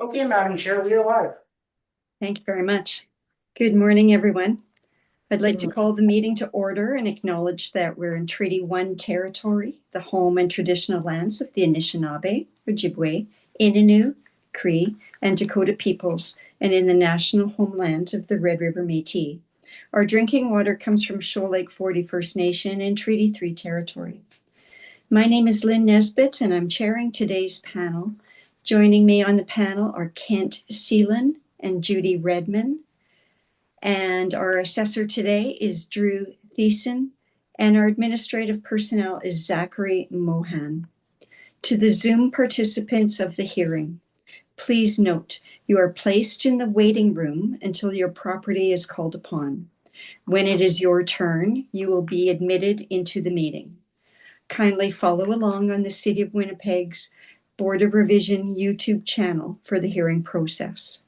Okay, Madam Chair, we are live. Thank you very much. Good morning, everyone. I'd like to call the meeting to order and acknowledge that we're in Treaty 1 territory, the home and traditional lands of the Anishinaabe, Ojibwe, Innu, Cree, and Dakota peoples, and in the national homeland of the Red River Métis. Our drinking water comes from Shoal Lake 40 First Nation in Treaty 3 territory. My name is Lynn Nesbitt, and I'm chairing today's panel. Joining me on the panel are Kent Seelan and Judy Redman. And our assessor today is Drew Thiessen, and our administrative personnel is Zachary Mohan. To the Zoom participants of the hearing, please note you are placed in the waiting room until your property is called upon. When it is your turn, you will be admitted into the meeting. Kindly follow along on the City of Winnipeg's Board of Revision YouTube channel for the hearing process.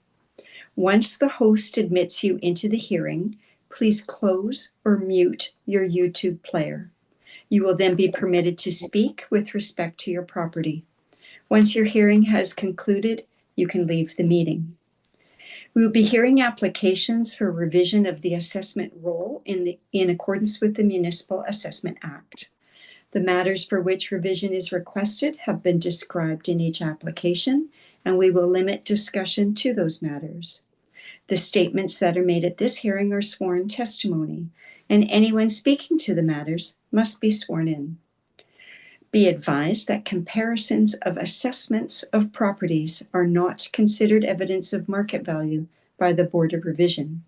Once the host admits you into the hearing, please close or mute your YouTube player. You will then be permitted to speak with respect to your property. Once your hearing has concluded, you can leave the meeting. We will be hearing applications for revision of the assessment roll in accordance with the Municipal Assessment Act. The matters for which revision is requested have been described in each application, and we will limit discussion to those matters. The statements that are made at this hearing are sworn testimony, and anyone speaking to the matters must be sworn in. Be advised that comparisons of assessments of properties are not considered evidence of market value by the Board of Revision.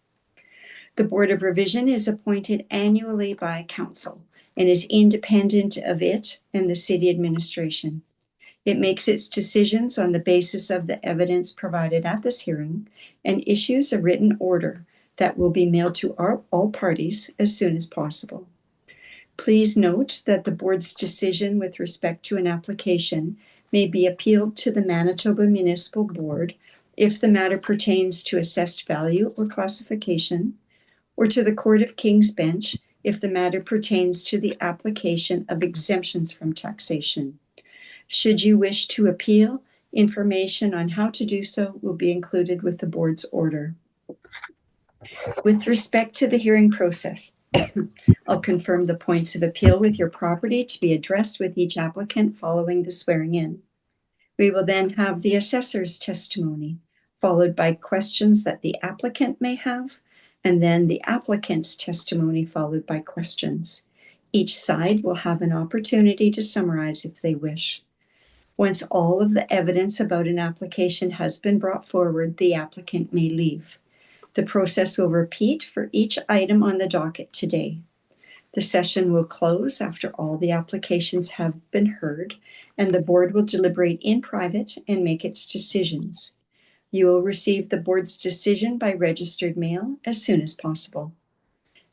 The Board of Revision is appointed annually by Council and is independent of it and the City Administration. It makes its decisions on the basis of the evidence provided at this hearing and issues a written order that will be mailed to all parties as soon as possible. Please note that the Board's decision with respect to an application may be appealed to the Manitoba Municipal Board if the matter pertains to assessed value or classification, or to the Court of King's Bench if the matter pertains to the application of exemptions from taxation. Should you wish to appeal, information on how to do so will be included with the Board's order. With respect to the hearing process, I'll confirm the points of appeal with your property to be addressed with each applicant following the swearing in. We will then have the assessor's testimony, followed by questions that the applicant may have, and then the applicant's testimony followed by questions. Each side will have an opportunity to summarize if they wish. Once all of the evidence about an application has been brought forward, the applicant may leave. The process will repeat for each item on the docket today. The session will close after all the applications have been heard, and the Board will deliberate in private and make its decisions. You will receive the Board's decision by registered mail as soon as possible.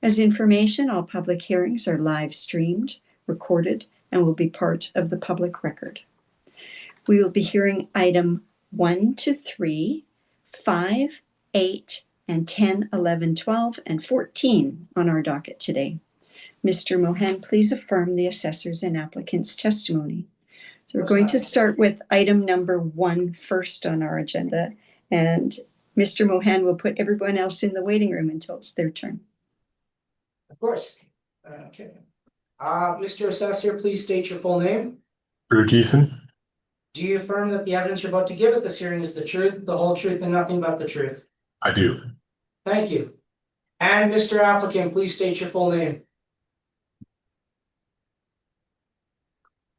As information, all public hearings are live streamed, recorded, and will be part of the public record. We will be hearing item 1 to 3, 5, 8, and 10, 11, 12, and 14 on our docket today. Mr. Mohan, please affirm the assessor's and applicant's testimony. So we're going to start with item number 1 first on our agenda, and Mr. Mohan will put everyone else in the waiting room until it's their turn. Of course. Okay. Mr. Assessor, please state your full name. Drew Thiessen. Do you affirm that the evidence you're about to give at this hearing is the truth, the whole truth, and nothing but the truth? I do. Thank you. And Mr. Applicant, please state your full name.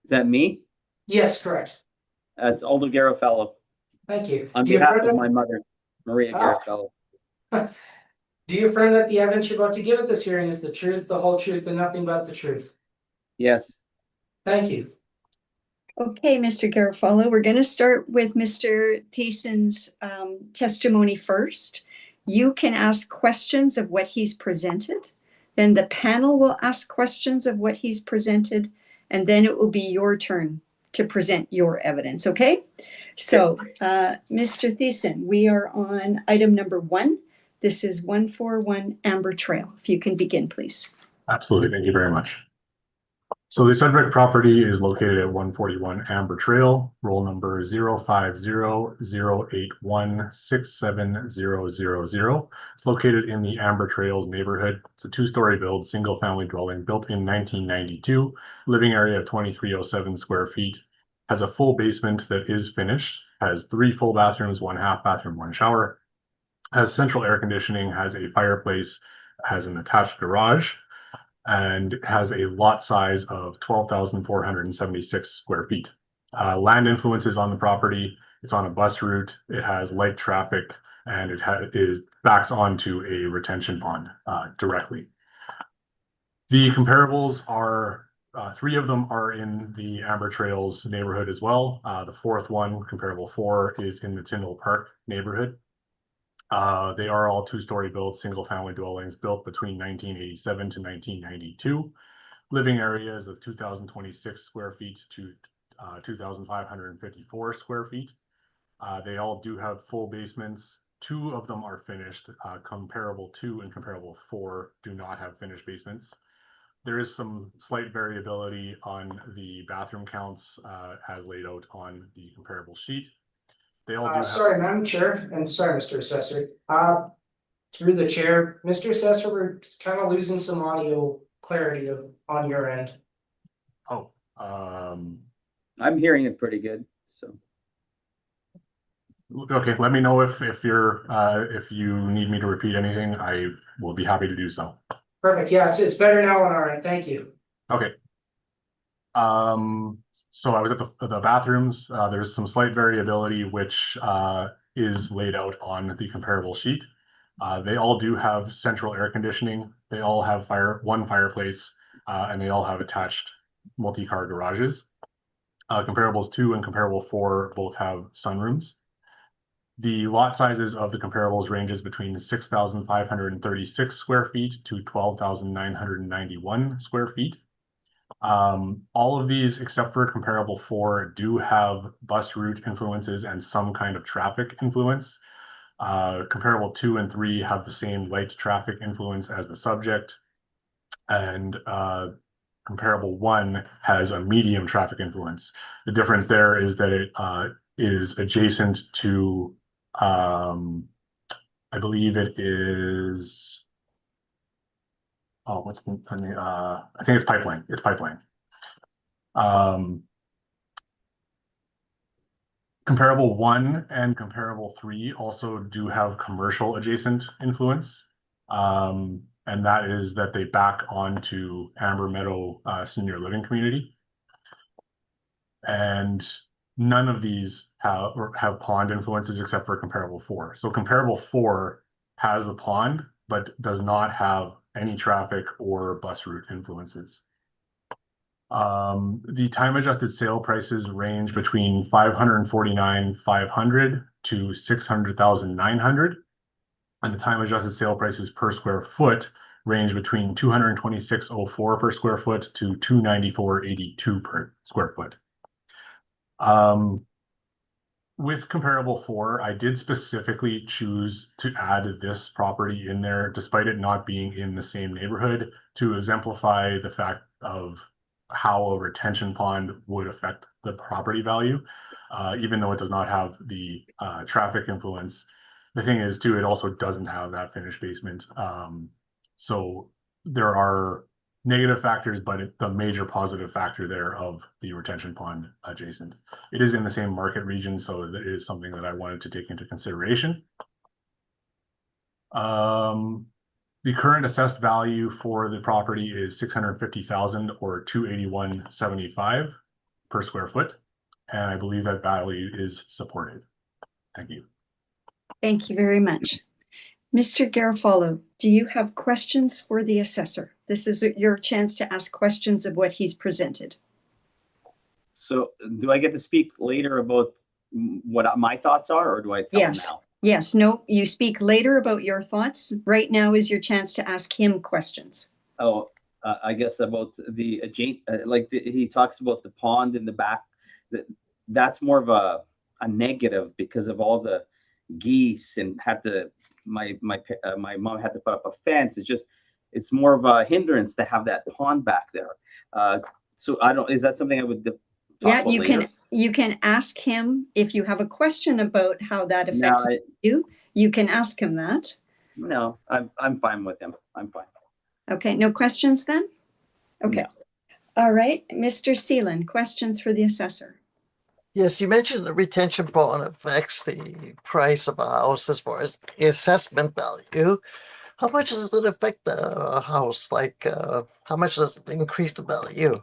Is that me? Yes, correct. It's Aldo Garofello. Thank you. On behalf of my mother, Maria Garofello. Do you affirm that the evidence you're about to give at this hearing is the truth, the whole truth, and nothing but the truth? Yes. Thank you. Okay, Mr. Garofello, we're going to start with Mr. Thiessen's testimony first. You can ask questions of what he's presented. Then the panel will ask questions of what he's presented, and then it will be your turn to present your evidence, okay? So, Mr. Thiessen, we are on item number 1. This is 141 Amber Trail. If you can begin, please. Absolutely. Thank you very much. So the subject property is located at 141 Amber Trail, roll number 050-081-67000. It's located in the Amber Trails neighborhood. It's a two-story build, single-family dwelling built in 1992, living area of 2307 square feet, has a full basement that is finished, has 3 full bathrooms, 1 half bathroom, 1 shower, has central air conditioning, has a fireplace, has an attached garage, and has a lot size of 12,476 square feet. Land influences on the property. It's on a bus route. It has light traffic, and it backs onto a retention pond directly. The comparables are 3 of them are in the Amber Trails neighborhood as well. The 4th one, comparable 4, is in the Tyndall Park neighborhood. They are all 2-story built, single-family dwellings built between 1987 to 1992. Living areas of 2,026 square feet to 2,554 square feet. They all do have full basements. 2 of them are finished. Comparable 2 and comparable 4 do not have finished basements. There is some slight variability on the bathroom counts as laid out on the comparable sheet. They all do have. Sorry, Madam Chair, and sorry, Mr. Assessor. Through the chair, Mr. Assessor, we're kind of losing some audio clarity on your end. Oh, I'm hearing it pretty good. So okay. Let me know if you need me to repeat anything. I will be happy to do so. Perfect. Yeah, it's better now on our end. Thank you. Okay. So I was at the bathrooms. There's some slight variability, which is laid out on the comparable sheet. They all do have central air conditioning. They all have one fireplace, and they all have attached multi-car garages. Comparables 2 and comparable 4 both have sunrooms. The lot sizes of the comparables ranges between 6,536 square feet to 12,991 square feet. All of these, except for comparable 4, do have bus route influences and some kind of traffic influence. Comparable 2 and 3 have the same light traffic influence as the subject, and comparable 1 has a medium traffic influence. The difference there is that it is adjacent to, I believe it is, I think it's pipeline. It's pipeline. Comparable 1 and comparable 3 also do have commercial adjacent influence. And that is that they back onto Amber Meadow Senior Living Community. And none of these have pond influences except for comparable 4. So comparable 4 has the pond, but does not have any traffic or bus route influences. The time adjusted sale prices range between $549,500 to $600,900, and the time adjusted sale prices per square foot range between $226.04 per square foot to $294.82 per square foot. With comparable 4, I did specifically choose to add this property in there, despite it not being in the same neighborhood, to exemplify the fact of how a retention pond would affect the property value, even though it does not have the traffic influence. The thing is, too, it also doesn't have that finished basement. So there are negative factors, but the major positive factor there of the retention pond adjacent. It is in the same market region, so that is something that I wanted to take into consideration. The current assessed value for the property is $650,000 or $281.75 per square foot, and I believe that value is supported. Thank you. Thank you very much. Mr. Garofalo, do you have questions for the assessor? This is your chance to ask questions of what he's presented. So do I get to speak later about what my thoughts are, or do I tell him now? Yes, no, you speak later about your thoughts. Right now is your chance to ask him questions. Oh, I guess about the he talks about the pond in the back. That's more of a negative because of all the geese and my mom had to put up a fence. It's more of a hindrance to have that pond back there. So I don't, is that something I would talk Yeah, about you later? can ask him if you have a question about how that No, affects you. You can ask him that. no, I'm fine with him. I'm fine. Okay, no questions then? Okay. No. All right, Mr. Seelan, questions for the assessor? Yes, you mentioned the retention bond affects the price of a house as far as the assessment value. How much does it affect the house? Like, how much does it increase the value?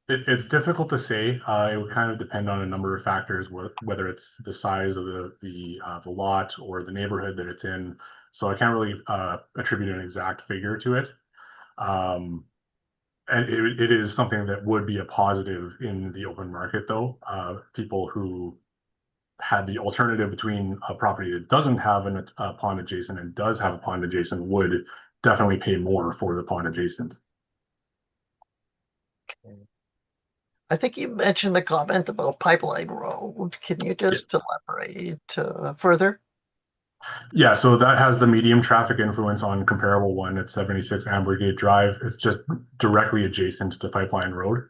It's difficult to say. It would kind of depend on a number of factors, whether it's the size of the lot or the neighborhood that it's in. So I can't really attribute an exact figure to it. And it is something that would be a positive in the open market, though. People who had the alternative between a property that doesn't have a pond adjacent and does have a pond adjacent would definitely pay more for the pond adjacent. I think you mentioned a comment about Pipeline Road. Can you just elaborate further? Yeah, so that has the medium traffic influence on comparable one at 76 Ambergate Drive. It's just directly adjacent to Pipeline Road.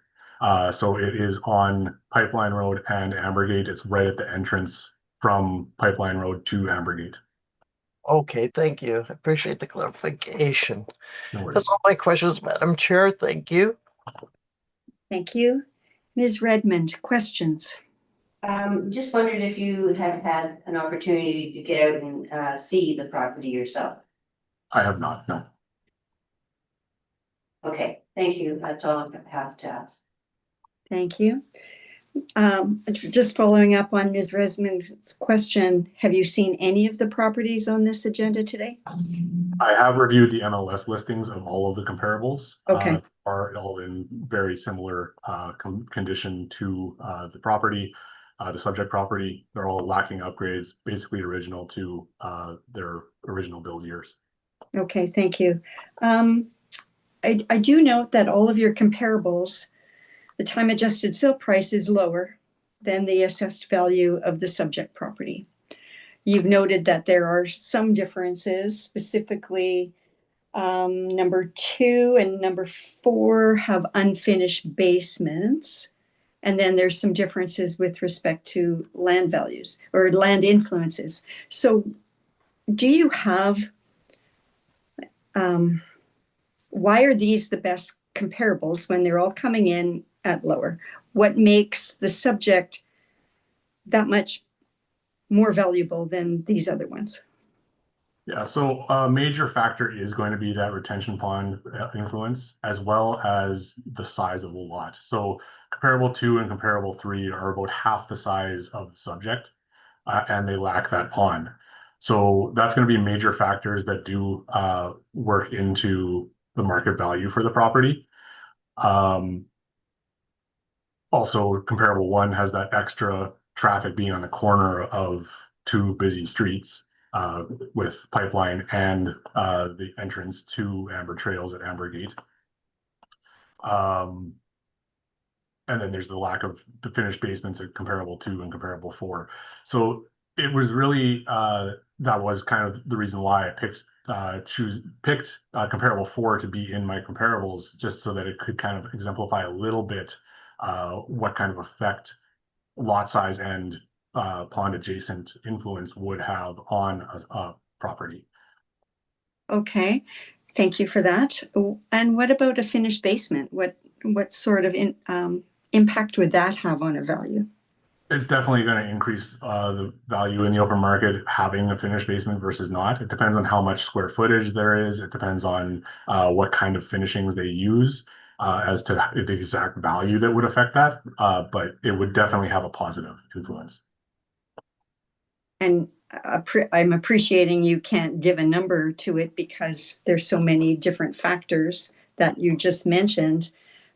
So it is on Pipeline Road and Ambergate. It's right at the entrance from Pipeline Road to Ambergate. Okay, thank you. I appreciate the clarification. No worries. That's all my questions, Madam Chair. Thank you. Thank you. Ms. Redmond, questions? Just wondered if you have had an opportunity to get out and see the property yourself. I have not, no. Okay, thank you. That's all I have to ask. Thank you. Just following up on Ms. Redmond's question, have you seen any of the properties on this agenda today? I have reviewed the MLS listings of all of the comparables. Okay. Are all in very similar condition to the property, the subject property. They're all lacking upgrades, basically original to their original build years. Okay, thank you. I do note that all of your comparables, the time adjusted sale price is lower than the assessed value of the subject property. You've noted that there are some differences, specifically number 2 and number 4 have unfinished basements. And then there's some differences with respect to land values or land influences. So do you have, why are these the best comparables when they're all coming in at lower? What makes the subject that much more valuable than these other ones? Yeah, so a major factor is going to be that retention pond influence, as well as the size of the lot. So comparable 2 and comparable 3 are about half the size of the subject, and they lack that pond. So that's going to be major factors that do work into the market value for the property. Also, comparable 1 has that extra traffic being on the corner of 2 busy streets. With Pipeline and the entrance to Amber Trails at Ambergate. And then there's the lack of the finished basements at comparable 2 and comparable 4. So it was really that was kind of the reason why I picked comparable 4 to be in my comparables, just so that it could kind of exemplify a little bit what kind of effect lot size and pond adjacent influence would have on a property. Okay, thank you for that. And what about a finished basement? What sort of impact would that have on a value? It's definitely going to increase the value in the open market having a finished basement versus not. It depends on how much square footage there is. It depends on what kind of finishings they use as to the exact value that would affect that. But it would definitely have a positive influence. And I'm appreciating you can't give a number to it because there's so many different factors that you just mentioned.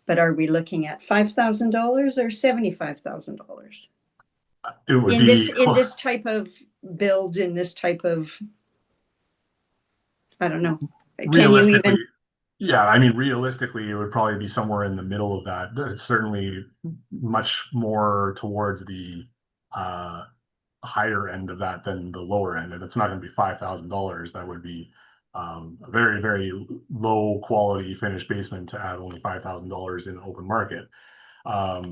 But are we looking at $5,000 or $75,000? It would in this type of build, in this type of, I don't know. Can you even? Yeah, I mean, realistically, it would probably be somewhere in the middle of that. It's certainly much more towards the higher end of that than the lower end. And it's not going to be $5,000. That would be a very, very low quality finished basement to add only $5,000 in the open market.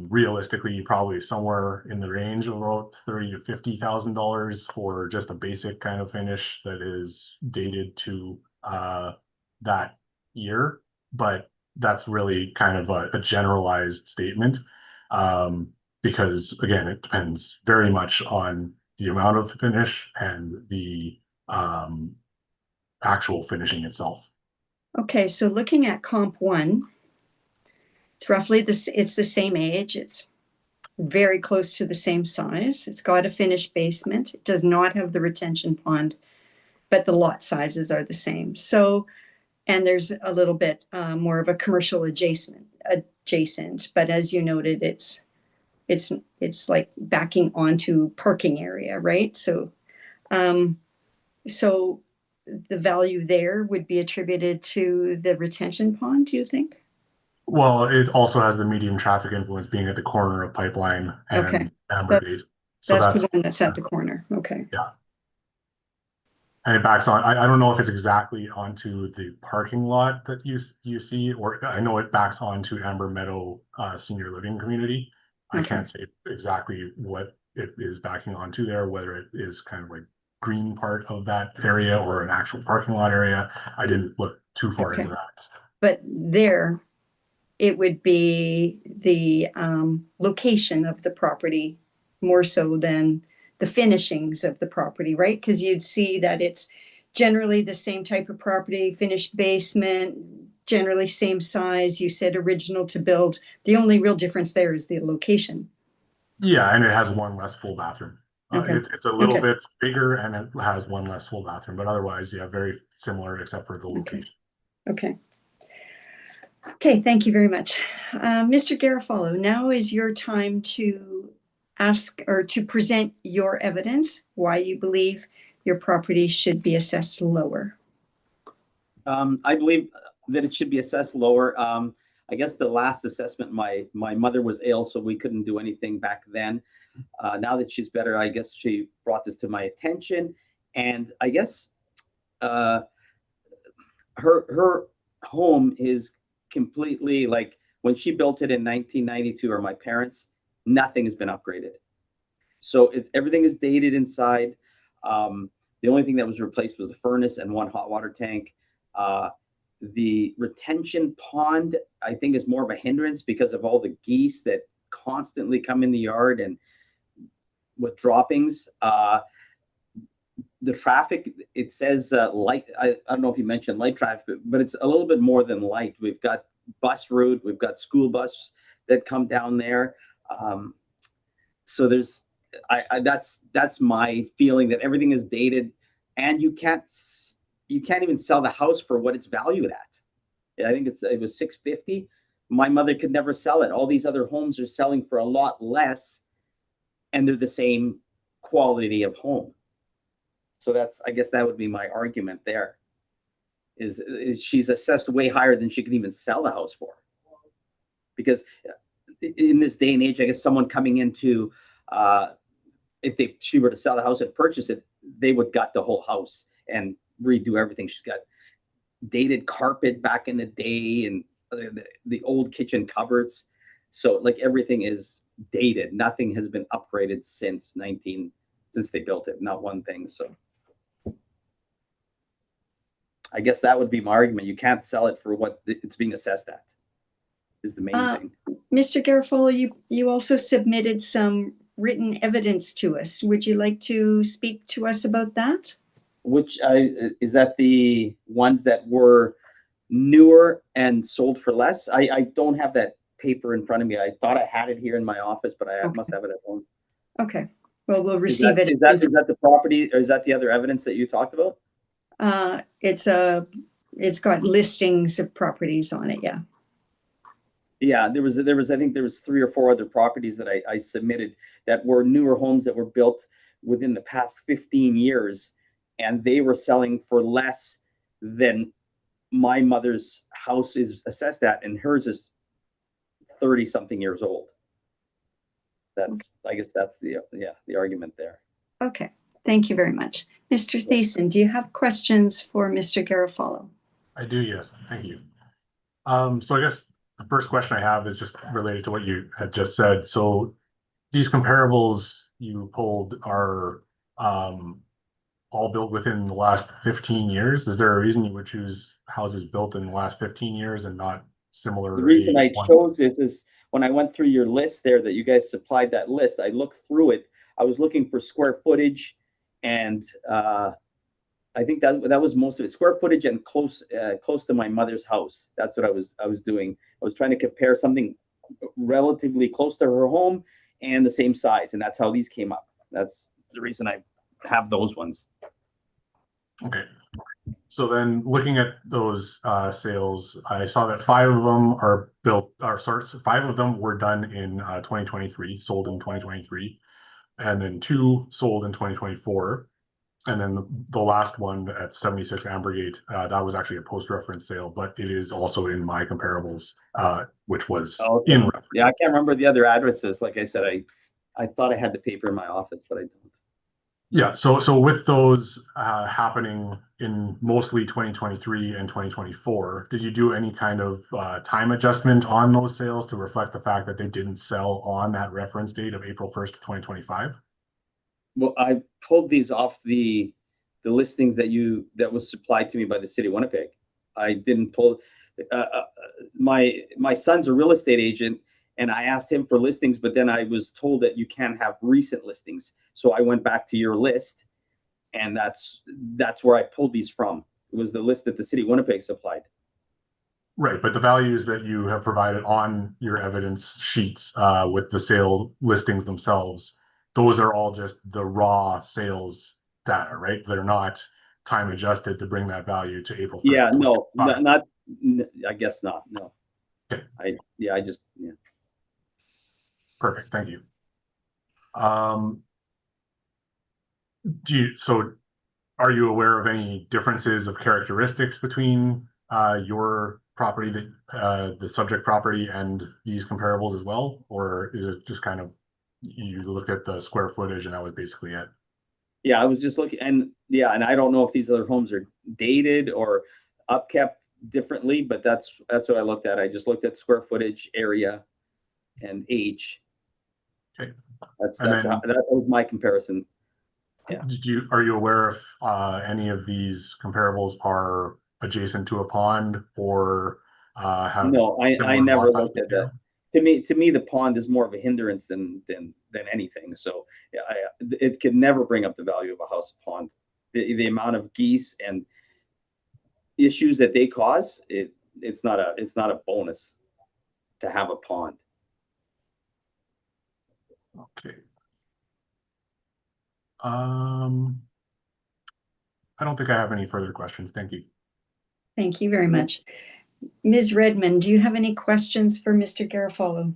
Realistically, probably somewhere in the range of about $30,000 to $50,000 for just a basic kind of finish that is dated to that year. But that's really kind of a generalized statement, because again, it depends very much on the amount of finish and the actual finishing itself. Okay, so looking at comp one, it's roughly it's the same age. It's very close to the same size. It's got a finished basement. It does not have the retention pond, but the lot sizes are the same. So, and there's a little bit more of a commercial adjacent. But as you noted, it's like backing onto parking area, right? So, so the value there would be attributed to the retention pond, do you think? Well, it also has the medium traffic influence being at the corner of Pipeline Okay. and Amber Gate. So That's that's the one that's at the corner. Okay. yeah. And it backs on. I don't know if it's exactly onto the parking lot that you see, or I know it backs onto Amber Meadow Senior Living Community. I Okay. can't say exactly what it is backing onto there, whether it is kind of like green part of that area or an actual parking lot area. I didn't look too far Okay. into that. But there, it would be the location of the property more so than the finishings of the property, right? Because you'd see that it's generally the same type of property, finished basement, generally same size. You said original to build. The only real difference there is the location. Yeah, and it has one less full bathroom. Okay. It's a little Okay. bit bigger and it has one less full bathroom, but otherwise, yeah, very similar except for the location. Okay. Okay, thank you very much. Mr. Garofalo, now is your time to ask or to present your evidence why you believe your property should be assessed lower. I believe that it should be assessed lower. I guess the last assessment, my mother was ill, so we couldn't do anything back then. Now that she's better, I guess she brought this to my attention, and I guess her home is completely like when she built it in 1992, or my parents, nothing has been upgraded. So everything is dated inside. The only thing that was replaced was the furnace and one hot water tank. The retention pond, I think, is more of a hindrance because of all the geese that constantly come in the yard and with droppings. The traffic, it says light. I don't know if you mentioned light traffic, but it's a little bit more than light. We've got bus route, we've got school bus that come down there. So there's, that's my feeling, that everything is dated, and you can't even sell the house for what it's valued at. I think it was $650. My mother could never sell it. All these other homes are selling for a lot less, and they're the same quality of home. So I guess that would be my argument there. Is she's assessed way higher than she can even sell the house for. Because in this day and age, I guess someone coming into, if she were to sell the house and purchase it, they would gut the whole house and redo everything. She's got dated carpet back in the day and the old kitchen cupboards. So like everything is dated. Nothing has been upgraded since they built it. Not one thing. So I guess that would be my argument. You can't sell it for what it's being assessed at, is the main thing. Mr. Garofalo, you also submitted some written evidence to us. Would you like to speak to us about that? Which is that the ones that were newer and sold for less? I don't have that paper in front of me. I thought I had it here in my office, but I must have it at home. Okay. Well, we'll receive it. Is that the property, or is that the other evidence that you talked about? It's got listings of properties on it. Yeah. Yeah, there was I think there was 3 or 4 other properties that I submitted that were newer homes that were built within the past 15 years, and they were selling for less than my mother's house is assessed at, and hers is 30 something years old. I guess that's the argument there. Okay. Thank you very much. Mr. Thiessen, do you have questions for Mr. Garofalo? I do, yes, thank you. So I guess the first question I have is just related to what you had just said. So these comparables you pulled are all built within the last 15 years. Is there a reason you would choose houses built in the last 15 years and not similar? The reason I age ones? chose this is when I went through your list there that you guys supplied that list, I looked through it. I was looking for square footage and I think that was most of it. Square footage and close to my mother's house. That's what I was doing. I was trying to compare something relatively close to her home and the same size, and that's how these came up. That's the reason I have those ones. Okay. So then looking at those sales, I saw that 5 of them are built, or sorry, 5 of them were done in 2023, sold in 2023, and then 2 sold in 2024. And then the last one at 76 Ambergate, that was actually a post-reference sale, but it is also in my comparables, which was in reference. Yeah, I can't remember the other addresses. Like I said, I thought I had the paper in my office, but I don't. Yeah, so with those happening in mostly 2023 and 2024, did you do any kind of time adjustment on those sales to reflect the fact that they didn't sell on that reference date of April 1st, 2025? Well, I pulled these off the listings that was supplied to me by the city of Winnipeg. I didn't pull. My son's a real estate agent, and I asked him for listings, but then I was told that you can't have recent listings. So I went back to your list, and that's where I pulled these from. It was the list that the city of Winnipeg supplied. Right, but the values that you have provided on your evidence sheets with the sale listings themselves, those are all just the raw sales data, right? They're not time adjusted to bring that value to April 1st. Yeah, no, not. I guess not. No. Okay. I just. Perfect, thank you. So are you aware of any differences of characteristics between your property, the subject property, and these comparables as well? Or is it just kind of, you looked at the square footage and that was basically it? Yeah, I was just looking, and I don't know if these other homes are dated or upkept differently, but that's what I looked at. I just looked at square footage, area, and age. Okay. That was my comparison. Yeah. Are you aware if any of these comparables are adjacent to a pond or have? No, I similar never lot looked size at that. To me, the pond is more of a hindrance than anything. So it could never bring up the value of a house pond. The amount of geese and issues that they cause, it's not a bonus to have a pond. Okay. I don't think I have any further questions. Thank you. Thank you very much. Ms. Redmond, do you have any questions for Mr. Garofalo?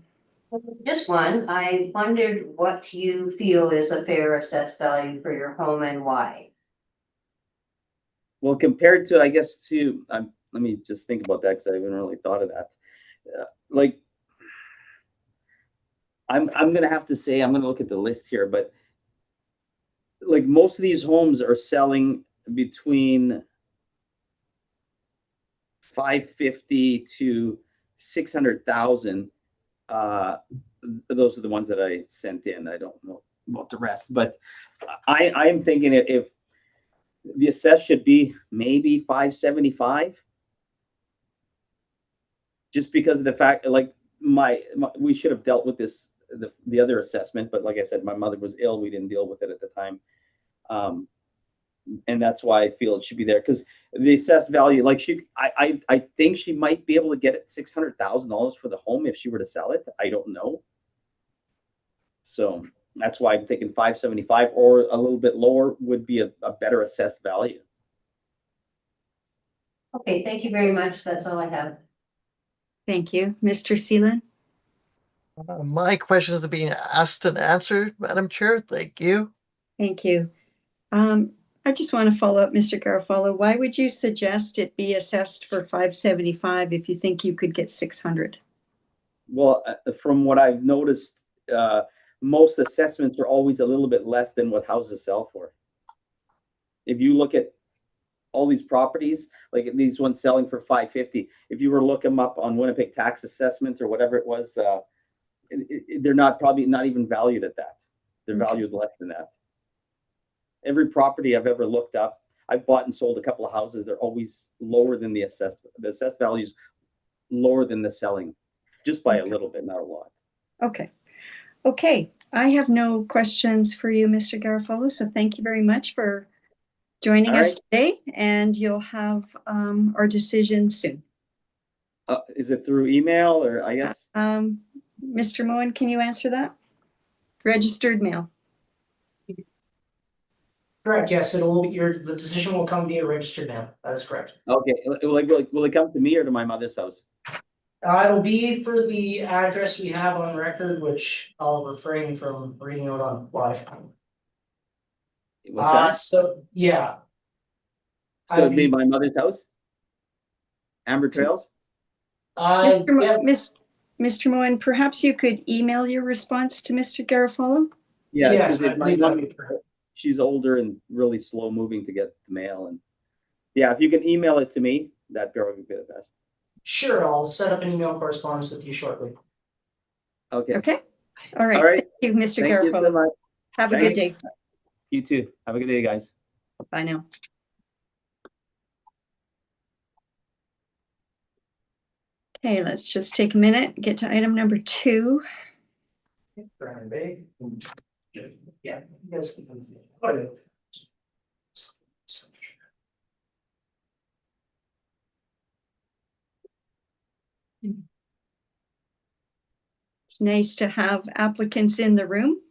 Just one. I wondered what you feel is a fair assessed value for your home and why. Well, compared to, I guess, let me just think about that because I haven't really thought of that. Like, I'm gonna have to say, I'm gonna look at the list here, but like most of these homes are selling between 550 to 600,000. Those are the ones that I sent in. I don't know about the rest, but I am thinking if the assess should be maybe 575, just because of the fact, like we should have dealt with this the other assessment, but like I said, my mother was ill. We didn't deal with it at the time. And that's why I feel it should be there, because the assessed value, like I think she might be able to get it $600,000 for the home if she were to sell it. I don't know. So that's why I'm thinking 575 or a little bit lower would be a better assessed value. Okay, thank you very much. That's all I have. Thank you. Mr. Seelan? My questions are being asked and answered, Madam Chair. Thank you. Thank you. I just want to follow up, Mr. Garofalo. Why would you suggest it be assessed for 575 if you think you could get 600? Well, from what I've noticed, most assessments are always a little bit less than what houses sell for. If you look at all these properties, like these ones selling for 550, if you were to look them up on Winnipeg tax assessment or whatever it was, they're probably not even valued at that. They're valued less than that. Every property I've ever looked up, I've bought and sold a couple of houses. They're always lower than the assessed values, lower than the selling, just by a little bit, not a lot. Okay. Okay. I have no questions for you, Mr. Garofalo. So thank you very much for joining us today, and you'll have our decision soon. Is it through email or I guess? Mr. Moen, can you answer that? Registered mail. Correct, yes, the decision will come via registered mail, that is correct. Okay, will it come to me or to my mother's house? It'll be for the address we have on record, which I'll refrain from reading out on live. What's that? So, yeah. So it'd be my mother's house? Amber Trails? Mr. Moen, perhaps you could email your response to Mr. Garofalo? Yes, I'd like that. She's older and really slow moving to get the mail, and yeah, if you can email it to me, that'd probably be the best. Sure, I'll set up an email correspondence with you shortly. Okay. All right. Thank you, Mr. Garofalo. Thank you so much. Have a good day. You too. Have a good day, guys. Bye now. Okay, let's just take a minute, get to item number 2. Yeah. Yes. It's nice to have applicants in the room.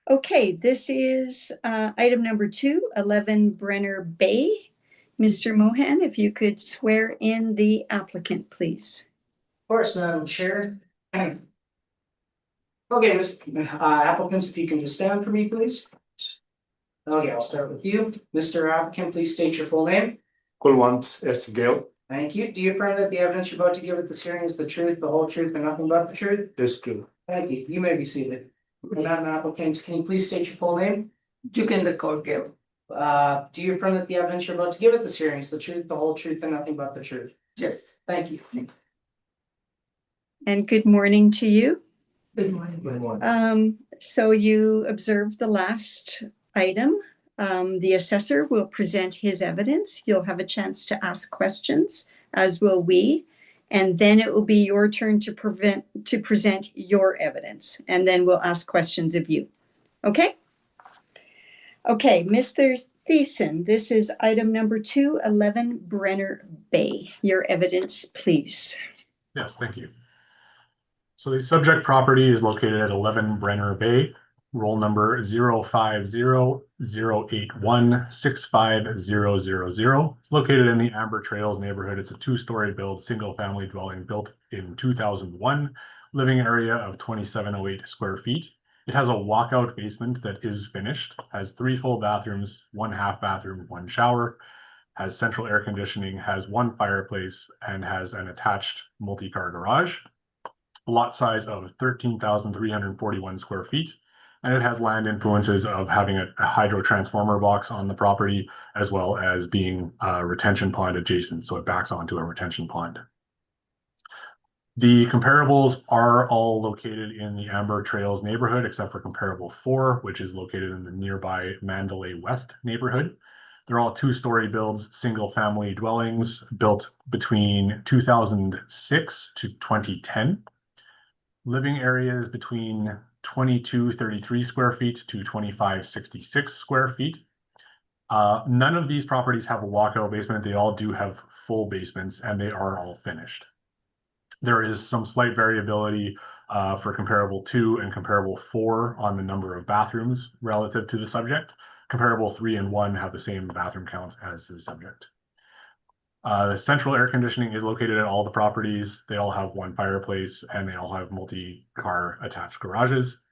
Okay, this is item number 2, 11 Brenner Bay. Mr. Mohan, if you could swear in the applicant, please. Of course, Madam Chair. Okay, applicants, if you can just stand for me, please. Okay, I'll start with you. Mr. Applicant, please state your full name. Kulwant S. Gill. Thank you. Do you affirm that the evidence you're about to give at this hearing is the truth, the whole truth, and nothing but the truth? Is true. Thank you. You may be seated. Madam Applicant, can you please state your full name? Jukinder Kaur Gill. Do you affirm that the evidence you're about to give at this hearing is the truth, the whole truth, and nothing but the truth? Yes. Thank you. And good morning to you. Good morning. So you observed the last item. The assessor will present his evidence. You'll have a chance to ask questions, as will we. And then it will be your turn to present your evidence. And then we'll ask questions of you. Okay? Okay, Mr. Thiessen, this is item number 2, 11 Brenner Bay. Your evidence, please. Yes, thank you. So the subject property is located at 11 Brenner Bay, roll number 050-081-65000. It's located in the Amber Trails neighborhood. It's a 2-story build, single-family dwelling built in 2001, living area of 2708 square feet. It has a walkout basement that is finished, has 3 full bathrooms, 1 half bathroom, 1 shower, has central air conditioning, has 1 fireplace, and has an attached multi-car garage. Lot size of 13,341 square feet, and it has land influences of having a hydro transformer box on the property, as well as being a retention pond adjacent, so it backs onto a retention pond. The comparables are all located in the Amber Trails neighborhood, except for comparable 4, which is located in the nearby Mandalay West neighborhood. They're all 2-story builds, single-family dwellings built between 2006 to 2010. Living areas between 2233 square feet to 2566 square feet. None of these properties have a walkout basement. They all do have full basements, and they are all finished. There is some slight variability for comparable 2 and comparable 4 on the number of bathrooms relative to the subject. Comparable 3 and 1 have the same bathroom count as the subject. The central air conditioning is located at all the properties. They all have 1 fireplace, and they all have multi-car attached garages.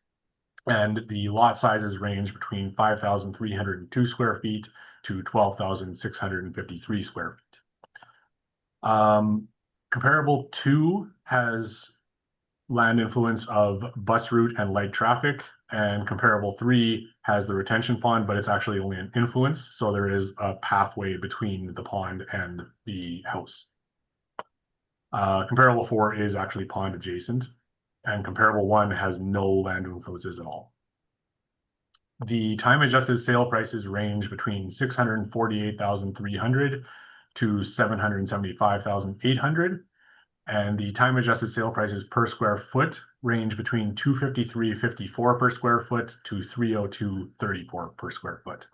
And the lot sizes range between 5,302 square feet to 12,653 square feet. Comparable 2 has land influence of bus route and light traffic. And comparable 3 has the retention pond, but it's actually only an influence. So there is a pathway between the pond and the house. Comparable 4 is actually pond adjacent, and comparable 1 has no land influences at all. The time adjusted sale prices range between 648,300 to 775,800. And the time adjusted sale prices per square foot range between 253.54 per square foot to 302.34 per square foot.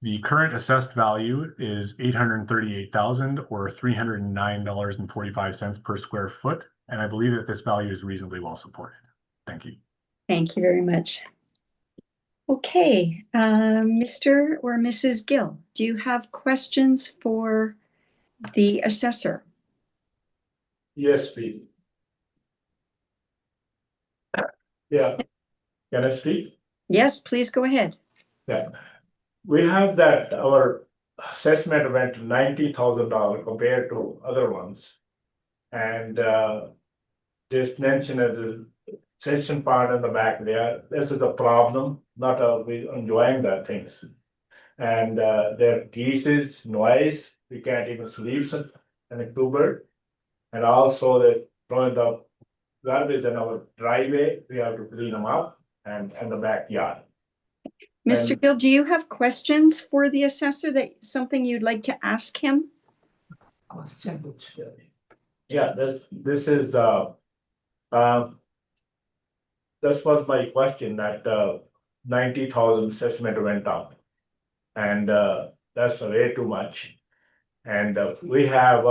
The current assessed value is $838,000 or $309.45 per square foot. And I believe that this value is reasonably well supported. Thank you. Thank you very much. Okay, Mr. or Mrs. Gill, do you have questions for the assessor? Yes, please. Yeah, can I speak? Yes, please go ahead. Yeah. We have that our assessment went to $90,000 compared to other ones. And this mentioned as a section part in the back there, this is the problem, not we enjoying that things. And there are geese, noise, we can't even sleep in October. And also the throwing the garbage in our driveway, we have to clean them up and the backyard. Mr. And- Gill, do you have questions for the assessor, that something you'd like to ask him? Yeah, this is this was my question that 90,000 assessment went up. And that's way too much. And we have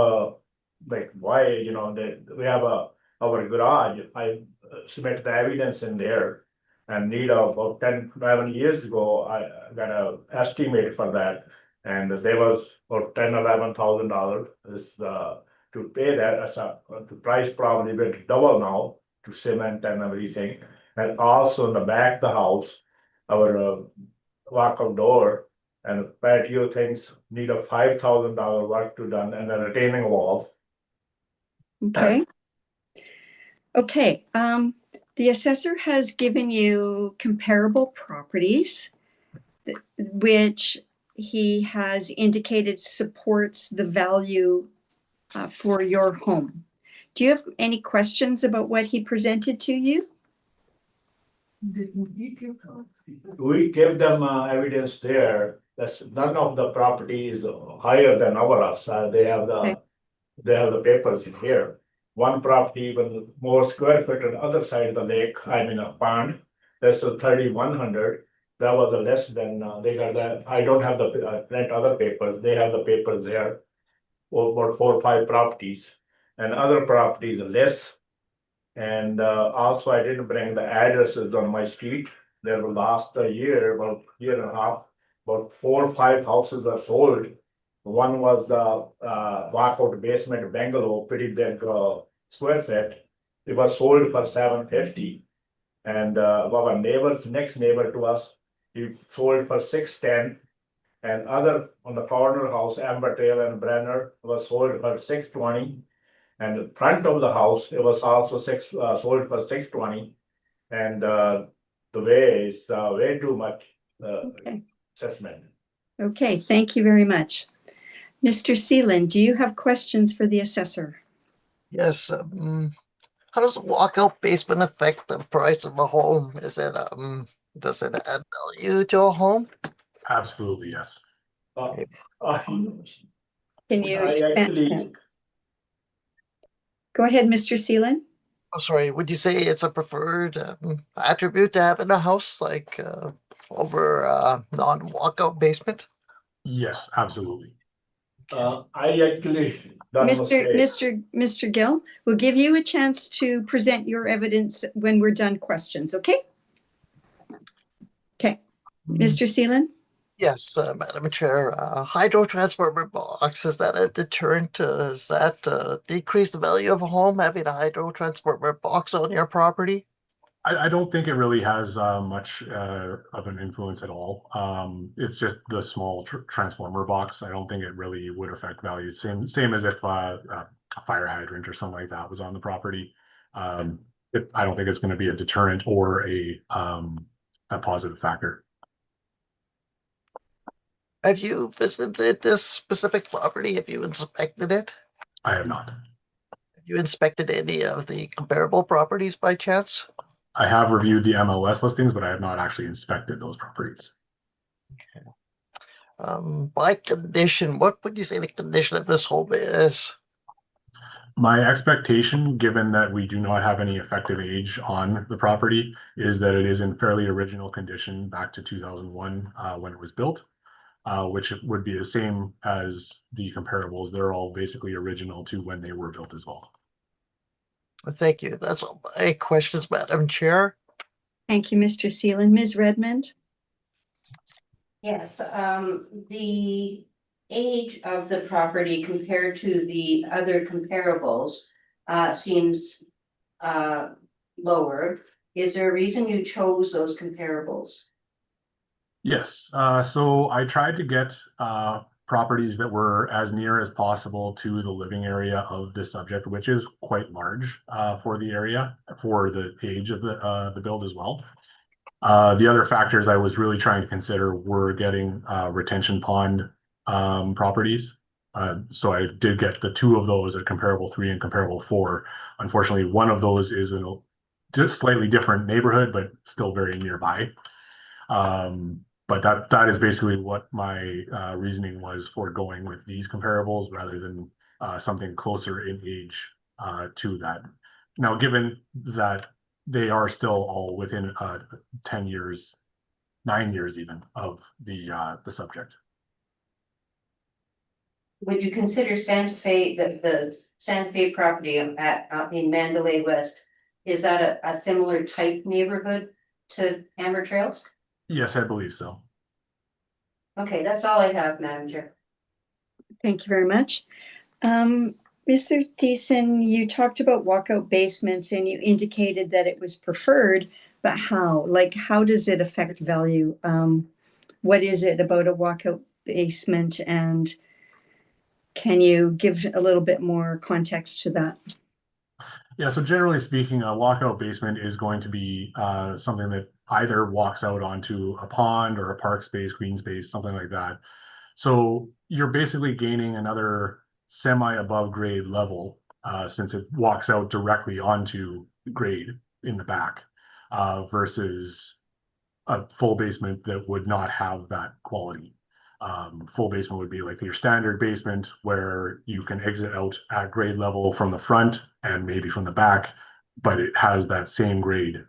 like why, you know, that we have our garage, I submitted the evidence in there. And need of about 10, 11 years ago, I got a estimate for that. And there was about $10,000, $11,000 is to pay that. The price probably went double now to cement and everything. And also in the back of the house, our walk-out door and patio things need a $5,000 work to done and a retaining wall. Okay. Okay, the assessor has given you comparable properties, which he has indicated supports the value for your home. Do you have any questions about what he presented to you? We give them evidence there. That's none of the property is higher than ours. They have Okay. the papers in here. One property even more square foot on the other side of the lake, I mean a pond. That's a 3,100. That was a less than they got that. I don't have the rent other papers. They have the papers there. About 4 or 5 properties, and other properties are less. And also I didn't bring the addresses on my street. There were last year, about year and a half, about 4 or 5 houses are sold. One was the walkout basement bungalow, pretty big square foot. It was sold for $750. And our neighbors, next neighbor to us, he sold for $610. And other on the corner house, Amber Trail and Brenner, was sold for $620. And the front of the house, it was also sold for $620. And the way is way too much Okay. assessment. Okay, thank you very much. Mr. Seelan, do you have questions for the assessor? Yes, how does a walkout basement affect the price of a home? Is it does it add value to a home? Absolutely, yes. I Can you expand? actually, Go ahead, Mr. Seelan. Oh, sorry, would you say it's a preferred attribute to have in a house, like over non-walkout basement? Yes, absolutely. I actually done Mr. Gill, we'll give you a chance to present your evidence when we're done questions, okay? Okay, Mr. Seelan? Yes, Madam Chair, hydro transformer box, is that a deterrent? Does that decrease the value of a home, having a hydro transformer box on your property? I don't think it really has much of an influence at all. It's just the small transformer box. I don't think it really would affect value. Same as if a fire hydrant or something like that was on the property. I don't think it's going to be a deterrent or a positive factor. Have you visited this specific property? Have you inspected it? I have not. Have you inspected any of the comparable properties by chance? I have reviewed the MLS listings, but I have not actually inspected those properties. By condition, what would you say the condition of this home is? My expectation, given that we do not have any effective age on the property, is that it is in fairly original condition back to 2001 when it was built, which would be the same as the comparables. They're all basically original to when they were built as well. Well, thank you. That's all my questions, Madam Chair. Thank you, Mr. Seelan. Ms. Redmond? Yes, the age of the property compared to the other comparables seems lower. Is there a reason you chose those comparables? Yes, so I tried to get properties that were as near as possible to the living area of the subject, which is quite large for the area, for the age of the build as well. The other factors I was really trying to consider were getting retention pond properties. So I did get the two of those at comparable 3 and comparable 4. Unfortunately, one of those is in a just slightly different neighborhood, but still very nearby. But that is basically what my reasoning was for going with these comparables rather than something closer in age to that. Now, given that they are still all within 10 years, 9 years even of the subject. Would you consider Santa Fe, the Santa Fe property at in Mandalay West, is that a similar type neighborhood to Amber Trails? Yes, I believe so. Okay, that's all I have, Madam Chair. Thank you very much. Mr. Thiessen, you talked about walkout basements and you indicated that it was preferred, but how? Like, how does it affect value? What is it about a walkout basement, and can you give a little bit more context to that? Yeah, so generally speaking, a walkout basement is going to be something that either walks out onto a pond or a park space, green space, something like that. So you're basically gaining another semi above grade level since it walks out directly onto grade in the back versus a full basement that would not have that quality. Full basement would be like your standard basement where you can exit out at grade level from the front and maybe from the back, but it has that same grade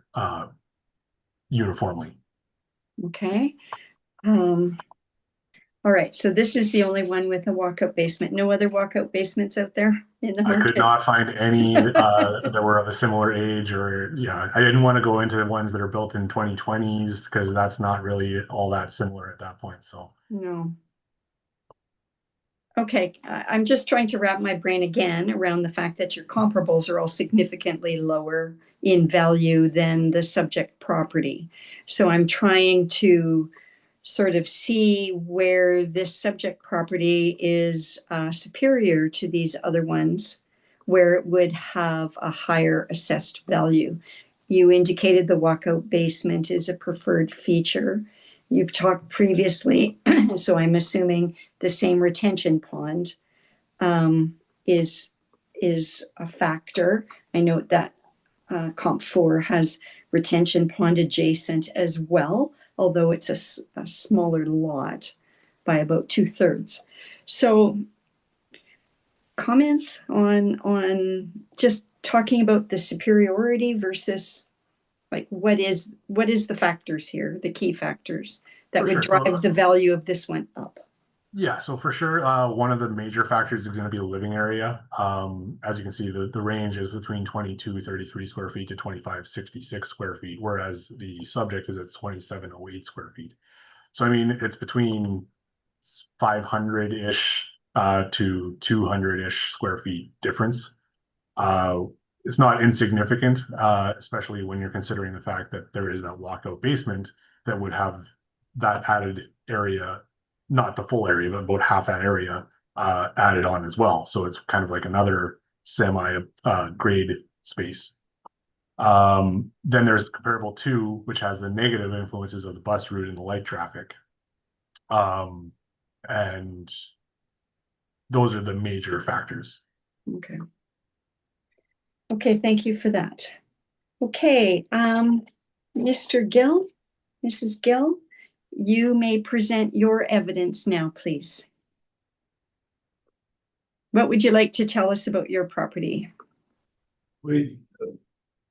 uniformly. Okay. All right, so this is the only one with a walkout basement. No other walkout basements out there in the I market? could not find any that were of a similar age, or I didn't want to go into the ones that are built in 2020s because that's not really all that similar at that point. So No. Okay, I'm just trying to wrap my brain again around the fact that your comparables are all significantly lower in value than the subject property. So I'm trying to sort of see where this subject property is superior to these other ones, where it would have a higher assessed value. You indicated the walkout basement is a preferred feature. You've talked previously, so I'm assuming the same retention pond is a factor. I note that Comp 4 has retention pond adjacent as well, although it's a smaller lot by about 2/3. So comments on just talking about the superiority versus like what is the factors here, the key factors that would drive the value of this one up? yeah, so for sure, one of the major factors is going to be the living area. As you can see, the range is between 2233 square feet to 2566 square feet, whereas the subject is at 2708 square feet. So, I mean, it's between 500-ish to 200-ish square feet difference. It's not insignificant, especially when you're considering the fact that there is that walkout basement that would have that added area, not the full area, but about half that area added on as well. So it's kind of like another semi grade space. Then there's comparable 2, which has the negative influences of the bus route and the light traffic. And those are the major factors. Okay. Okay, thank you for that. Okay, Mr. Gill, Mrs. Gill, you may present your evidence now, please. What would you like to tell us about your property? We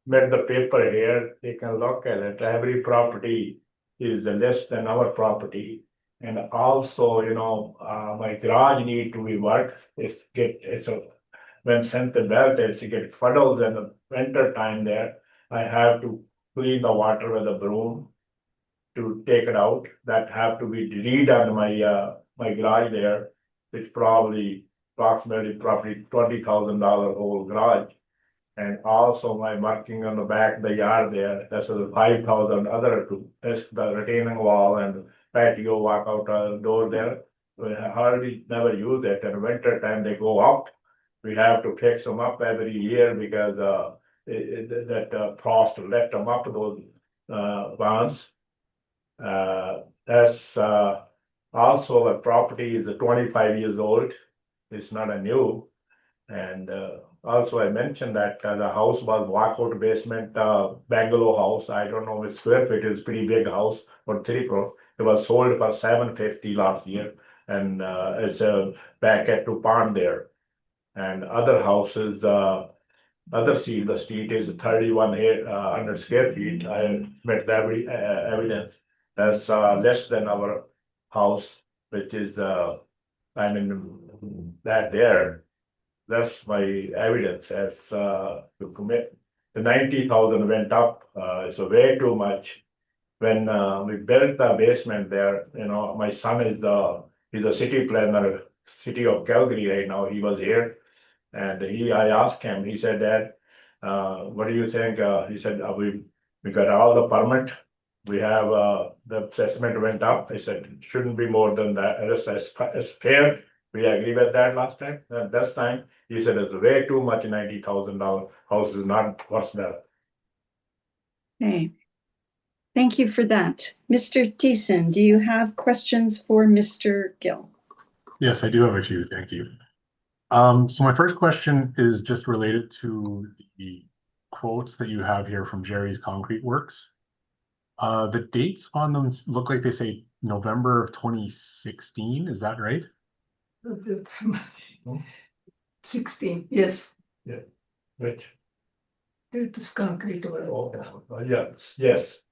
made the paper here, they can look at it, every property is less than our property. And also, my garage need to be worked, when center belt, it's get puddles in the winter time there. I have to clean the water with a broom to take it out, that have to be redone my garage there, which probably approximately $20,000 whole garage. And also my marking on the back of the yard there, that's a 5,000 other two, that's the retaining wall and patio walk out door there. We hardly never use it, and winter time they go up. We have to fix them up every year because that frost left them up, those bonds. That's also the property is 25 years old, it's not a new. And also I mentioned that the house was walkout basement bungalow house. I don't know which square feet, it's pretty big house for 3 crores. It was sold for $750 last year, and it's back at to pond there. And other houses, other the street is 3,100 square feet. I met every evidence that's less than our house, which is that there. That's my evidence as to commit. The 90,000 went up, so way too much. When we built the basement there, my son he's a city planner, city of Calgary right now. He was here, and I asked him. He said, "Dad, what do you think?" He said, "We got all the permit. We have the assessment went up." I said, "It shouldn't be more than that. It's fair." We agree with that last time. This time, he said it's way too much. $90,000 house is not worth that. Okay. Thank you for that. Mr. Thiessen, do you have questions for Mr. Gill? Yes, I do have a few. Thank you. So my first question is just related to the quotes that you have here from Jerry's Concrete Works. The dates on them look like they say November of 2016. Is that right? 16, yes, Which? it is concrete work. Yes.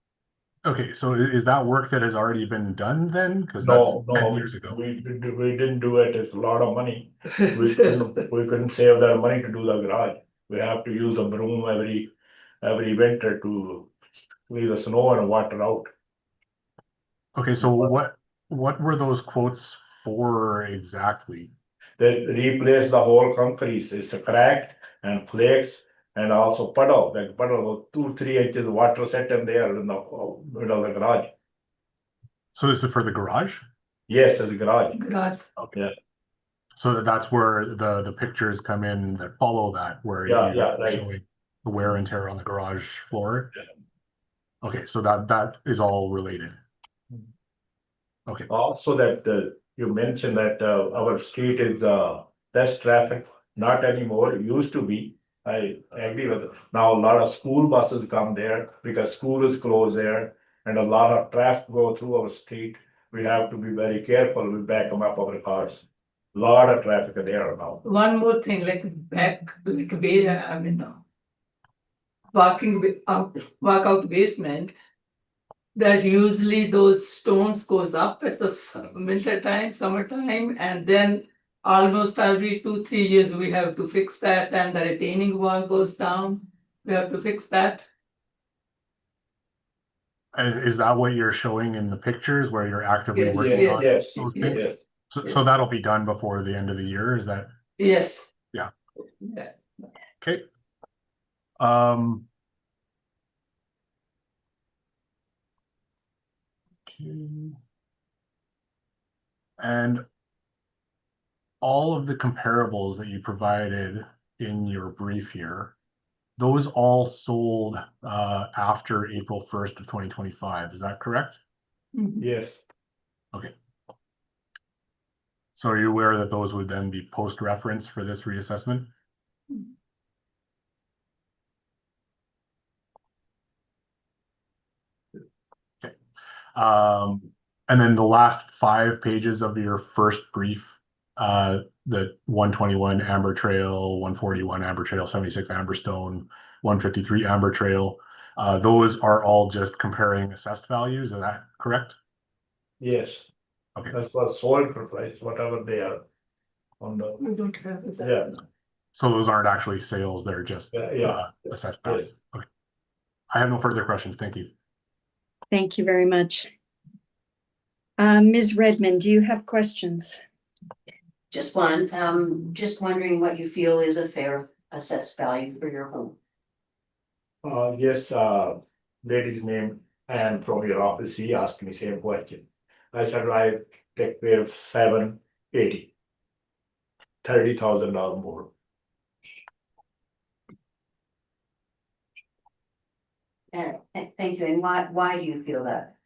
Okay, so is that work that has already been done then? Because that's No, 10 years ago. we didn't do it. It's a lot of money. We couldn't save that money to do the garage. We have to use a broom every winter to clear the snow and water out. Okay, so what were those quotes for exactly? They replace the whole concrete. It's cracked and flakes and also puddle. Like puddle, 2-3 inches of water set in there in the middle of the garage. So this is for the garage? Yes, it's a garage. Garage. Okay. Yeah. So that's where the pictures come in that follow that, where Yeah, right. showing the wear and tear on the garage floor. Yeah. Okay, so that is all related. Okay. Also that you mentioned that our street is less traffic, not anymore, it used to be. I agree with it. Now a lot of school buses come there because school is closed there and a lot of traffic go through our street. We have to be very careful, we back them up our cars. Lot of traffic there now. One more thing, like walk out basement. That usually those stones goes up at the winter time, summertime, and then almost every 2-3 years we have to fix that, and the retaining wall goes down. We have to fix that. And is that what you're showing in the pictures where you're actively Yes, working on yes, those yes, things? yes. So that'll be done before the end of the year, is that? Yes. Yeah. Yeah. Okay. And all of the comparables that you provided in your brief here, those all sold after April 1st of 2025. Is that correct? Yes, Okay. So are you aware that those would then be post-reference for this reassessment? Okay. And then the last 5 pages of your first brief, the 121 Amber Trail, 141 Amber Trail, 76 Amberstone, 153 Amber Trail, those are all just comparing assessed values. Is that correct? yes. Okay. That's for sold price, whatever they are on the, We don't have it. yeah, So those aren't actually sales, they're just yeah. assessed Yes. values. Okay. I have no further questions. Thank you. Thank you very much. Ms. Redmond, do you have questions? Just one, just wondering what you feel is a fair assessed value for your home. Yes, lady's name and from your office, he asked me same question. I said, I take care of 780. $30,000 more. And thank you, and why do you feel that?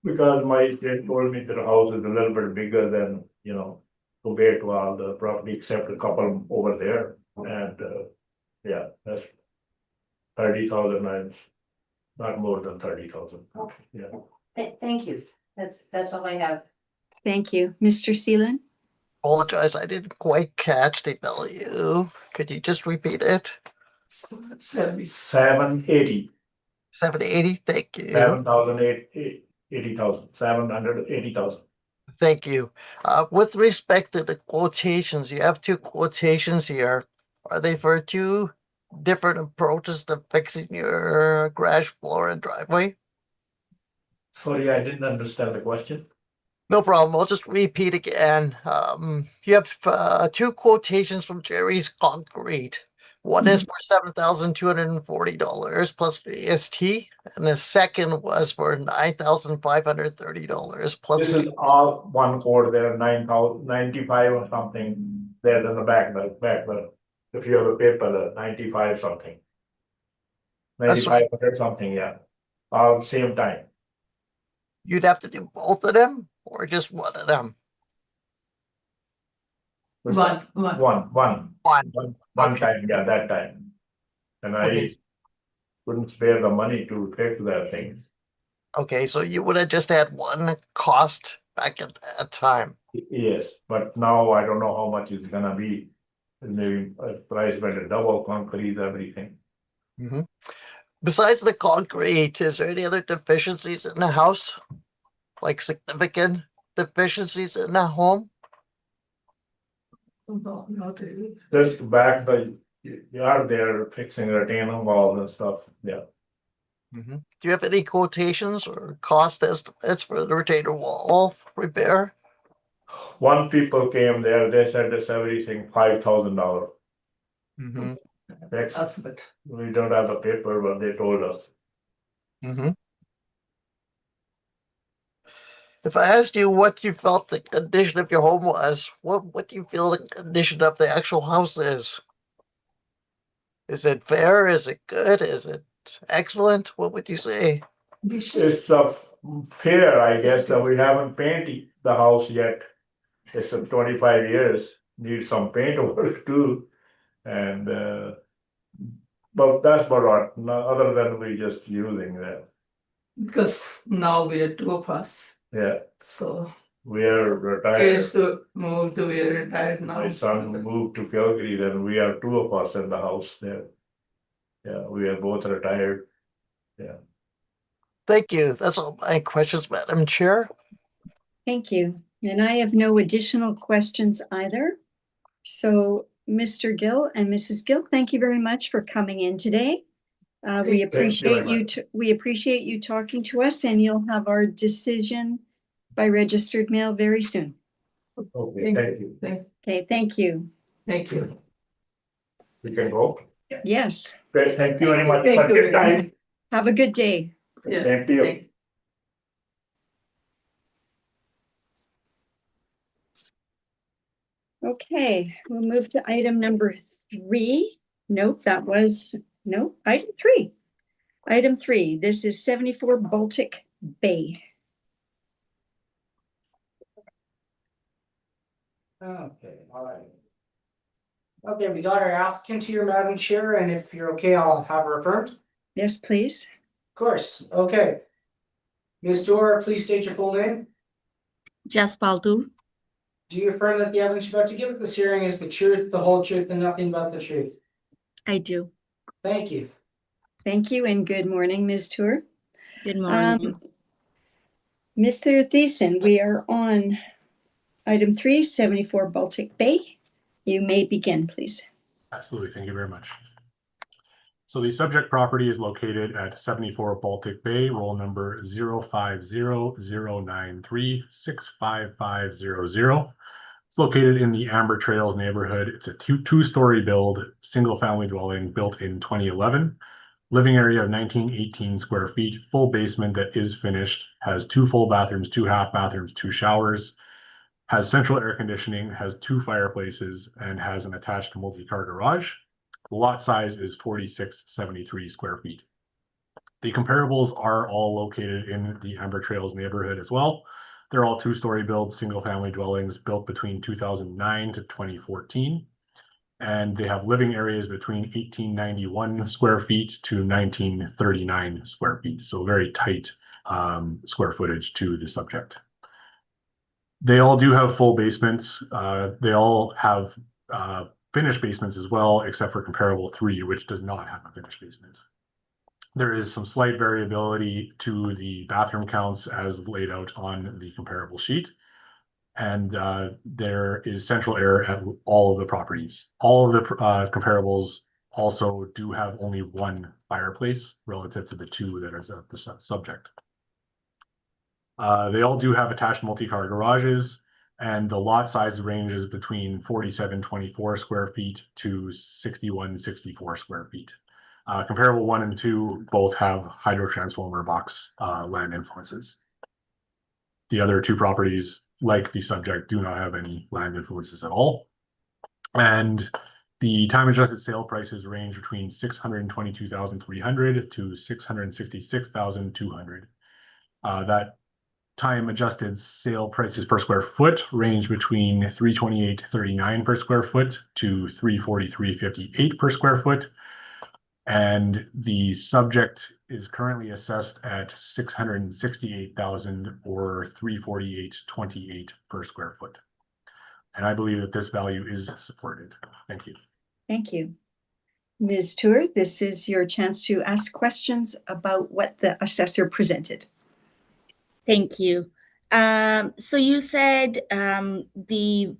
Because my agent told me that the house is a little bit bigger than, compared to all the property except a couple over there. And, yeah, that's 30,000 and not more than 30,000. Okay. Yeah. Thank you, that's all I have. Thank you. Mr. Seelan? Apologize, I didn't quite catch the value. Could you just repeat it? 780. 780, thank you. 80,000, 780,000. Thank you. With respect to the quotations, you have 2 quotations here. Are they for 2 different approaches to fixing your garage floor and driveway? Sorry, I didn't understand the question. No problem. I'll just repeat again. You have 2 quotations from Jerry's Concrete. One is for $7,240 plus GST, and the second was for $9,530 plus. This is all one code, there are 9,095 or something there in the back, if you have a paper, 95 something. That's right. 9,500 something, yeah, all same time. You'd have to do both of them or just one of them? One. One. One Okay. time, yeah, that time. And I Okay. couldn't spare the money to fix that thing. Okay, so you would have just had one cost back at that time. Yes, but now I don't know how much it's gonna be. Maybe price went double, concrete, everything. Mhm. Besides the concrete, is there any other deficiencies in the house? Like significant deficiencies in the home? No, not really. Just back the yard there, fixing the retaining walls and stuff, yeah. Do you have any quotations or cost estimates for the retainer wall repair? One people came there, they said it's everything $5,000. Estimate. We don't have the paper, but they told us. If I asked you what you felt the condition of your home was, what do you feel the condition of the actual house is? Is it fair? Is it good? Is it excellent? What would you say? It's fair, I guess, we haven't painted the house yet. It's 25 years, need some paint work too. And, but that's about it, other than we just using that, Because now we are 2 of us, yeah, so we are retired. kids moved, we are retired now. My son moved to Calgary, then we are 2 of us in the house there. Yeah, we are both retired. Yeah. Thank you. That's all my questions, Madam Chair. Thank you. And I have no additional questions either. So Mr. Gill and Mrs. Gill, thank you very much for coming in today. We appreciate we appreciate you talking to us, and you'll have our decision by registered mail very soon. Okay, thank you. Okay, thank you. Thank you. We can go. Yes, Okay, thank you very much Thank for you. your time. have a good day. Yeah, Same to you. thank- Okay, we'll move to item number 3. Nope, that was No, item three. Item three, this is 74 Baltic Bay. Okay, all right. Okay, we got our applicant here, Madam Chair, and if you're okay, I'll have her affirmed. Of Yes, please. course, okay. Ms. Dora, please state your full name. Jaspal Tur. Do you affirm that the evidence you're about to give at this hearing is the truth, the whole truth, and nothing but the truth? I do. Thank you. Thank you and good morning, Ms. Tour. Good morning. Mr. Thiessen, we are on item 3, 74 Baltic Bay. You may begin, please. Absolutely, thank you very much. So the subject property is located at 74 Baltic Bay, roll number 050-093-65500. It's located in the Amber Trails neighborhood. It's a two-story build, single-family dwelling built in 2011. Living area of 1918 square feet, full basement that is finished, has 2 full bathrooms, 2 half bathrooms, 2 showers, has central air conditioning, has 2 fireplaces, and has an attached multi-car garage. The lot size is 4673 square feet. The comparables are all located in the Amber Trails neighborhood as well. They're all 2-story builds, single-family dwellings built between 2009 to 2014. And they have living areas between 1891 square feet to 1939 square feet. So very tight square footage to the subject. They all do have full basements. They all have finished basements as well, except for comparable 3, which does not have a finished basement. There is some slight variability to the bathroom counts as laid out on the comparable sheet. And there is central air at all of the properties. All of the comparables also do have only 1 fireplace relative to the 2 that is at the subject. They all do have attached multi-car garages, and the lot size ranges between 4724 square feet to 6164 square feet. Comparable 1 and 2 both have hydro transformer box land influences. The other 2 properties, like the subject, do not have any land influences at all. And the time adjusted sale prices range between 622,300 to 666,200. That time adjusted sale prices per square foot range between 328.39 per square foot to 343.58 per square foot. And the subject is currently assessed at 668,000 or 348.28 per square foot. And I believe that this value is supported. Thank you. Thank you. Ms. Tour, this is your chance to ask questions about what the assessor presented. Thank you. So you said the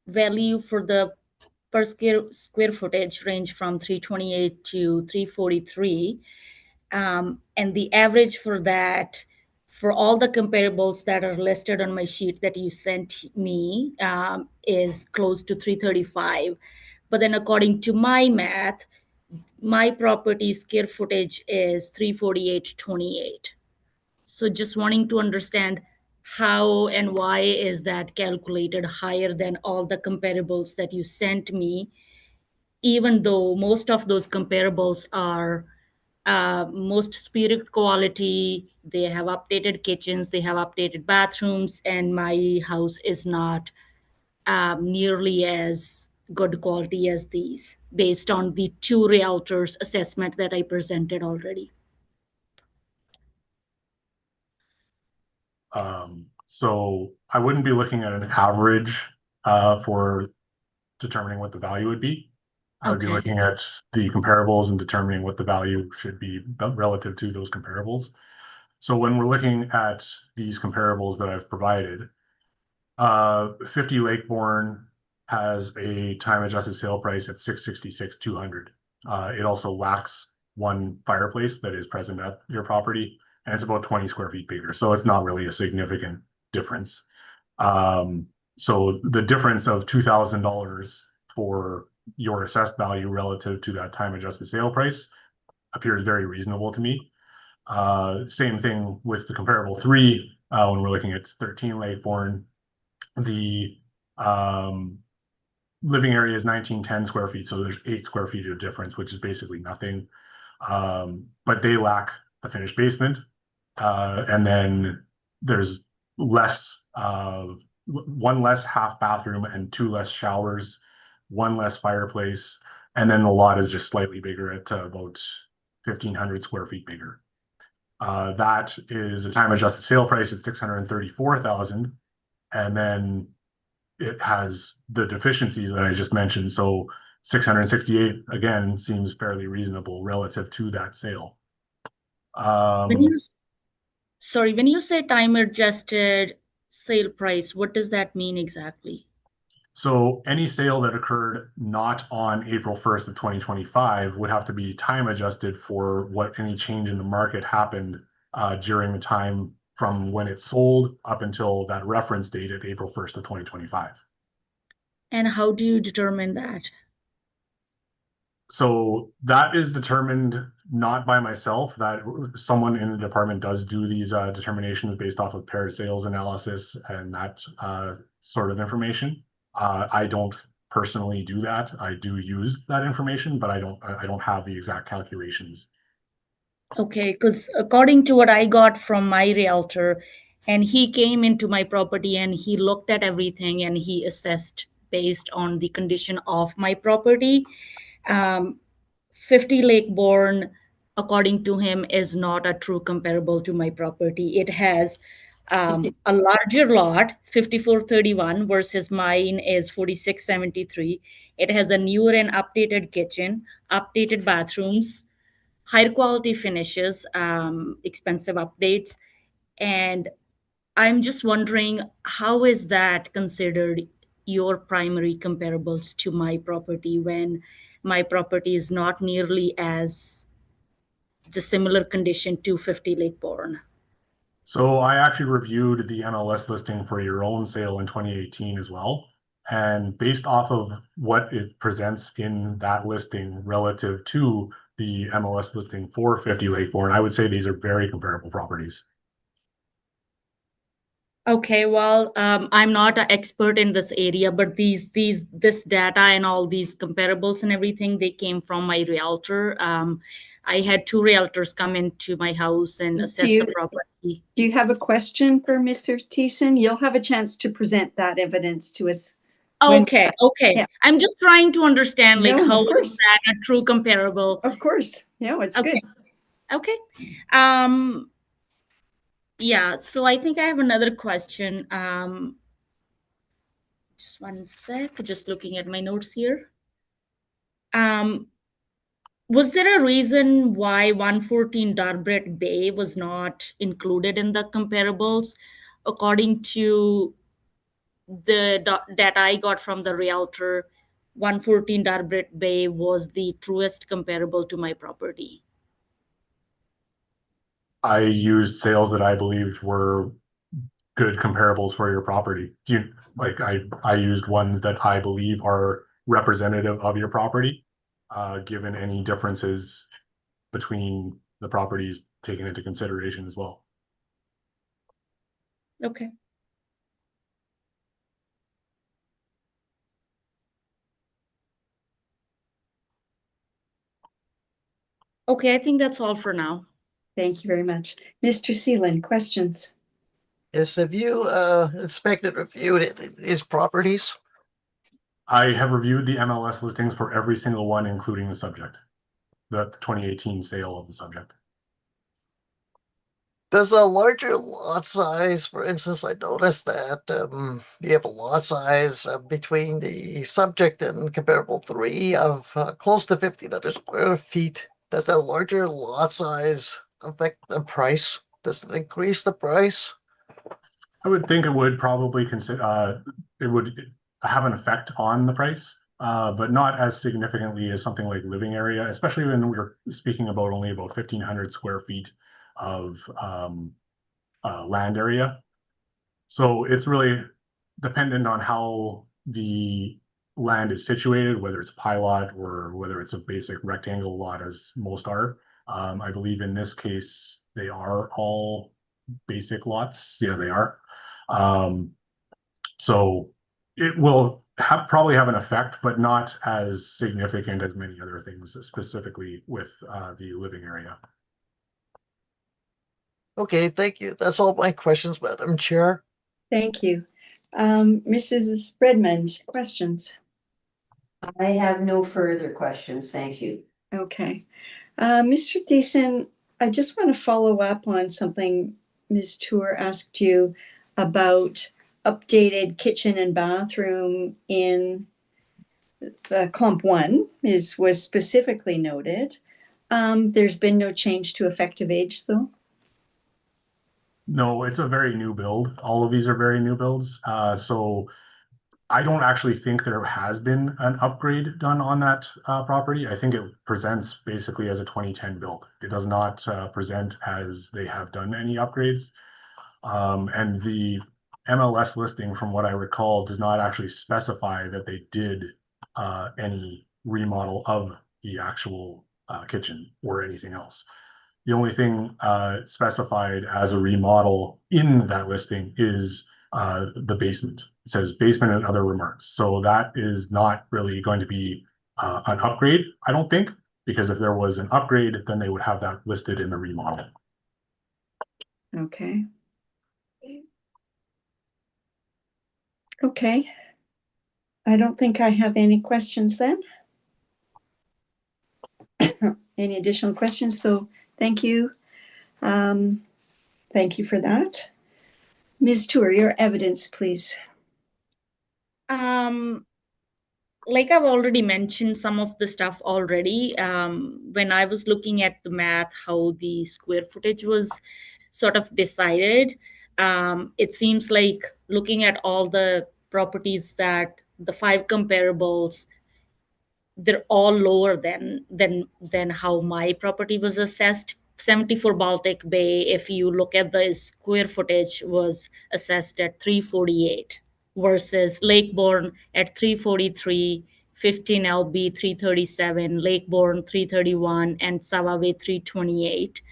value for the per square footage range from 328 to 343. And the average for that, for all the comparables that are listed on my sheet that you sent me, is close to 335. But then according to my math, my property square footage is 348.28. So just wanting to understand how and why is that calculated higher than all the comparables that you sent me, even though most of those comparables are most spirit quality, they have updated kitchens, they have updated bathrooms, and my house is not nearly as good quality as these, based on the 2 realtors assessment that I presented already. So I wouldn't be looking at an average for determining what the value would be. I would be looking at the comparables and determining what the value should be relative to those comparables. So when we're looking at these comparables that I've provided, 50 Lakeborn has a time adjusted sale price at 666,200. It also lacks 1 fireplace that is present at your property, and it's about 20 square feet bigger. So it's not really a significant difference. So the difference of $2,000 for your assessed value relative to that time adjusted sale price appears very reasonable to me. Same thing with the comparable 3 when we're looking at 13 Lakeborn. The living area is 1910 square feet, so there's 8 square feet of difference, which is basically nothing. But they lack a finished basement. And then there's one less half bathroom and 2 less showers, 1 less fireplace, and then the lot is just slightly bigger at about 1,500 square feet bigger. That is a time adjusted sale price at 634,000, and then it has the deficiencies that I just mentioned. So 668 again seems fairly reasonable relative to that sale. When you, sorry, when you say time adjusted sale price, what does that mean exactly? So any sale that occurred not on April 1st of 2025 would have to be time adjusted for what any change in the market happened during the time from when it sold up until that reference date at April 1st of 2025. And how do you determine that? So that is determined not by myself, that someone in the department does do these determinations based off of paired sales analysis and that sort of information. I don't personally do that. I do use that information, but I don't have the exact calculations. Okay, because according to what I got from my realtor, and he came into my property and he looked at everything and he assessed based on the condition of my property. 50 Lakeborn, according to him, is not a true comparable to my property. It has a larger lot, 5431, versus mine is 4673. It has a newer and updated kitchen, updated bathrooms, higher quality finishes, expensive updates. And I'm just wondering, how is that considered your primary comparables to my property when my property is not nearly as the similar condition to 50 Lakeborn? So I actually reviewed the MLS listing for your own sale in 2018 as well. And based off of what it presents in that listing relative to the MLS listing for 50 Lakeborn, I would say these are very comparable properties. Okay, well, I'm not an expert in this area, but this data and all these comparables and everything, they came from my realtor. I had 2 realtors come into my house and assess the property. Do you have a question for Mr. Thiessen? You'll have a chance to present that evidence to us. Okay, okay. Yeah. I'm just trying to understand, like, No, of how course. is that a true comparable? Of course. No, it's Okay. good. Okay. Yeah, so I think I have another question. Just one sec, just looking at my notes here. Was there a reason why 114 Darbret Bay was not included in the comparables? According to the data I got from the realtor, 114 Darbret Bay was the truest comparable to my property. I used sales that I believed were good comparables for your property. I used ones that I believe are representative of your property, given any differences between the properties taken into consideration as well. Okay. Okay, I think that's all for now. Thank you very much. Mr. Seelan, questions? Yes, have you inspected, reviewed these properties? I have reviewed the MLS listings for every single one, including the subject, the 2018 sale of the subject. Does a larger lot size, for instance, I noticed that you have a lot size between the subject and comparable 3 of close to 1,500 square feet. Does that larger lot size affect the price? Does it increase the price? I would think it would probably it would have an effect on the price, but not as significantly as something like living area, especially when we're speaking about only about 1,500 square feet of land area. So it's really dependent on how the land is situated, whether it's a pie lot or whether it's a basic rectangle lot, as most are. I believe in this case, they are all basic lots. Yeah, they are. So it will probably have an effect, but not as significant as many other things, specifically with the living area. Okay, thank you. That's all my questions, Madam Chair. Thank you. Mrs. Redmond, questions? I have no further questions, thank you. Okay. Mr. Thiessen, I just want to follow up on something Ms. Tour asked you about updated kitchen and bathroom in the clump one was specifically noted. There's been no change to effective age though? No, it's a very new build. All of these are very new builds. So I don't actually think there has been an upgrade done on that property. I think it presents basically as a 2010 build. It does not present as they have done any upgrades. And the MLS listing, from what I recall, does not actually specify that they did any remodel of the actual kitchen or anything else. The only thing specified as a remodel in that listing is the basement. It says basement and other remarks. So that is not really going to be an upgrade, I don't think, because if there was an upgrade, then they would have that listed in the remodel. Okay. Okay. I don't think I have any questions then. Any additional questions? So thank you. Thank you for that. Ms. Tour, your evidence, please. Like I've already mentioned some of the stuff already. When I was looking at the math, how the square footage was sort of decided, it seems like looking at all the properties that the 5 comparables, they're all lower than how my property was assessed. 74 Baltic Bay, if you look at the square footage, was assessed at 348 versus Lakeborn at 343, 15 LB 337, Lakeborn 331, and Savave 328.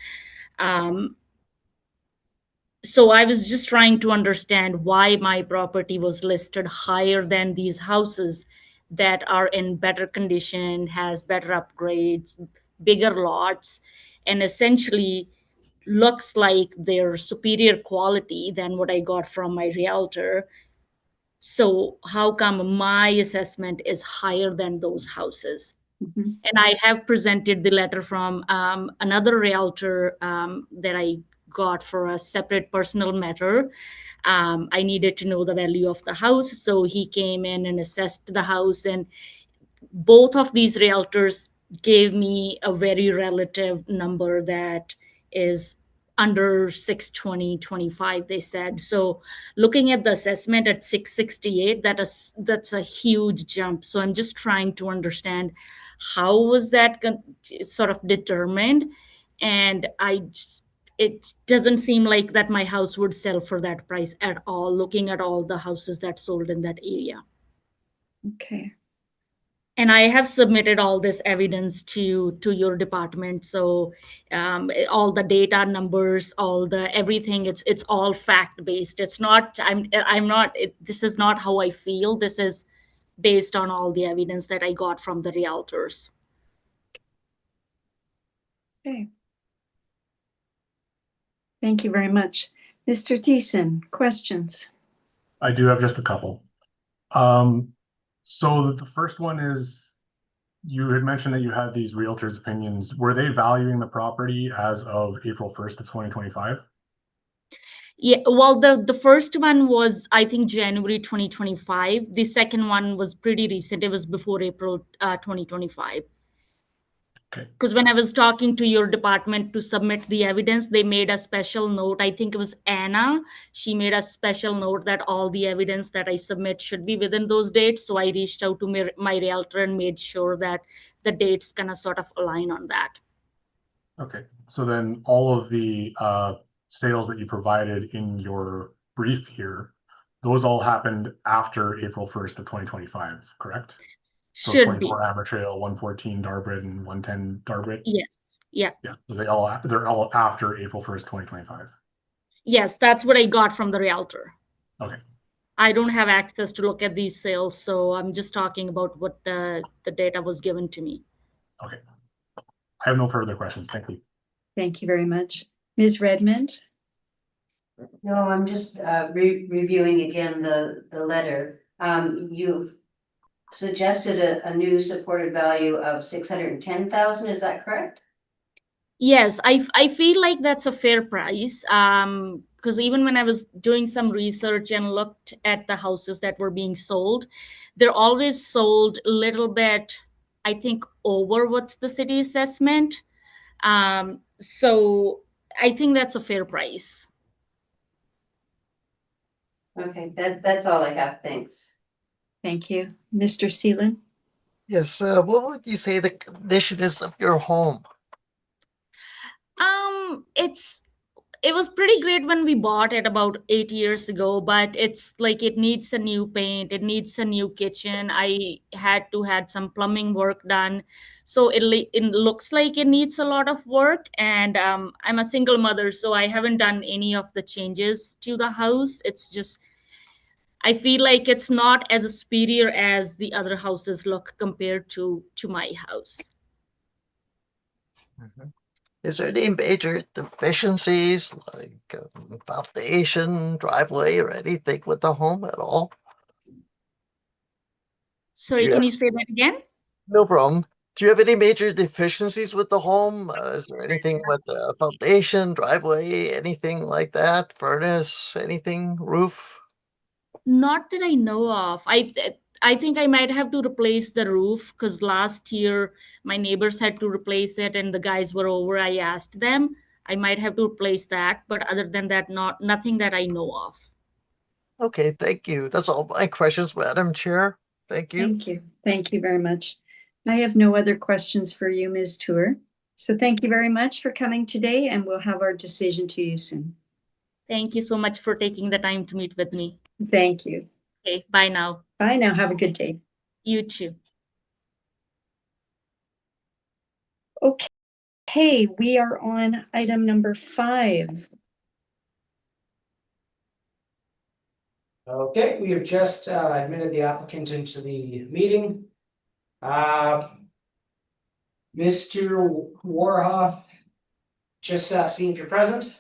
So I was just trying to understand why my property was listed higher than these houses that are in better condition, has better upgrades, bigger lots, and essentially looks like they're superior quality than what I got from my realtor. So how come my assessment is higher than those houses? Mm-hmm. And I have presented the letter from another realtor that I got for a separate personal matter. I needed to know the value of the house. So he came in and assessed the house. And both of these realtors gave me a very relative number that is under 620-25, they said. So looking at the assessment at 668, that's a huge jump. So I'm just trying to understand how was that sort of determined. And it doesn't seem like that my house would sell for that price at all, looking at all the houses that sold in that area. Okay. And I have submitted all this evidence to your department. So all the data numbers, all the everything, it's all fact based. It's not, I'm not, this is not how I feel. This is based on all the evidence that I got from the realtors. Okay. Thank you very much. Mr. Thiessen, questions? I do have just a couple. So the first one is, you had mentioned that you had these realtors' opinions. Were they valuing the property as of April 1st of 2025? Yeah, well, the first one was, I think, January 2025. The second one was pretty recent. It was before April 2025. Okay. Because when I was talking to your department to submit the evidence, they made a special note. I think it was Anna. She made a special note that all the evidence that I submit should be within those dates. So I reached out to my realtor and made sure that the dates kind of sort of align on that. Okay. So then all of the sales that you provided in your brief here, those all happened after April 1st of 2025, correct? So Should 24 be. Amber Trail, 114 Darbrit, and 110 Darbrit? Yes. Yeah. Yeah. So they're all after April 1st, 2025. Yes, that's what I got from the realtor. Okay. I don't have access to look at these sales, so I'm just talking about what the data was given to me. Okay. I have no further questions. Thank you. Thank you very much. Ms. Redmond? No, I'm just reviewing again the letter. You've suggested a new supported value of 610,000, is that correct? Yes, I feel like that's a fair price. Because even when I was doing some research and looked at the houses that were being sold, they're always sold a little bit, I think, over what's the city assessment. So I think that's a fair price. Okay, that's all I have, thanks. Thank you. Mr. Seelan? Yes, what would you say the condition is of your home? It was pretty great when we bought it about 8 years ago, but it's like it needs a new paint, it needs a new kitchen. I had some plumbing work done, so it looks like it needs a lot of work. And I'm a single mother, so I haven't done any of the changes to the house. It's just I feel like it's not as superior as the other houses look compared to my house. Mhm. Is there any major deficiencies like foundation, driveway, or anything with the home at all? Sorry, Do you can have- you say that again? No problem. Do you have any major deficiencies with the home? Is there anything with the foundation, driveway, anything like that? Furnace, anything, roof? Not that I know of. I think I might have to replace the roof because last year my neighbors had to replace it and the guys were over. I asked them. I might have to replace that, but other than that, nothing that I know of. Okay, thank you. That's all my questions, Madam Chair. Thank you. Thank you. Thank you very much. I have no other questions for you, Ms. Tour. So thank you very much for coming today, and we'll have our decision to you soon. Thank you so much for taking the time to meet with me. Thank you. Okay, bye now. Bye now. Have a good day. You too. Okay, we are on item number 5. Okay, we have just admitted the applicant into the meeting. Mr. Warhoff, just seeing if you're present.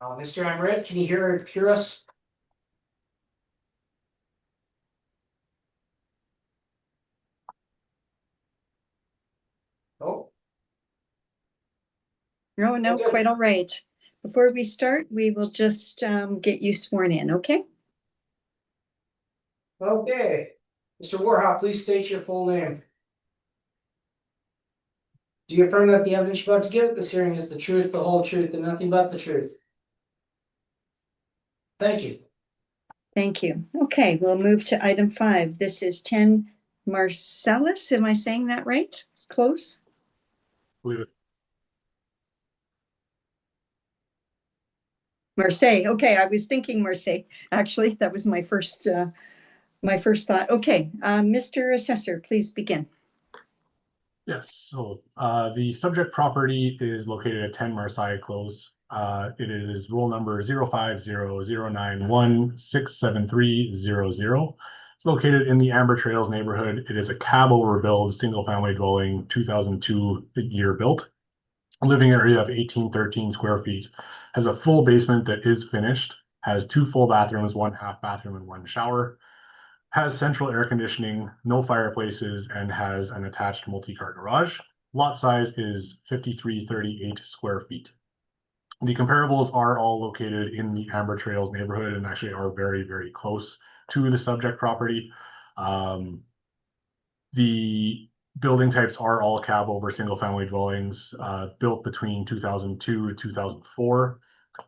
Mr. Amrit, can you hear us? Oh, No, Okay. quite all right. Before we start, we will just get you sworn in, okay? okay. Mr. Warhoff, please state your full name. Do you affirm that the evidence you're about to give at this hearing is the truth, the whole truth, and nothing but the truth? Thank you. Thank you. Okay, we'll move to item 5. This is 10 Marcellus. Am I saying that right? Close? Believe it. Marseille. Okay, I was thinking Marseille. Actually, that was my first thought. Okay, Mr. Assessor, please begin. Yes, so the subject property is located at 10 Marseille Close. It is rule number 05009167300. It's located in the Amber Trails neighborhood. It is a cab overbuild, single family dwelling, 2002 year built. A living area of 1813 square feet. Has a full basement that is finished. Has 2 full bathrooms, 1 half bathroom, and 1 shower. Has central air conditioning, no fireplaces, and has an attached multi-car garage. Lot size is 5338 square feet. The comparables are all located in the Amber Trails neighborhood and actually are very, very close to the subject property. The building types are all cab over single family dwellings, built between 2002 to 2004.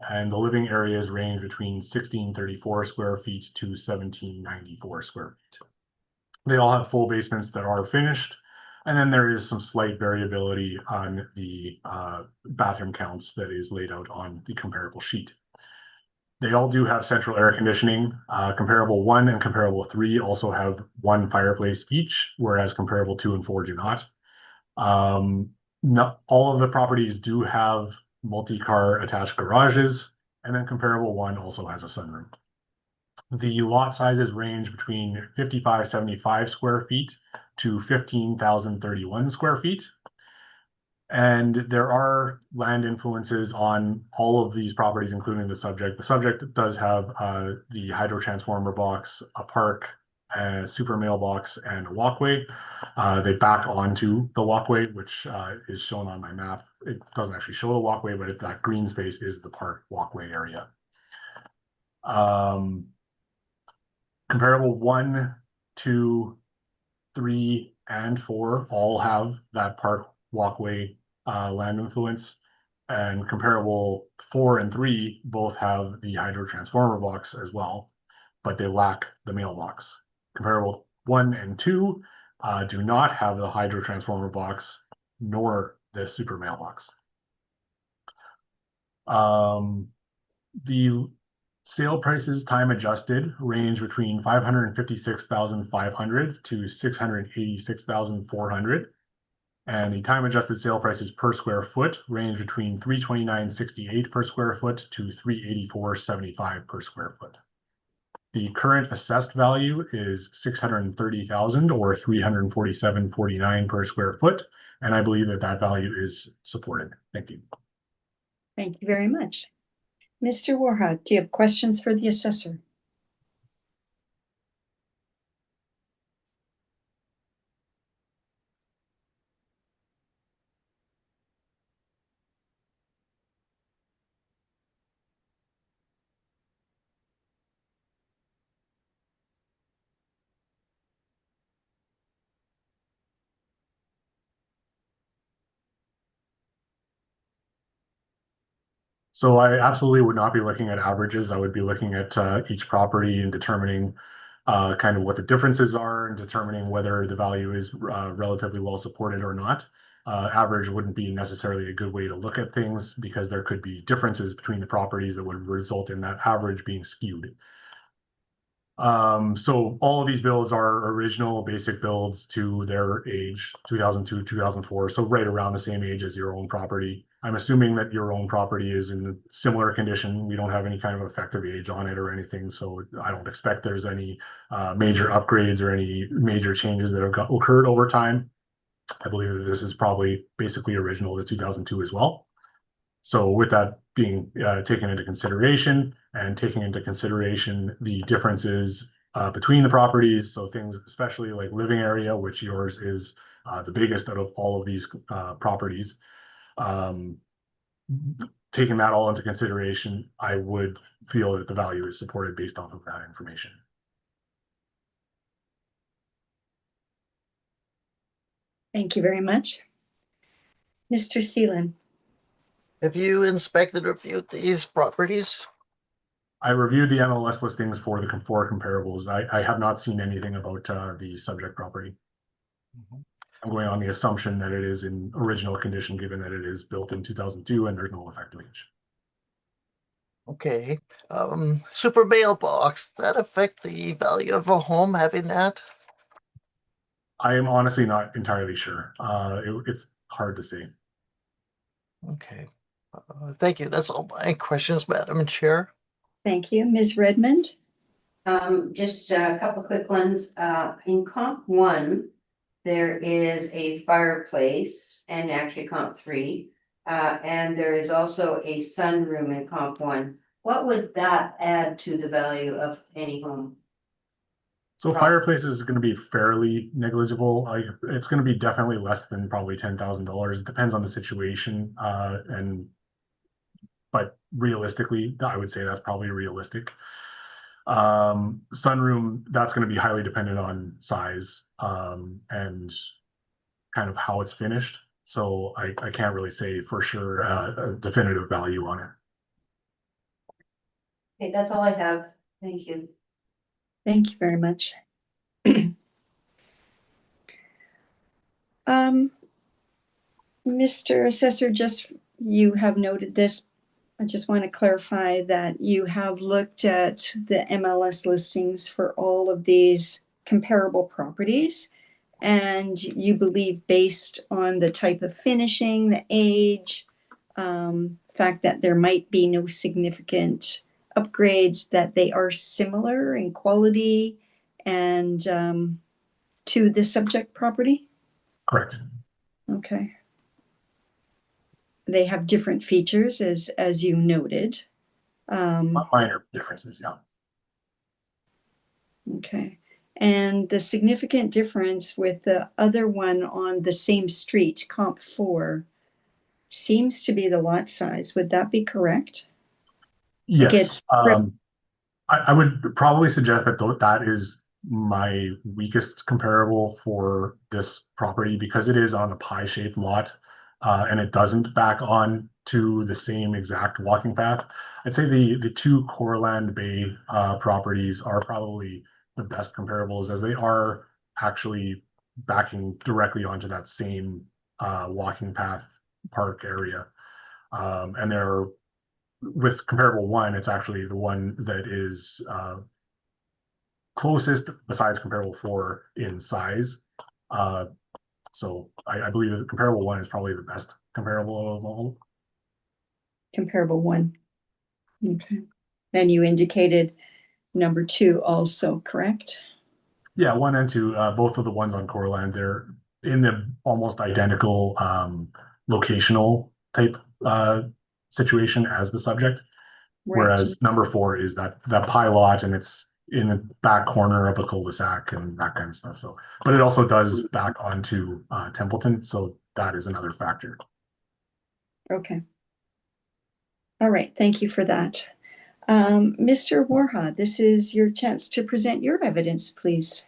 And the living areas range between 1634 square feet to 1794 square feet. They all have full basements that are finished. And then there is some slight variability on the bathroom counts that is laid out on the comparable sheet. They all do have central air conditioning. Comparable 1 and comparable 3 also have 1 fireplace each, whereas comparable 2 and 4 do not. Not all of the properties do have multi-car attached garages, and then comparable one also has a sunroom. The lot sizes range between 5,575 square feet to 15,031 square feet. And there are land influences on all of these properties, including the subject. The subject does have the hydro transformer box, a park, a super mailbox, and a walkway. They back onto the walkway, which is shown on my map. It doesn't actually show the walkway, but that green space is the park walkway area. Comparable 1, 2, 3, and 4 all have that park walkway land influence, and comparable 4 and 3 both have the hydro transformer box as well, but they lack the mailbox. Comparable 1 and 2 do not have the hydro transformer box nor the super mailbox. The sale prices, time adjusted, range between 556,500 to 686,400. And the time adjusted sale prices per square foot range between 329.68 per square foot to 384.75 per square foot. The current assessed value is 630,000 or 347.49 per square foot. And I believe that that value is supported. Thank you. Thank you very much. Mr. Warhawk, do you have questions for the assessor? So I absolutely would not be looking at averages. I would be looking at each property and determining kind of what the differences are and determining whether the value is relatively well supported or not. Average wouldn't be necessarily a good way to look at things because there could be differences between the properties that would result in that average being skewed. So all of these builds are original basic builds to their age, 2002, 2004, so right around the same age as your own property. I'm assuming that your own property is in similar condition. We don't have any kind of effective age on it or anything, so I don't expect there's any major upgrades or any major changes that have occurred over time. I believe that this is probably basically original to 2002 as well. So with that being taken into consideration and taking into consideration the differences between the properties, so things especially like living area, which yours is the biggest out of all of these properties, taking that all into consideration, I would feel that the value is supported based off of that information. Thank you very much. Mr. Seelan. Have you inspected or reviewed these properties? I reviewed the MLS listings for the four comparables. I have not seen anything about the subject property. I'm going on the assumption that it is in original condition, given that it is built in 2002 and there's no effective age. Okay. Super mailbox, does that affect the value of a home having that? I am honestly not entirely sure. It's hard to say. Okay. Thank you. That's all my questions, Madam Chair. Thank you. Ms. Redmond? Just a couple quick ones. In comp 1, there is a fireplace, and actually comp 3. And there is also a sunroom in comp 1. What would that add to the value of any home? So fireplace is going to be fairly negligible. It's going to be definitely less than probably $10,000. It depends on the situation, but realistically, I would say that's probably realistic. Sunroom, that's going to be highly dependent on size and kind of how it's finished. So I can't really say for sure a definitive value on it. Okay, that's all I have. Thank you. Thank you very much. Mr. Assessor, just you have noted this. I just want to clarify that you have looked at the MLS listings for all of these comparable properties, And you believe, based on the type of finishing, the age, fact that there might be no significant upgrades, that they are similar in quality and to the subject property? Correct. Okay. They have different features, as you noted. Minor differences, yeah. Okay. And the significant difference with the other one on the same street, Comp 4, seems to be the lot size. Would that be correct? Yes. It's I would probably suggest that that is my weakest comparable for this property because it is on a pie-shaped lot, and it doesn't back on to the same exact walking path. I'd say the two Courland Bay properties are probably the best comparables, as they are actually backing directly onto that same walking path park area. And they're with comparable one, it's actually the one that is closest besides comparable 4 in size. So I believe that comparable 1 is probably the best comparable of all. comparable 1. Okay. And you indicated number 2 also, correct? Yeah, 1 and 2, both of the ones on Coreland, they're in the almost identical locational type situation as the subject. Right. Whereas number 4 is that pie lot, and it's in the back corner of a cul-de-sac and that kind of stuff. So, but it also does back onto Templeton, so that is another factor. Okay. All right. Thank you for that. Mr. Warha, this is your chance to present your evidence, please.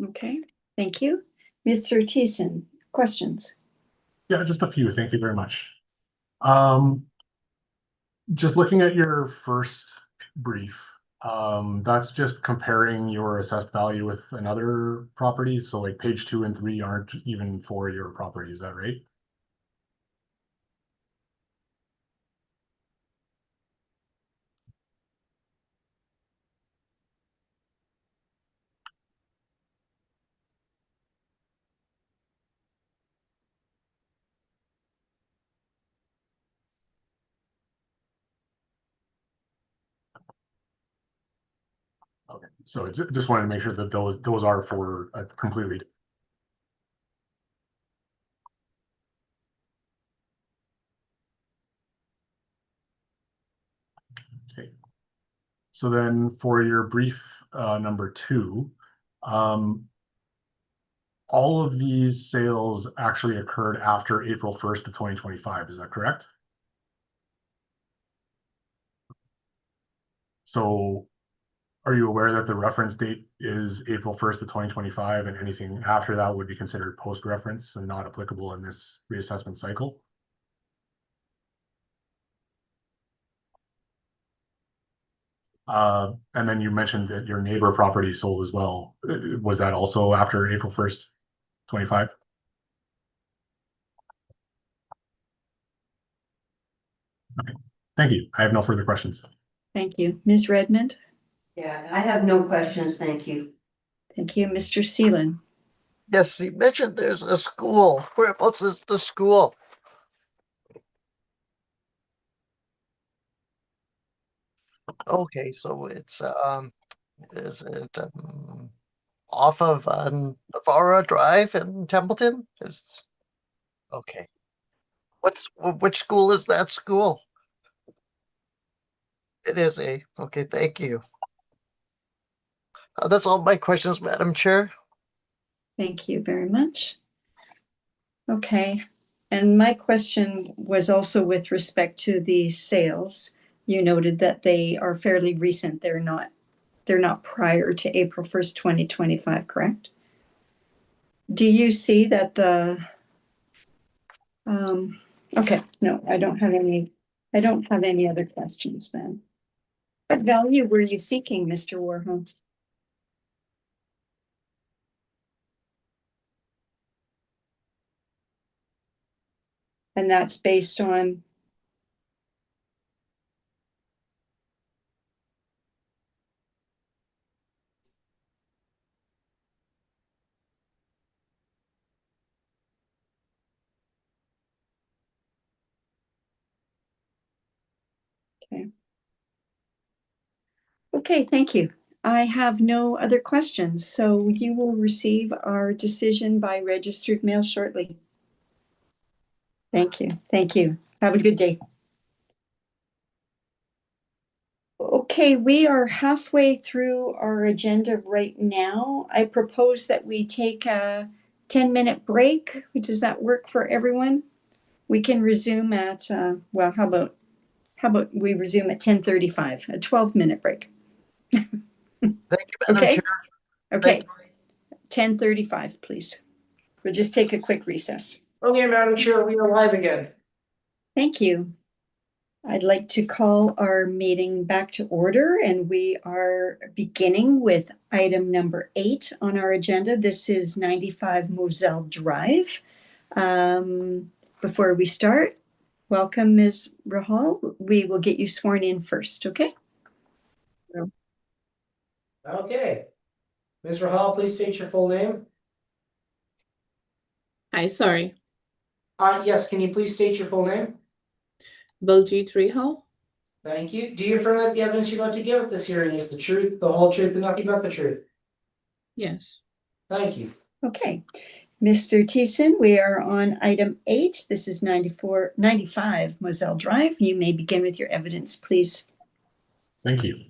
Okay. Thank you. Mr. Thiessen, questions? Yeah, just a few. Thank you very much. Just looking at your first brief, that's just comparing your assessed value with another property. So like page 2 and 3 aren't even for your property. Is that right? Okay, so just wanted to make sure that those are for a completely. Okay. So then for your brief number 2, all of these sales actually occurred after April 1st of 2025. Is that correct? So are you aware that the reference date is April 1st of 2025, and anything after that would be considered post-reference and not applicable in this reassessment cycle? And then you mentioned that your neighbor property sold as well. Was that also after April 1st, 25? Okay, thank you. I have no further questions. Thank you. Ms. Redmond? Yeah, I have no questions, thank you. Thank you. Mr. Seelan? Yes, you mentioned there's a school. Whereabouts is the school? Okay, so it's is it off of Navarra Drive in Templeton? Is okay. Which school is that school? It is a okay. Thank you. That's all my questions, Madam Chair. Thank you very much. Okay. And my question was also with respect to the sales. You noted that they are fairly recent. They're not prior to April 1st, 2025, correct? Do you see that okay, no, I don't have any other questions then. What value were you seeking, Mr. Warholm? And that's based on, okay. Okay, thank you. I have no other questions, so you will receive our decision by registered mail shortly. Thank you. Thank you. Have a good day. Okay, we are halfway through our agenda right now. I propose that we take a 10-minute break. Does that work for everyone? We can resume at, well, how about we resume at 10:35, a 12-minute break? Thank you, Madam Okay. Chair. Okay, Thank 10:35, please. We'll just take a quick recess. Okay, Madam Chair, we are live again. Thank you. I'd like to call our meeting back to order, and we are beginning with item number 8 on our agenda. This is 95 Moselle Drive. Before we start, welcome, Ms. Rahal. We will get you sworn in first, okay? Okay. Ms. Rahal, please state your full name. Hi, sorry. Yes, can you please state your full name? Baljeet Rehal? Thank you. Do you affirm that the evidence you're about to give at this hearing is the truth, the whole truth, and nothing but the truth? Yes. Thank you. Okay. Mr. Thiessen, we are on item 8. This is 95 Moselle Drive. You may begin with your evidence, please. Thank you.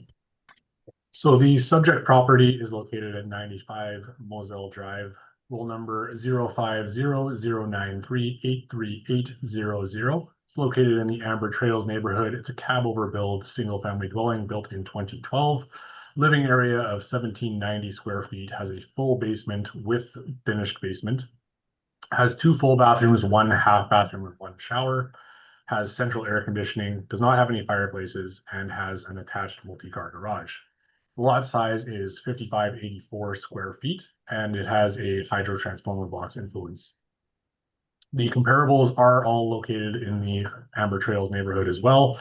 So the subject property is located at 95 Moselle Drive, roll number 05009383800. It's located in the Amber Trails neighborhood. It's a cab overbuild, single family dwelling built in 2012. Living area of 1790 square feet, has a full basement with finished basement, has 2 full bathrooms, 1 half bathroom and 1 shower, has central air conditioning, does not have any fireplaces, and has an attached multi-car garage. The lot size is 5584 square feet, and it has a hydro transformer box influence. The comparables are all located in the Amber Trails neighborhood as well.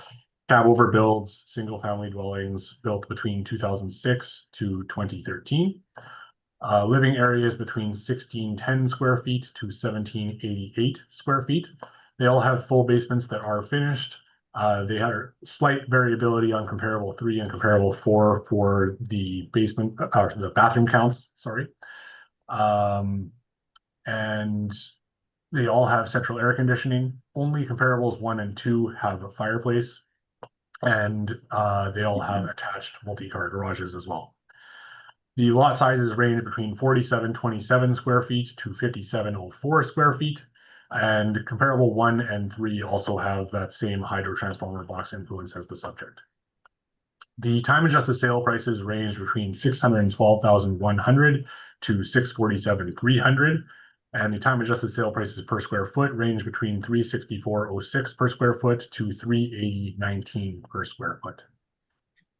Cab overbuilds, single family dwellings built between 2006 to 2013. Living areas between 1610 square feet to 1788 square feet. They all have full basements that are finished. They have slight variability on comparable 3 and comparable 4 for the basement, or the bathroom counts, sorry. And they all have central air conditioning. Only comparables 1 and 2 have a fireplace, and they all have attached multi-car garages as well. The lot sizes range between 4727 square feet to 5704 square feet, and comparable 1 and 3 also have that same hydro transformer box influence as the subject. The time adjusted sale prices range between 612,100 to 647,300, and the time adjusted sale prices per square foot range between 364.06 per square foot to 380.19 per square foot.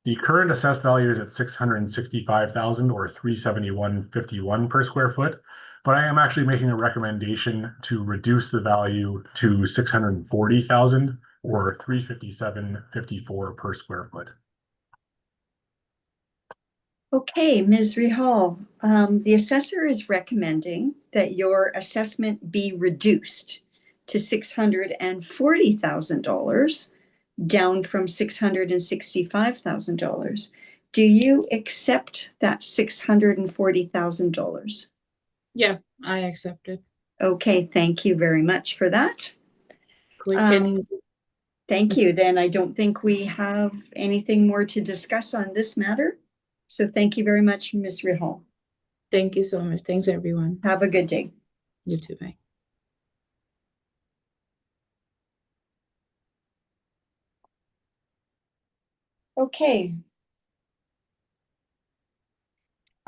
The current assessed value is at 665,000 or 371.51 per square foot, but I am actually making a recommendation to reduce the value to 640,000 or 357.54 per square foot. Okay, Ms. Rihal, the assessor is recommending that your assessment be reduced to $640,000, down from $665,000. Do you accept that $640,000? Yeah, I accept it. Okay, thank you very much for that. Quick and easy. Thank you. Then I don't think we have anything more to discuss on this matter. So thank you very much, Ms. Rihal. Thank you so much. Thanks, everyone. Have a good day. You too. Bye. Okay.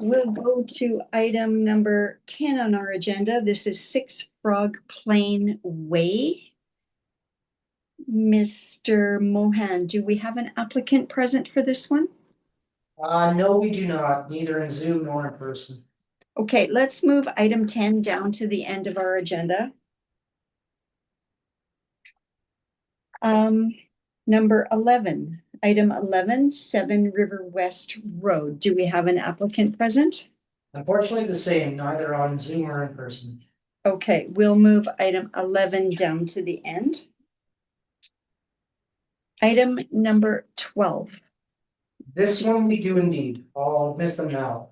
We'll go to item number 10 on our agenda. This is 6 Frog Plain Way. Mr. Mohan, do we have an applicant present for this one? No, we do not, neither in Zoom nor in person. Okay, let's move item 10 down to the end of our agenda. Number 11, item 11, 7 River West Road. Do we have an applicant present? Unfortunately, the same, neither on Zoom or in person. Okay, we'll move item 11 down to the end. Item number 12. This one we do indeed. I'll admit them now.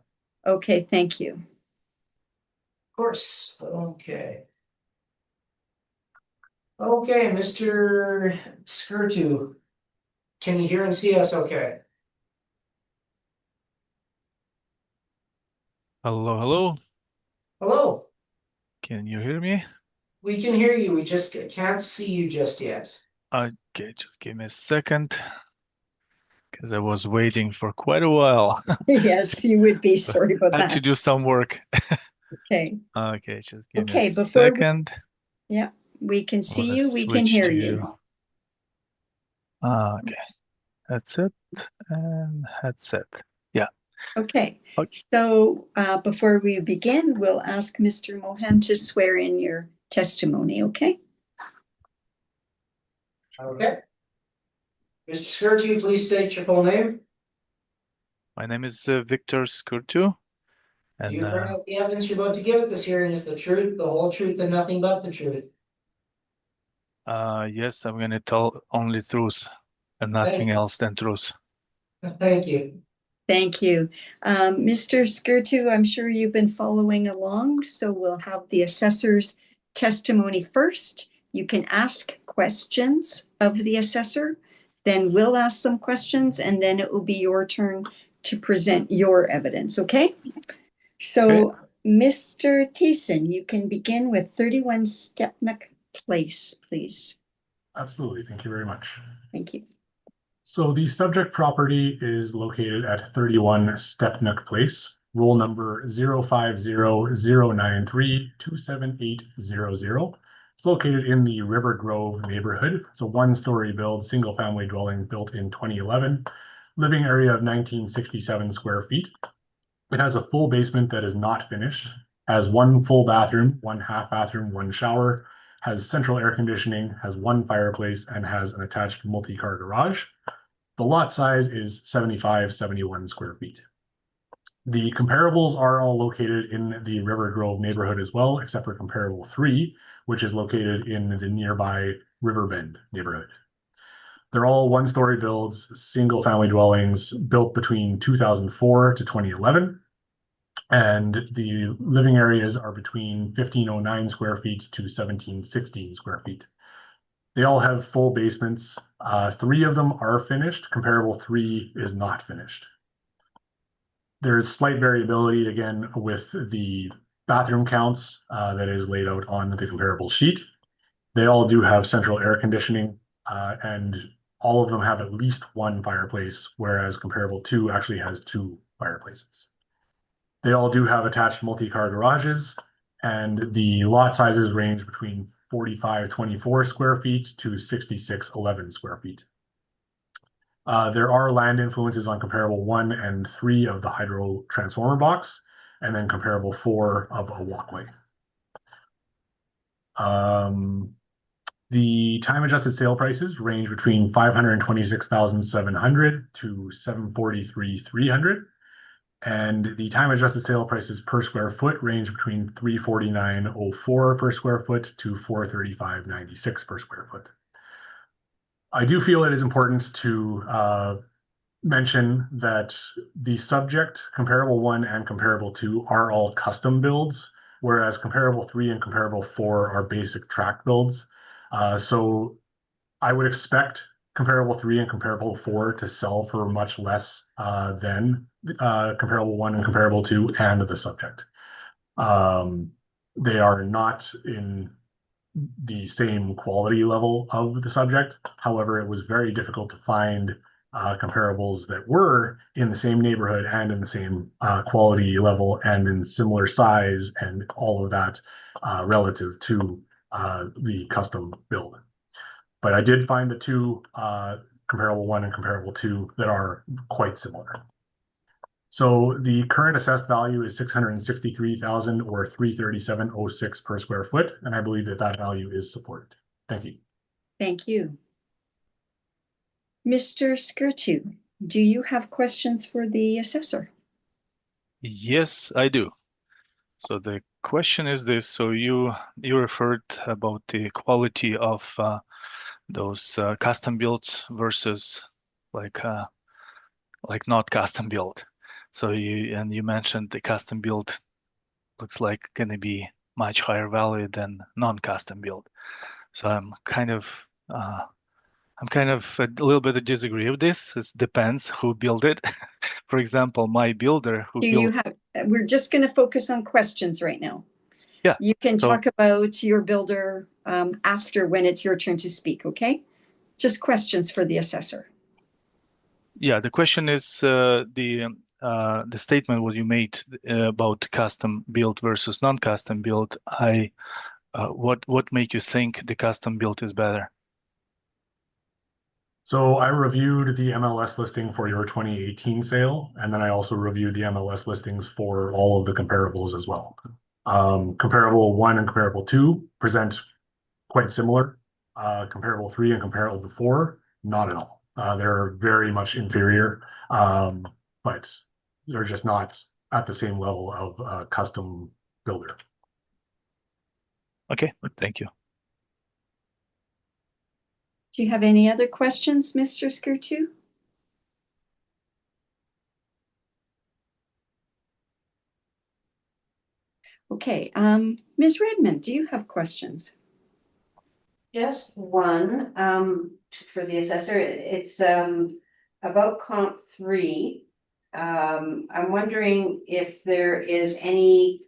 Okay, thank you. Of course, okay. Okay, Mr. Skirtu, can you hear and see us okay? Hello, hello. Hello, Can you hear me? we can hear you, we just can't see you just yet. Okay, just give me a second, because I was waiting for quite a while. Yes, you would be. Sorry about I had to that. do some work. Okay. Okay, just give me Okay, a before we- second. Yeah, we can see Wanna you, we can switch hear to- you. Okay, headset and headset. Yeah. Okay, Okay. so before we begin, we'll ask Mr. Mohan to swear in your testimony, okay? Okay. Mr. Skirtu, please state your full name. My name is Victor Skurtu, Do you and affirm that the evidence you're about to give at this hearing is the truth, the whole truth, and nothing but the truth? yes, I'm gonna tell only truth and nothing else than truth. Thank you. Thank you. Mr. Skirtu, I'm sure you've been following along, so we'll have the assessor's testimony first. You can ask questions of the assessor, then we'll ask some questions, and then it will be your turn to present your evidence, okay? So, Mr. Thiessen, you can begin with 31 Stepnock Place, please. Absolutely, thank you very much. Thank you. So the subject property is located at 31 Stepnock Place, roll number 05093278800. It's located in the River Grove neighborhood. It's a one-story build, single-family dwelling built in 2011, living area of 1967 square feet. It has a full basement that is not finished, has one full bathroom, one half bathroom, one shower, has central air conditioning, has one fireplace, and has an attached multi-car garage. The lot size is 71 square feet. The comparables are all located in the River Grove neighborhood as well, except for comparable 3, which is located in the nearby Riverbend neighborhood. They're all one-story builds, single-family dwellings built between 2004 to 2011. And the living areas are between 1509 square feet to 1716 square feet. They all have full basements. 3 of them are finished. Comparable 3 is not finished. There's slight variability again with the bathroom counts that is laid out on the comparable sheet. They all do have central air conditioning, and all of them have at least one fireplace, whereas comparable 2 actually has 2 fireplaces. They all do have attached multi-car garages, and the lot sizes range between 4524 square feet to 6611 square feet. There are land influences on comparable 1 and 3 of the hydro transformer box, and then comparable 4 of a walkway. The time adjusted sale prices range between $526,700 to $743,300. And the time adjusted sale prices per square foot range between $349.04 per square foot to $435.96 per square foot. I do feel it is important to mention that the subject, comparable 1 and comparable 2 are all custom builds, whereas comparable 3 and comparable 4 are basic tract builds. So I would expect comparable 3 and comparable 4 to sell for much less than comparable 1 and comparable 2 and the subject. They are not in the same quality level of the subject. However, it was very difficult to find comparables that were in the same neighborhood and in the same quality level and in similar size and all of that relative to the custom build. But I did find the two comparable 1 and comparable 2 that are quite similar. So the current assessed value is $663,000 or $337.06 per square foot, and I believe that that value is supported. Thank you. Thank you. Mr. Skirtu, do you have questions for the assessor? Yes, I do. So the question is this: so you referred about the quality of those custom builds versus like not custom build. So you mentioned the custom build looks like going to be much higher value than non-custom build. So I'm kind of a little bit of disagree with this. It depends who built it. For example, my builder who built. We're just going to focus on questions right now. Yeah. You can talk about your builder after when it's your turn to speak, okay? Just questions for the assessor. Yeah, the question is the statement what you made about custom build versus non-custom build. What make you think the custom build is better? So I reviewed the MLS listing for your 2018 sale, and then I also reviewed the MLS listings for all of the comparables as well. Comparable 1 and comparable 2 present quite similar. Comparable 3 and comparable 4, not at all. They're very much inferior, but they're just not at the same level of a custom builder. Okay, thank you. Do you have any other questions, Mr. Skirtu? Okay, Ms. Redmond, do you have questions? Just one, for the assessor, it's, about comp 3. I'm wondering if there is any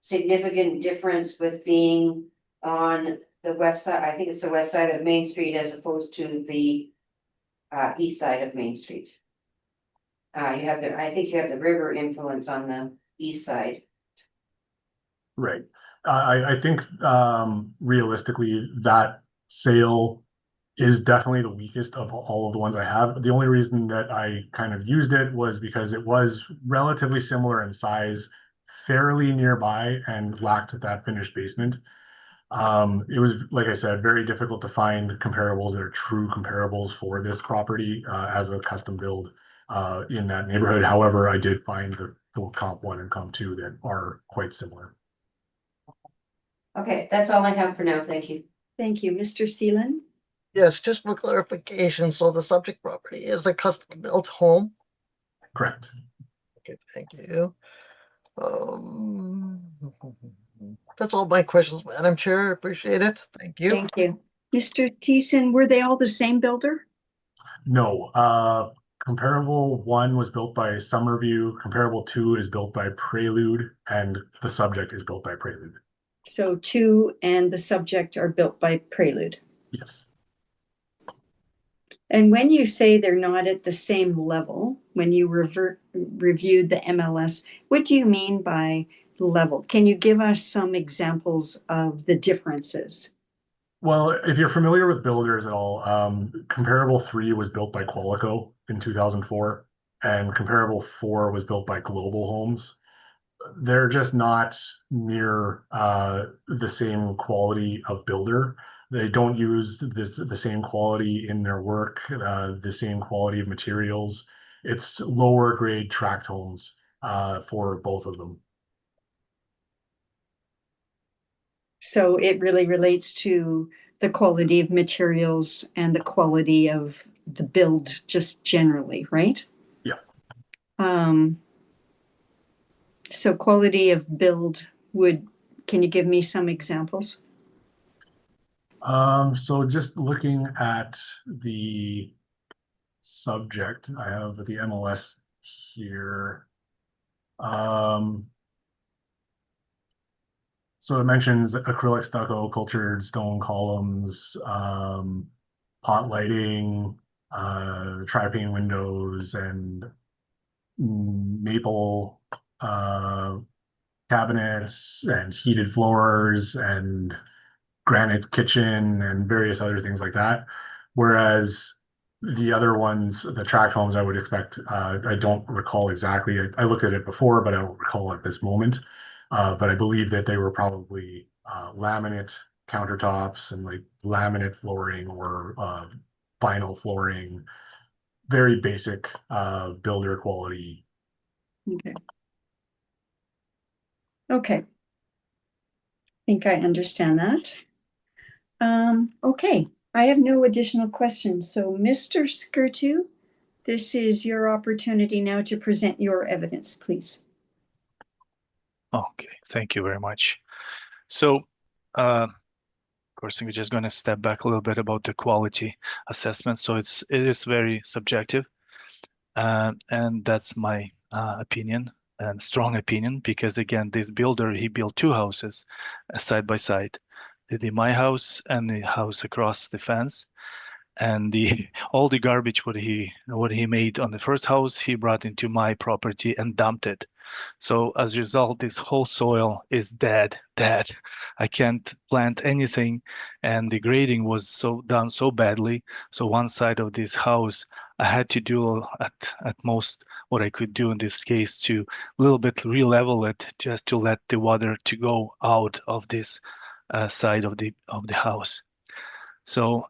significant difference with being on the west side, I think it's the west side of Main Street as opposed to the east side of Main Street. I think you have the river influence on the east side. Right. I think realistically that sale is definitely the weakest of all of the ones I have. The only reason that I kind of used it was because it was relatively similar in size, fairly nearby, and lacked that finished basement. It was, like I said, very difficult to find comparables that are true comparables for this property as a custom build in that neighborhood. However, I did find the comp 1 and comp 2 that are quite similar. Okay, that's all I have for now. Thank you. Thank you. Mr. Seelan? Yes, just for clarification, so the subject property is a custom built home? Correct. Okay, thank you. That's all my questions, Madam Chair. I appreciate it. Thank you. Thank you. Mr. Thiessen, were they all the same builder? No. Comparable 1 was built by Summerview, comparable 2 is built by Prelude, and the subject is built by Prelude. So 2 and the subject are built by Prelude. Yes. And when you say they're not at the same level, when you reviewed the MLS, what do you mean by level? Can you give us some examples of the differences? Well, if you're familiar with builders at all, comparable 3 was built by Qualico in 2004, and comparable 4 was built by Global Homes. They're just not near the same quality of builder. They don't use the same quality in their work, the same quality of materials. It's lower grade tract homes. for both of them. So it really relates to the quality of materials and the quality of the build just generally, right? Yeah. So quality of build can you give me some examples? So just looking at the subject, I have the MLS here. So it mentions acrylic stucco, cultured stone columns, pot lighting, tri-pane windows, and maple cabinets, and heated floors, and granite kitchen, and various other things like that. Whereas the other ones, the tract homes, I would expect, I don't recall exactly. I looked at it before, but I don't recall at this moment. But I believe that they were probably laminate countertops and like laminate flooring or vinyl flooring, very basic builder quality. Okay. Okay. I think I understand that. Okay, I have no additional questions. So Mr. Skirtu, this is your opportunity now to present your evidence, please. Okay, thank you very much. So, of course, we're just going to step back a little bit about the quality assessment. So it is very subjective, and that's my opinion and strong opinion, because again, this builder, he built two houses side by side, my house and the house across the fence. And all the garbage what he made on the first house, he brought into my property and dumped it. So as a result, this whole soil is dead. I can't plant anything, and the grading was done so badly. So one side of this house, I had to do at most what I could do in this case to a little bit re-level it, just to let the water to go out of this side of the house. So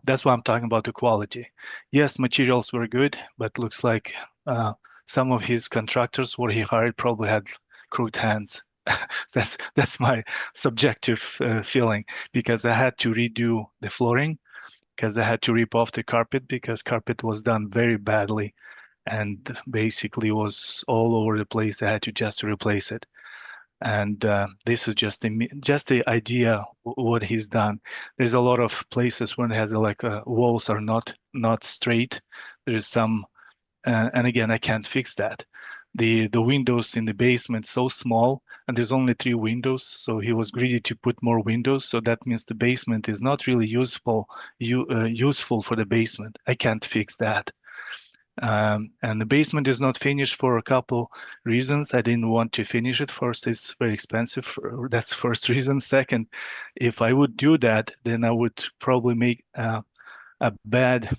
that's why I'm talking about the quality. Yes, materials were good, but looks like some of his contractors, what he hired, probably had crooked hands. That's my subjective feeling, because I had to redo the flooring, because I had to rip off the carpet, because carpet was done very badly and basically was all over the place. I had to just replace it. And this is just the idea what he's done. There's a lot of places when it has like walls are not straight. There's some, and again, I can't fix that. The windows in the basement so small, and there's only 3 windows, so he was greedy to put more windows. So that means the basement is not really useful for the basement. I can't fix that. And the basement is not finished for a couple reasons. I didn't want to finish it. First, it's very expensive. That's the first reason. Second, if I would do that, then I would probably make a bad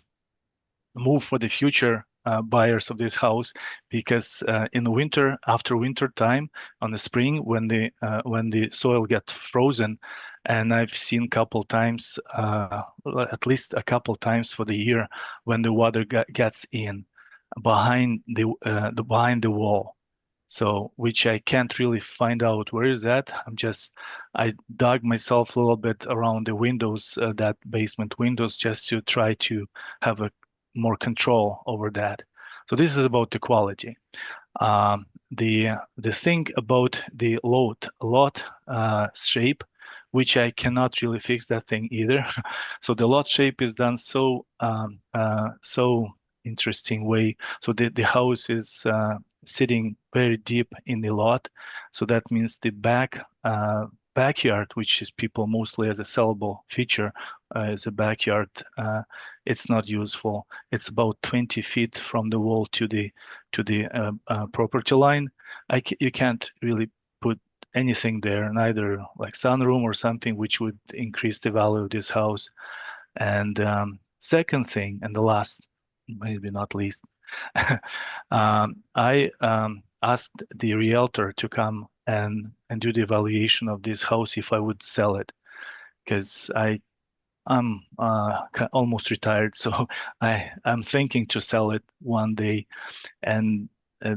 move for the future buyers of this house, because in the winter, after winter time, on the spring, when the soil gets frozen, and I've seen a couple times, at least a couple times for the year, when the water gets in behind behind the wall. So, which I can't really find out where is that. I dug myself a little bit around the windows, that basement windows, just to try to have a more control over that. So this is about the quality. The thing about the lot shape, which I cannot really fix that thing either. So the lot shape is done so interesting way. So the house is sitting very deep in the lot. So that means the backyard, which is people mostly as a sellable feature, as a backyard, it's not useful. It's about 20 feet from the wall to the property line. You can't really put anything there, neither like sunroom or something which would increase the value of this house. And second thing, and the last, maybe not least, I asked the realtor to come and do the evaluation of this house if I would sell it, because I'm almost retired, so I'm thinking to sell it one day. And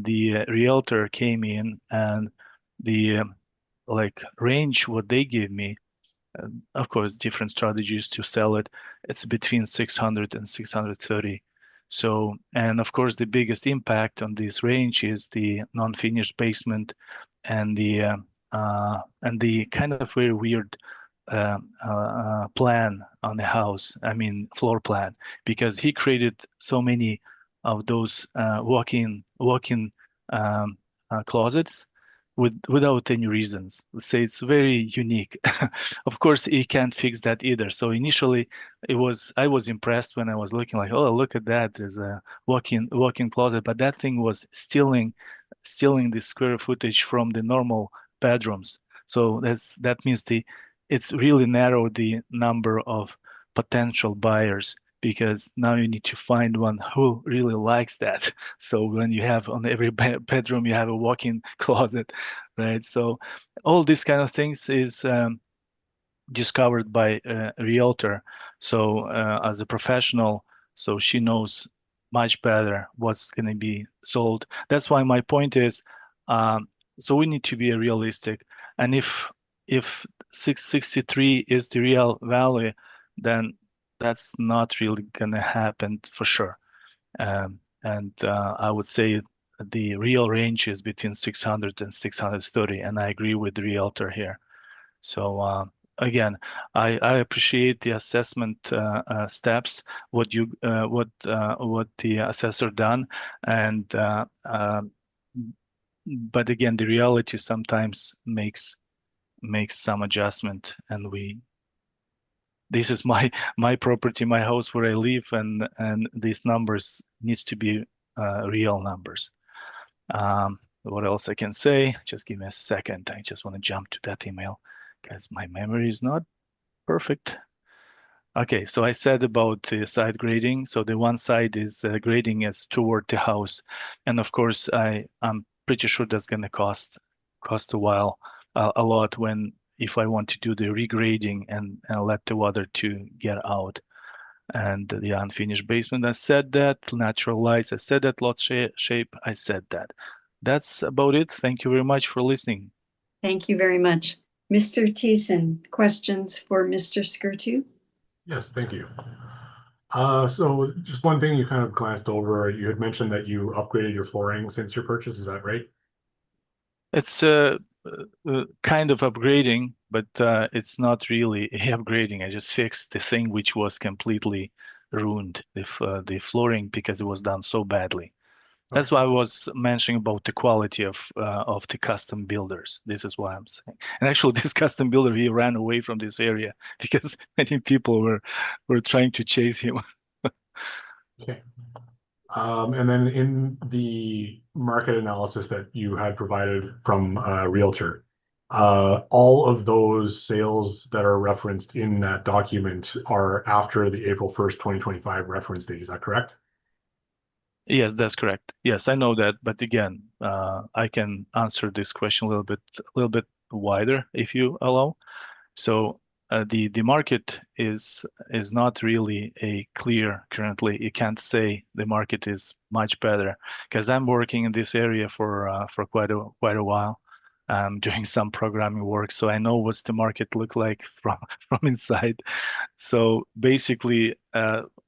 the realtor came in, and the like range what they gave me, of course, different strategies to sell it. It's between 600 and 630. So, and of course, the biggest impact on this range is the non-finished basement and the kind of very weird plan on the house. I mean, floor plan, because he created so many of those walk-in closets without any reasons. Let's say it's very unique. Of course, he can't fix that either. So initially, I was impressed when I was looking like, oh, look at that. There's a walk-in closet, but that thing was stealing the square footage from the normal bedrooms. So that means it's really narrowed the number of potential buyers, because now you need to find one who really likes that. So when you have on every bedroom, you have a walk-in closet, right? So all these kind of things is discovered by a realtor. So as a professional, so she knows much better what's going to be sold. That's why my point is, so we need to be realistic. And if 663 is the real value, then that's not really going to happen for sure. And I would say the real range is between 600 and 630, and I agree with the realtor here. So again, I appreciate the assessment steps, what the assessor done, and but again, the reality sometimes makes some adjustment, and this is my property, my house where I live, and these numbers needs to be real numbers. What else I can say? Just give me a second. I just want to jump to that email because my memory is not perfect. Okay, so I said about the side grading. So the one side is grading is toward the house, and of course I'm pretty sure that's going to cost a while, a lot, when if I want to do the regrading and let the water to get out. And the unfinished basement, I said that. Natural lights, I said that. Lot shape, I said that. That's about it. Thank you very much for listening. Thank you very much. Mr. Thiessen, questions for Mr. Skirtu? Yes, thank you. So just one thing you kind of glanced over, you had mentioned that you upgraded your flooring since your purchase, is that right? It's kind of upgrading, but it's not really upgrading. I just fixed the thing which was completely ruined, the flooring, because it was done so badly. That's why I was mentioning about the quality of the custom builders. This is why I'm saying. And actually, this custom builder, he ran away from this area because many people were trying to chase him. Okay. And then in the market analysis that you had provided from a realtor, all of those sales that are referenced in that document are after the April 1st, 2025 reference date. Is that correct? Yes, that's correct. Yes, I know that. But again, I can answer this question a little bit wider if you allow. So the market is not really a clear currently. You can't say the market is much better, because I'm working in this area for quite a while. I'm doing some programming work, so I know what's the market look like from inside. So basically,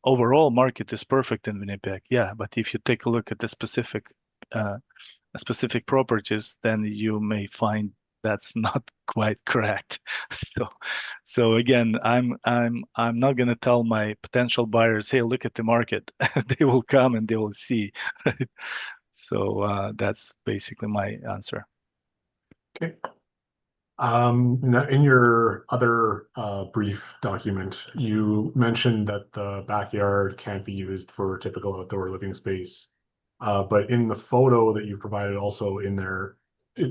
overall market is perfect in Winnipeg. Yeah, but if you take a look at the specific properties, then you may find that's not quite correct. So again, I'm not going to tell my potential buyers, hey, look at the market. They will come and they will see. Right? So that's basically my answer. Okay. Now in your other brief document, you mentioned that the backyard can't be used for typical outdoor living space. But in the photo that you provided also in there,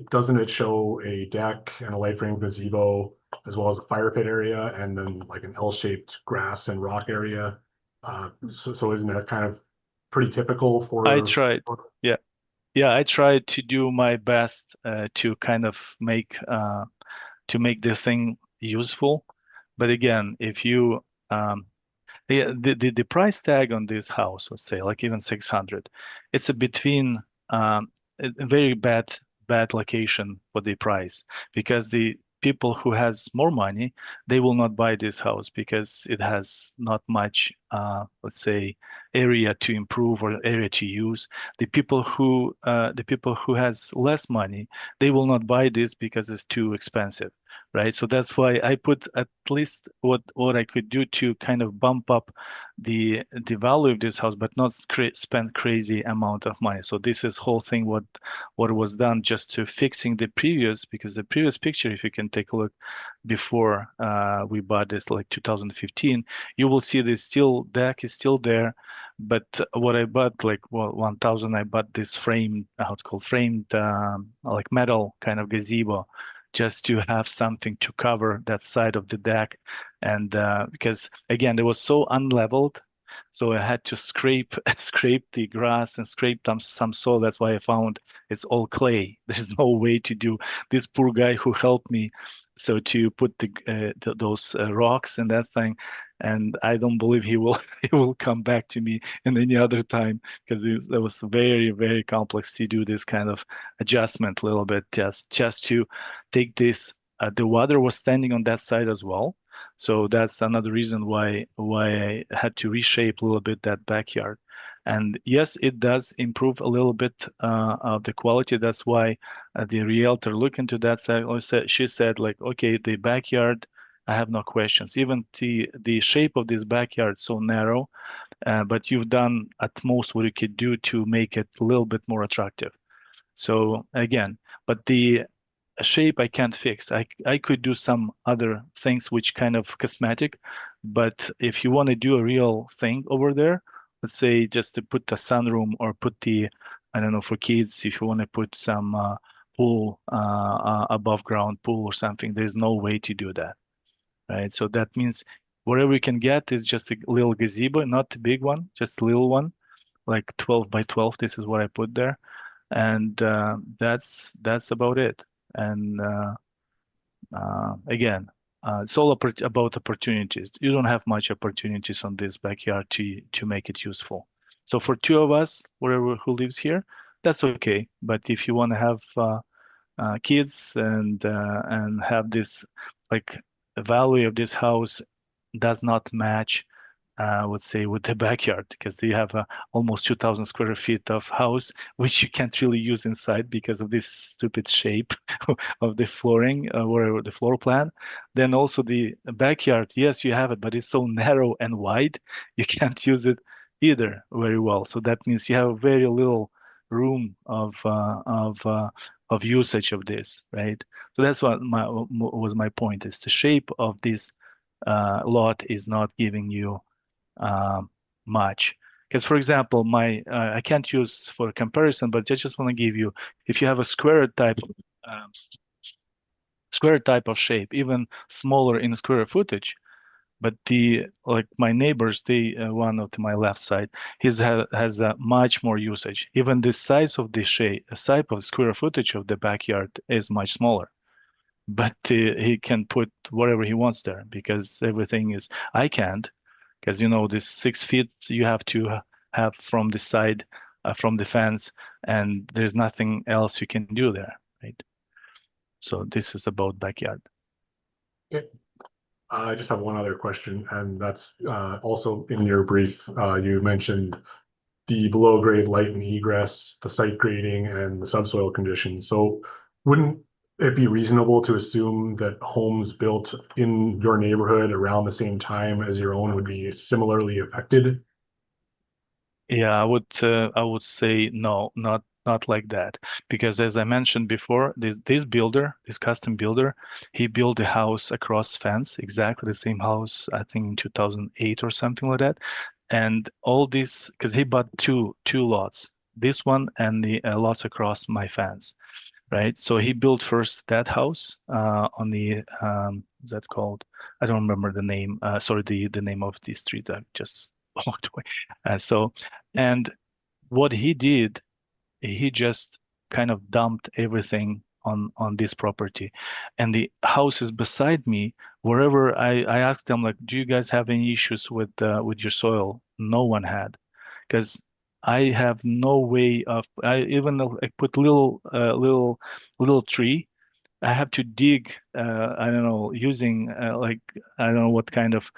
doesn't it show a deck and a light frame gazebo, as well as a fire pit area, and then like an L-shaped grass and rock area? So isn't that kind of pretty typical for? I tried. Yeah, I tried to do my best to kind of make the thing useful. But again, if you the price tag on this house, let's say like even 600, it's a between a very bad location for the price, because the people who has more money, they will not buy this house because it has not much, let's say, area to improve or area to use. The people who has less money, they will not buy this because it's too expensive, right? So that's why I put at least what I could do to kind of bump up the value of this house, but not spend crazy amount of money. So this is whole thing what was done just to fixing the previous, because the previous picture, if you can take a look before we bought this, like 2015, you will see the still deck is still there. But what I bought, like 1000, I bought this framed, how it's called, framed like metal kind of gazebo, just to have something to cover that side of the deck. And because again, it was so unleveled, so I had to scrape the grass and scrape some soil. That's why I found it's all clay. There's no way to do. This poor guy who helped me, so to put those rocks and that thing, and I don't believe he will he will come back to me in any other time, because it was very, very complex to do this kind of adjustment a little bit, just to take this. The water was standing on that side as well. So that's another reason why I had to reshape a little bit that backyard. And yes, it does improve a little bit of the quality. That's why the realtor looked into that side. She said, like, okay, the backyard, I have no questions. Even the shape of this backyard so narrow, but you've done at most what you could do to make it a little bit more attractive. So again, but the shape I can't fix. I could do some other things which kind of cosmetic, but if you want to do a real thing over there, let's say just to put a sunroom or put the, I don't know, for kids, if you want to put some pool, above ground pool or something, there's no way to do that, right? So that means whatever you can get is just a little gazebo, not a big one, just a little one, like 12 by 12. This is what I put there. And that's about it. And again, it's all about opportunities. You don't have much opportunities on this backyard to make it useful. So for two of us, whoever who lives here, that's okay. But if you want to have kids and have this, like, the value of this house does not match, I would say, with the backyard, because they have almost 2,000 square feet of house, which you can't really use inside because of this stupid shape of the flooring or the floor plan. Then also the backyard, yes, you have it, but it's so narrow and wide, you can't use it either very well. So that means you have very little room of usage of this, right? So that's what was my point, is the shape of this lot is not giving you much. Because, for example, I can't use for comparison, but I just want to give you, if you have a square type of shape, even smaller in square footage, but like my neighbors, one to my left side, has a much more usage. Even the size of the size of square footage of the backyard is much smaller. But he can put whatever he wants there, because everything is, I can't, because this 6 feet you have to have from the side, from the fence, and there's nothing else you can do there, right? So this is about backyard. Okay. I just have one other question, and that's also in your brief, you mentioned the below grade light and egress, the site grading, and the subsoil conditions. So wouldn't it be reasonable to assume that homes built in your neighborhood around the same time as your own would be similarly affected? Yeah, I would say no, not like that, because as I mentioned before, this custom builder, he built a house across fence, exactly the same house, I think in 2008 or something like that, and all this because he bought two lots, this one and the lots across my fence, right? So he built first that house on the what's that called? I don't remember the name. Sorry, the name of the street. I just walked away. And what he did, he just kind of dumped everything on this property, and the houses beside me, wherever I asked them, like, do you guys have any issues with your soil? No one had, because I have no way of. I even though I put little tree, I have to dig. I don't know, using like I don't know what kind of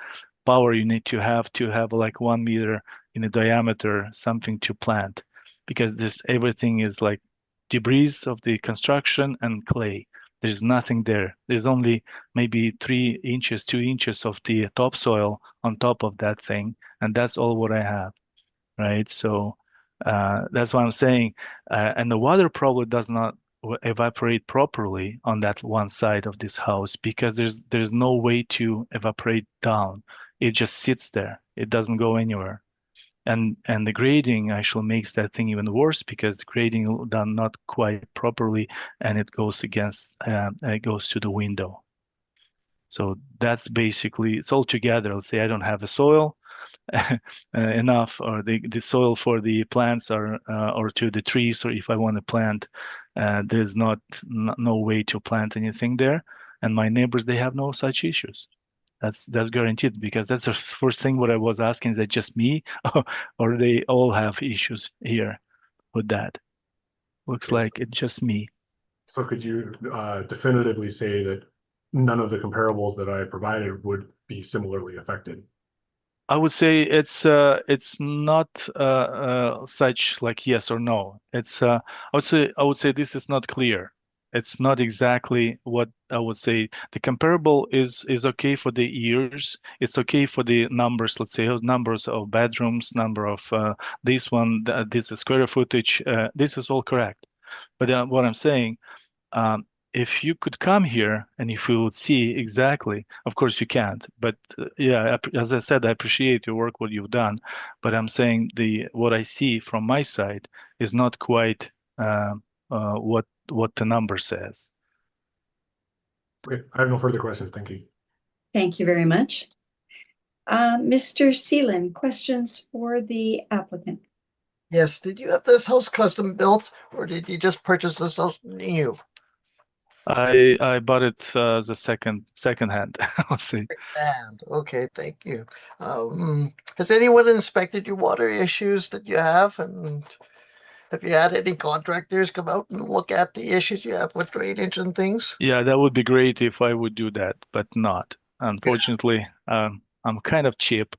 power you need to have like 1 meter in the diameter something to plant, because this everything is like debris of the construction and clay. There's nothing there. There's only maybe 3 inches, 2 inches of the topsoil on top of that thing, and that's all what I have, right? So that's what I'm saying. And the water probably does not evaporate properly on that one side of this house because there's no way to evaporate down. It just sits there. It doesn't go anywhere. And the grading actually makes that thing even worse because the grading done not quite properly, and it goes it goes to the window. So that's basically it's all together. Let's say I don't have the soil enough, or the soil for the plants or to the trees, or if I want to plant, there's no way to plant anything there. And my neighbors, they have no such issues. That's guaranteed, because that's the first thing what I was asking, is that just me or they all have issues here with that? Looks like it's just me. So could you definitively say that none of the comparables that I provided would be similarly affected? I would say it's not such like yes or no. It's I would say this is not clear. It's not exactly what I would say. The comparable is okay for the years. It's okay for the numbers. Let's say numbers of bedrooms, number of this one, this is square footage. This is all correct. But what I'm saying, if you could come here and if you would see exactly, of course you can't, but yeah, as I said, I appreciate your work, what you've done, but I'm saying what I see from my side is not quite what the number says. Okay, I have no further questions. Thank you. Thank you very much. Mr. Seelan, questions for the applicant? Yes, did you have this house custom built or did you just purchase this house new? I bought it as a second hand, I'll say. And okay, thank you. Has anyone inspected your water issues that you have? And have you had any contractors come out and look at the issues you have with drainage and things? Yeah, that would be great if I would do that, but not. Unfortunately, I'm kind of cheap,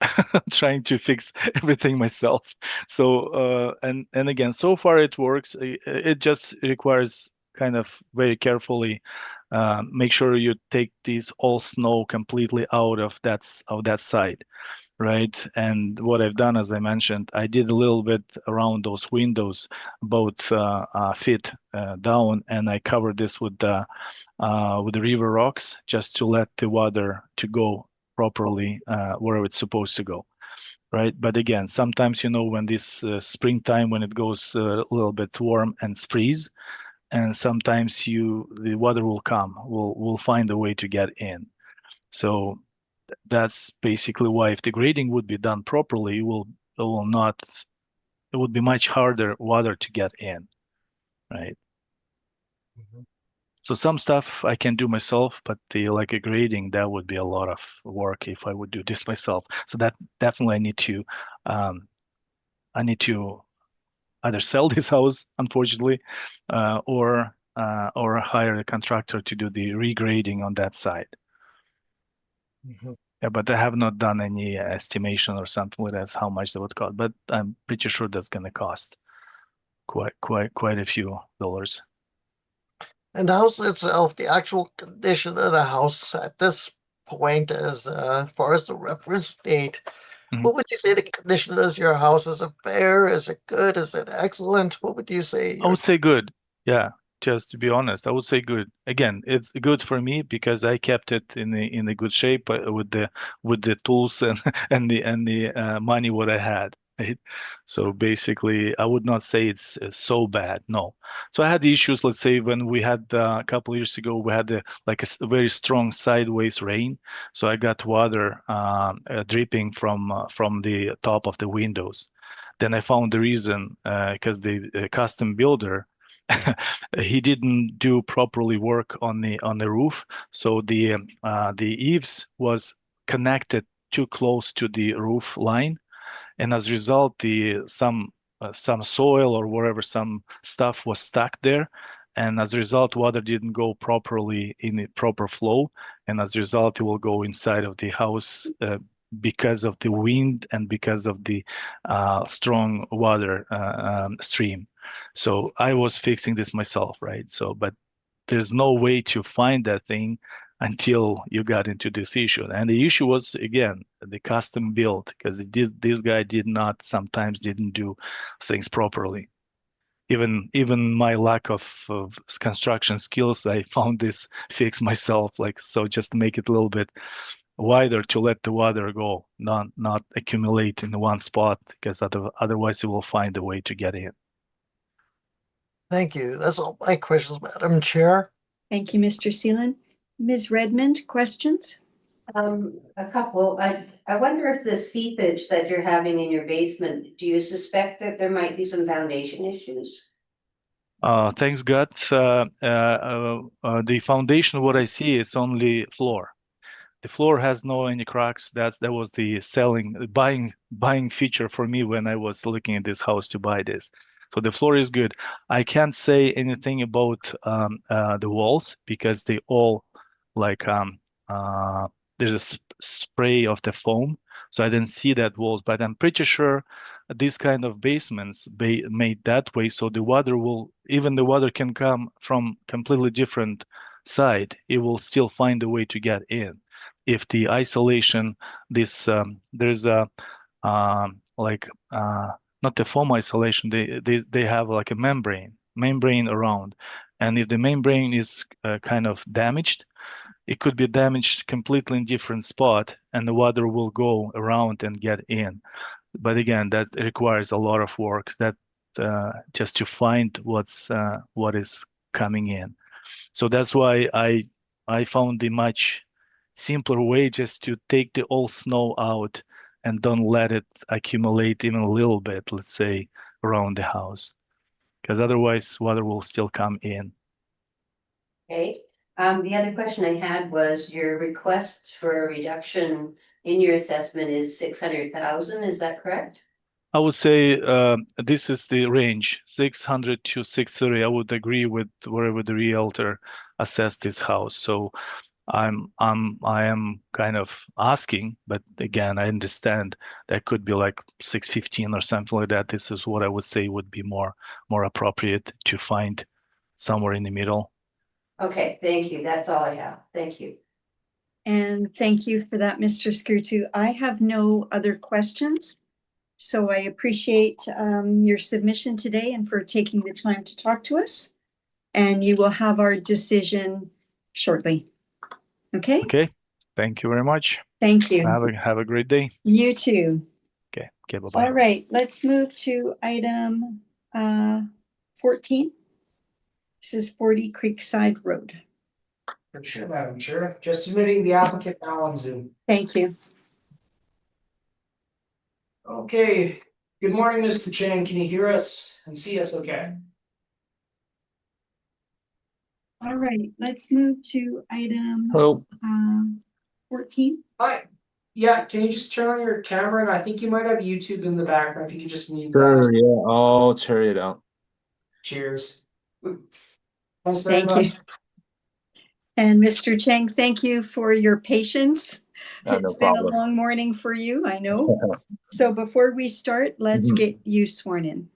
trying to fix everything myself. So, and again, so far it works. It just requires kind of very carefully make sure you take these all snow completely out of that side, right? And what I've done, as I mentioned, I did a little bit around those windows, both feet down, and I covered this with the river rocks just to let the water to go properly where it's supposed to go, right? But again, sometimes when this springtime, when it goes a little bit warm and freeze, and sometimes the water will come, will find a way to get in. So that's basically why, if the grading would be done properly, it would be much harder water to get in, right? Mhm. So some stuff I can do myself, but like a grading, that would be a lot of work if I would do this myself. So that definitely I need to either sell this house, unfortunately, or hire a contractor to do the regrading on that side. Mhm. Yeah, but I have not done any estimation or something like that, how much that would cost, but I'm pretty sure that's going to cost quite a few dollars. And the house itself, the actual condition of the house at this point, as far as the reference date, Mhm. what would you say the condition is? Your house, is it fair? Is it good? Is it excellent? What would you say? I would say good. Yeah, just to be honest, I would say good. Again, it's good for me because I kept it in the good shape with the tools and the money what I had. Right? So basically, I would not say it's so bad. No. So I had the issues. Let's say when we had a couple of years ago, we had like a very strong sideways rain. So I got water dripping from the top of the windows. Then I found the reason because the custom builder he didn't do properly work on the roof, so the eaves was connected too close to the roof line, and as a result, some some soil or wherever some stuff was stuck there. And as a result, water didn't go properly in the proper flow. And as a result, it will go inside of the house because of the wind and because of the strong water stream. So I was fixing this myself, right? So, but there's no way to find that thing until you got into this issue. And the issue was, again, the custom built, because this guy sometimes didn't do things properly. Even my lack of construction skills, I found this fix myself, so just make it a little bit wider to let the water go, not accumulate in one spot, because otherwise it will find a way to get in. Thank you. That's all my questions, Madam Chair. Thank you, Mr. Seelan. Ms. Redmond, questions? A couple. I wonder if the seepage that you're having in your basement, do you suspect that there might be some foundation issues? Thanks God. The foundation, what I see, it's only floor. The floor has any cracks. That was the buying feature for me when I was looking at this house to buy this. So the floor is good. I can't say anything about the walls because they all there's a spray of the foam, so I didn't see that walls. But I'm pretty sure these kind of basements made that way, so the water can come from completely different side. It will still find a way to get in. If the isolation, there's a not the foam isolation, they have like a membrane around, and if the membrane is kind of damaged, it could be damaged completely in different spot, and the water will go around and get in. But again, that requires a lot of work, that just to find what is coming in. So that's why I found the much simpler way just to take the old snow out and don't let it accumulate even a little bit, let's say, around the house, because otherwise water will still come in. Okay. The other question I had was your request for a reduction in your assessment is 600,000. Is that correct? I would say this is the range, 600 to 630. I would agree with wherever the realtor assessed this house. So I am kind of asking, but again, I understand that could be like 615 or something like that. This is what I would say would be more appropriate to find somewhere in the middle. Okay, thank you. That's all I have. Thank you. And thank you for that, Mr. Skirtu. I have no other questions. So I appreciate your submission today and for taking the time to talk to us. And you will have our decision shortly. Okay? Okay. Thank you very much. Thank you. Have a great day. You too. Okay, bye-bye. All right, let's move to item 14. This is 40 Creekside Road. Sure, Madam Chair. Just admitting the applicant now on Zoom. Thank you. Okay, good morning, Mr. Chang. Can you hear us and see us okay? All right, let's move to item 14. Hi. Yeah, can you just turn on your camera? And I think you might have YouTube in the background. If you could just mute Sure, that. yeah, I'll turn it on. Cheers. Thanks very Thank much. you. And Mr. Chang, thank you for your patience. No It's been problem. a long morning for you, I know. So before we start, let's get you sworn in.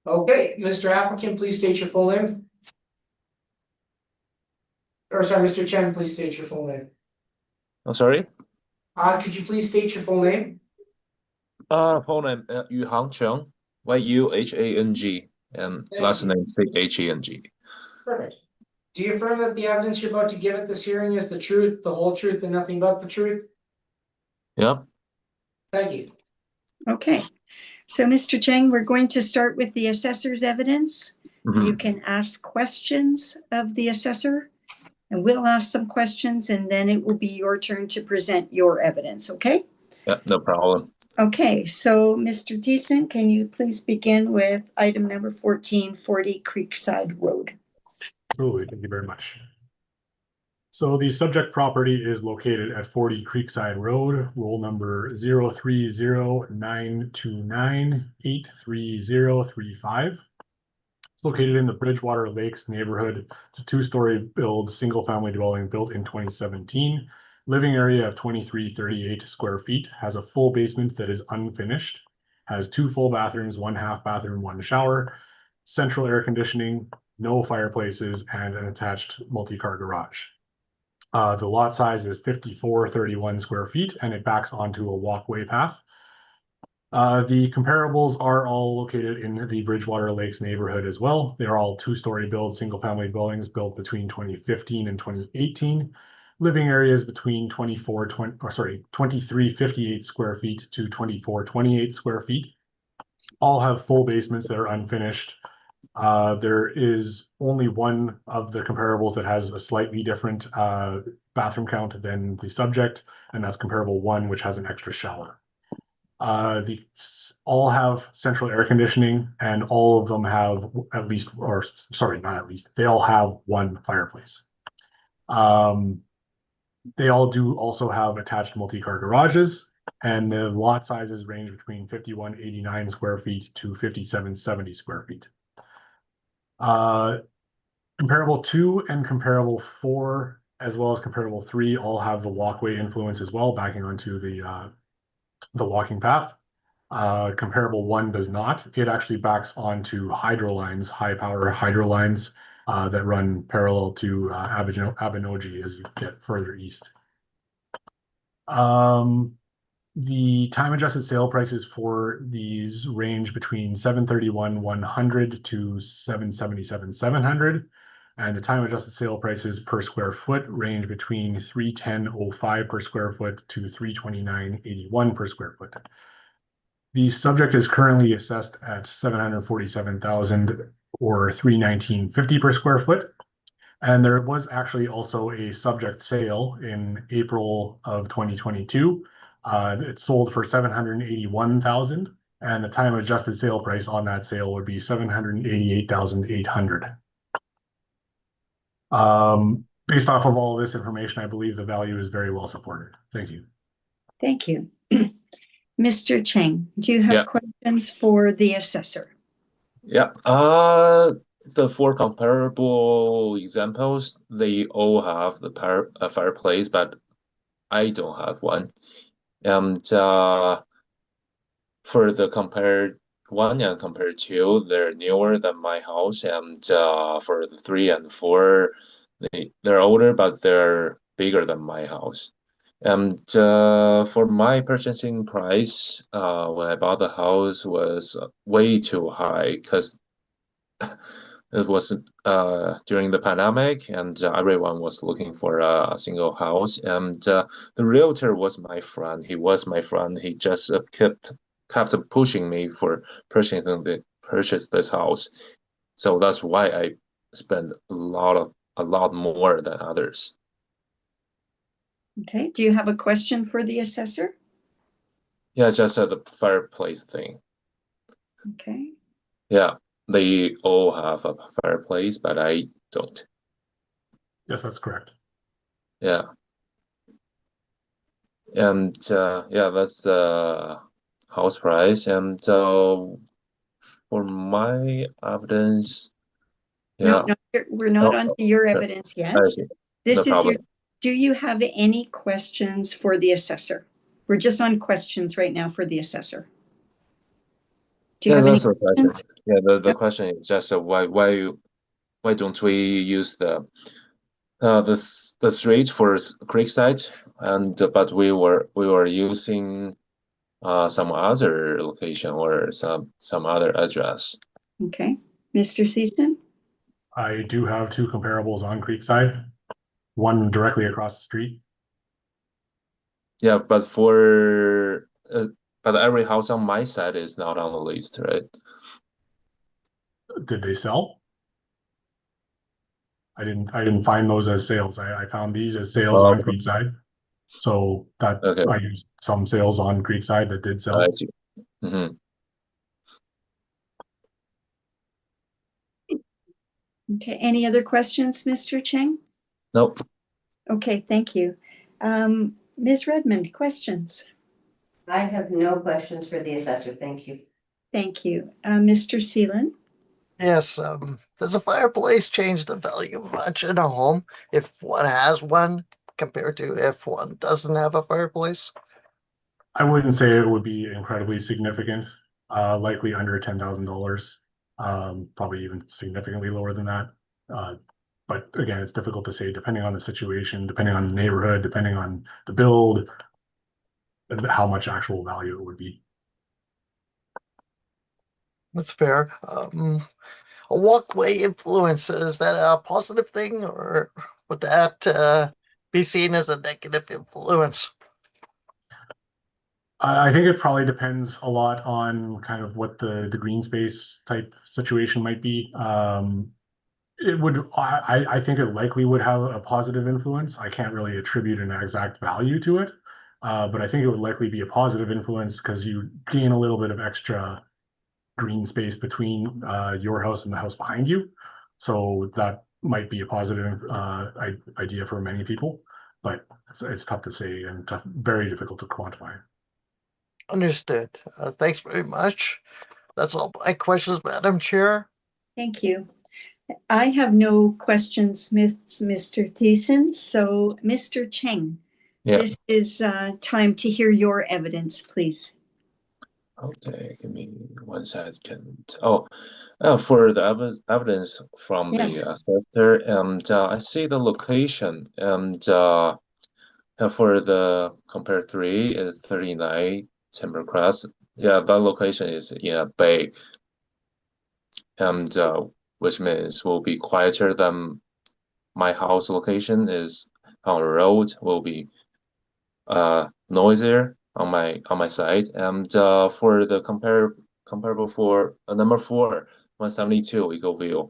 Okay, Mr. Applicant, please state your full name. Or sorry, Mr. Chen, please state your full name. I'm sorry? Could you please state your full name? Full name, Yuhang Cheng, Yuhang, and last name Cheng. Perfect. Do you affirm that the evidence you're about to give at this hearing is the truth, the whole truth, and nothing but the truth? Yep. Thank you. Okay, so Mr. Chang, we're going to start with the assessor's evidence. You can ask questions of the assessor, and we'll ask some questions, and then it will be your turn to present your evidence, okay? Yep, no problem. Okay, so Mr. Thiessen, can you please begin with item number 14, 40 Creekside Road? Oh, thank you very much. So the subject property is located at 40 Creekside Road, roll number 030-929-83035. It's located in the Bridgewater Lakes neighborhood. It's a two-story build, single-family dwelling built in 2017. Living area of 2338 square feet, has a full basement that is unfinished, has 2 full bathrooms, 1 half bathroom, 1 shower, central air conditioning, no fireplaces, and an attached multi-car garage. The lot size is 5431 square feet, and it backs onto a walkway path. The comparables are all located in the Bridgewater Lakes neighborhood as well. They're all two-story build, single-family dwellings built between 2015 and 2018. Living areas between 2358 square feet to 2428 square feet. All have full basements that are unfinished. There is only one of the comparables that has a slightly different bathroom count than the subject, and that's comparable 1, which has an extra shower. All have central air conditioning, and all of them have at least, or sorry, not at least, they all have 1 fireplace. They all do also have attached multi-car garages, and the lot sizes range between 5189 square feet to 5770 square feet. Comparable 2 and comparable 4, as well as comparable 3, all have the walkway influence as well, backing onto the walking path. Comparable 1 does not. It actually backs onto hydro lines, high power hydro lines that run parallel to Abinogi as you get further east. The time adjusted sale prices for these range between $731,100 to $777,700, and the time adjusted sale prices per square foot range between $310.05 per square foot to $329.81 per square foot. The subject is currently assessed at $747,000 or $319.50 per square foot. And there was actually also a subject sale in April of 2022. It sold for $781,000, and the time adjusted sale price on that sale would be $788,800. Based off of all this information, I believe the value is very well supported. Thank you. Thank you. Mr. Cheng, do you have questions for the assessor? Yeah. The 4 comparable examples, they all have the fireplace, but I don't have one. And for the compared 1 and compared 2, they're newer than my house. And for the 3 and 4, they're older, but they're bigger than my house. And for my purchasing price, when I bought the house, was way too high because it was during the pandemic, and everyone was looking for a single house. And the realtor was my friend. He was my friend. He just kept pushing me for purchase this house. So that's why I spent a lot more than others. Okay. Do you have a question for the assessor? Yeah, just the fireplace thing. Okay. Yeah. They all have a fireplace, but I don't. Yes, that's correct. Yeah. And yeah, that's the house price. And for my evidence, No, we're not onto your sure. evidence yet. I see. This No is problem. do you have any questions for the assessor? We're just on questions right now for the assessor. Do you have any questions? Yeah, the question is just why don't we use the street for Creekside, and but we were using some other location or some other address. Okay, Mr. Thiessen? I do have 2 comparables on Creekside, one directly across the street. Yeah, but but every house on my side is not on the list, right? Did they sell? I didn't find those as sales. I found these as sales on Creekside. So that I used some sales on Creekside that did sell. I see. Mm-hmm. Okay, any other questions, Mr. Cheng? Nope. Okay, thank you. Ms. Redmond, questions? I have no questions for the assessor, thank you. Thank you. Mr. Seelan? Yes, does a fireplace change the value much in a home if one has one compared to if one doesn't have a fireplace? I wouldn't say it would be incredibly significant, likely under $10,000, probably even significantly lower than that. But again, it's difficult to say depending on the situation, depending on the neighborhood, depending on the build, and how much actual value it would be. That's fair. A walkway influence, is that a positive thing or would that be seen as a negative influence? I think it probably depends a lot on kind of what the green space type situation might be. It would, I think it likely would have a positive influence. I can't really attribute an exact value to it, but I think it would likely be a positive influence because you gain a little bit of extra green space between your house and the house behind you. So that might be a positive idea for many people, but it's tough to say and very difficult to quantify. Understood. Thanks very much. That's all my questions, Madam Chair. Thank you. I have no questions, Mr. Thiessen. So, Mr. Cheng, Yeah. this is time to hear your evidence, please. Okay, give me 1 second. Oh, for the evidence from Yes. the assessor, and I see the location, and for the compare 3 is 39 Timbercrest. Yeah, that location is in a bay, and which means will be quieter than my house location is on the road, will be noisier on my side. And for the comparable for number 4, 172 Eagle View,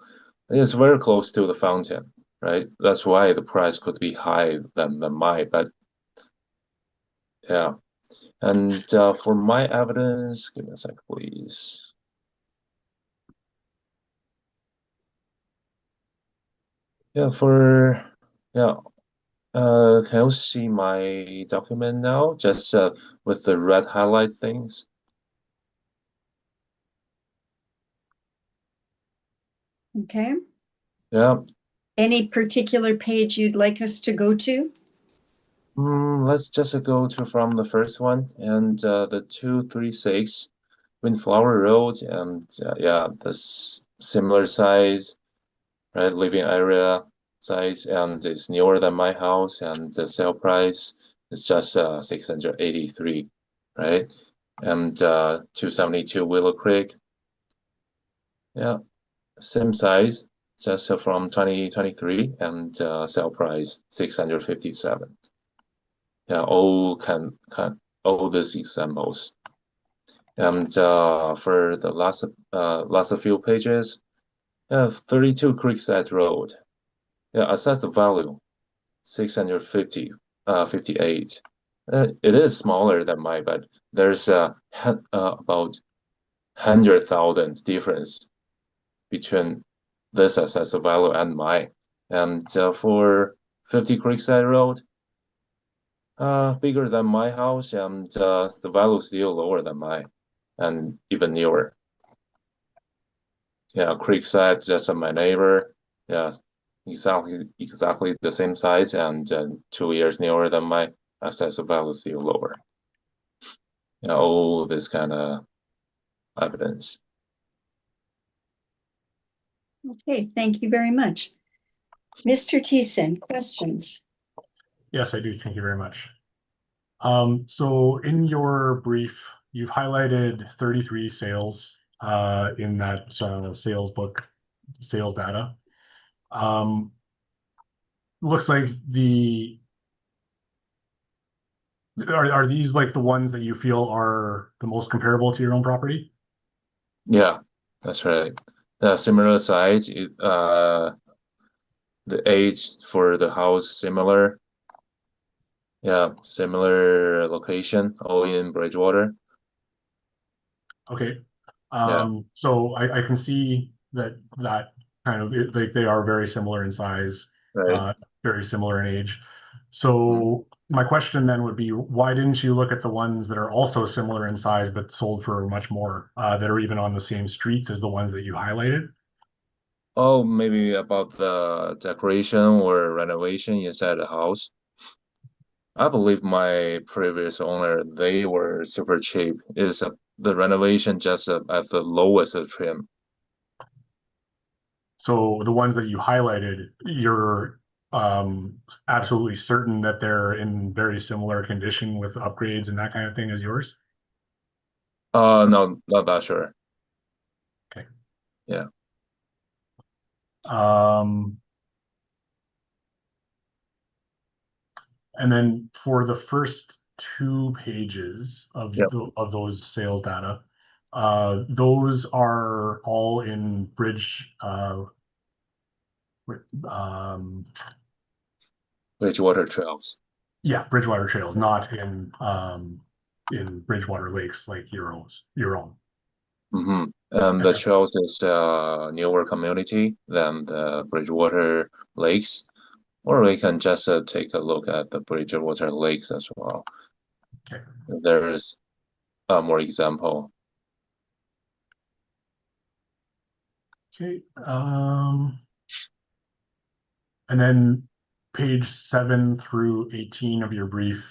it's very close to the fountain, right? That's why the price could be high than mine, but yeah. And for my evidence, give me a sec, please. Yeah, can you see my document now? Just with the red highlight things. Okay. Yeah. Any particular page you'd like us to go to? Let's just go to from the first one and the 236 Windflower Road, and yeah, the similar size, right? Living area size, and it's newer than my house, and the sale price is just 683, right? And 272 Willow Creek, yeah, same size, just from 2023, and sale price 657. Yeah, all can all these examples. And for the last few pages, 32 Creekside Road. Yeah, assess the value 650 58. It is smaller than mine, but there's about 100,000 difference between this assessed value and mine. And for 50 Creekside Road, bigger than my house, and the value is still lower than mine, and even newer. Yeah, Creekside, just my neighbor. Yeah, exactly the same size, and 2 years newer than my assessed value is still lower. Yeah, all this kind of evidence. Okay, thank you very much. Mr. Thiessen, questions? Yes, I do. Thank you very much. So in your brief, you've highlighted 33 sales in that sales book, sales data. Looks like are these like the ones that you feel are the most comparable to your own property? Yeah, that's right. Similar size, the age for the house similar. Yeah, similar location, all in Bridgewater. Okay. Yeah. So I can see that kind of like they are very similar in size, Right. very similar in age. So my question then would be, why didn't you look at the ones that are also similar in size but sold for much more, that are even on the same streets as the ones that you highlighted? Oh, maybe about the decoration or renovation inside the house. I believe my previous owner, they were super cheap. Is the renovation just at the lowest trim? So the ones that you highlighted, you're absolutely certain that they're in very similar condition with upgrades and that kind of thing as yours? No, not that sure. Okay. Yeah. And then for the first 2 pages of Yep. of those sales data, those are all in Bridgewater Trails. yeah, Bridgewater Trails, not in Bridgewater Lakes like your own. Mm-hmm. The trails is newer community than the Bridgewater Lakes, or we can just take a look at the Bridgewater Lakes as well. Okay. There is more example. Okay. And then page 7 through 18 of your brief,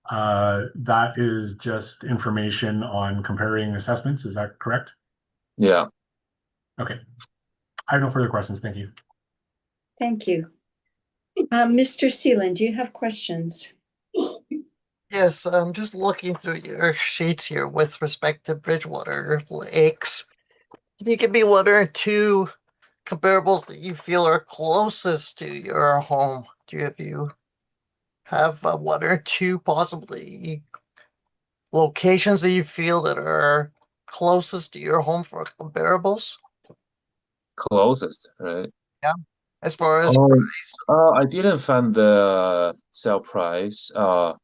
that is just information on comparing assessments. Is that correct? Yeah. Okay. I have no further questions. Thank you. Thank you. Mr. Seelan, do you have questions? Yes, I'm just looking through your sheets here with respect to Bridgewater Lakes. Can you give me one or two comparables that you feel are closest to your home? Do you have one or two possibly locations that you feel that are closest to your home for comparables? Closest, right? Yeah, as far as Oh, price. I didn't find the sale price on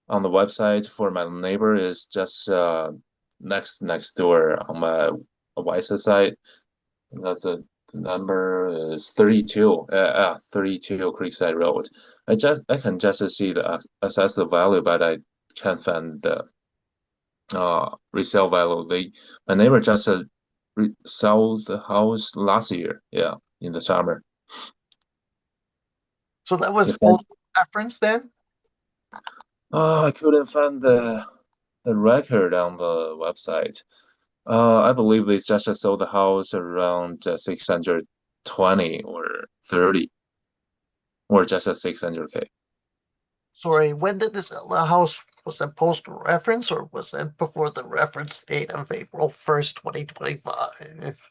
the website for my neighbor. Is just next door on my wife's side. That's the number is 32. 32 Creekside Road. I can just see the assess the value, but I can't find the resale value. My neighbor just sold the house last year. Yeah, in the summer. So that was If I, postal reference then? I couldn't find the record on the website. I believe they just sold the house around 620 or 30, or just a 600K. Sorry, when did the house, was it postal reference or was it before the reference date of April 1st, 2025?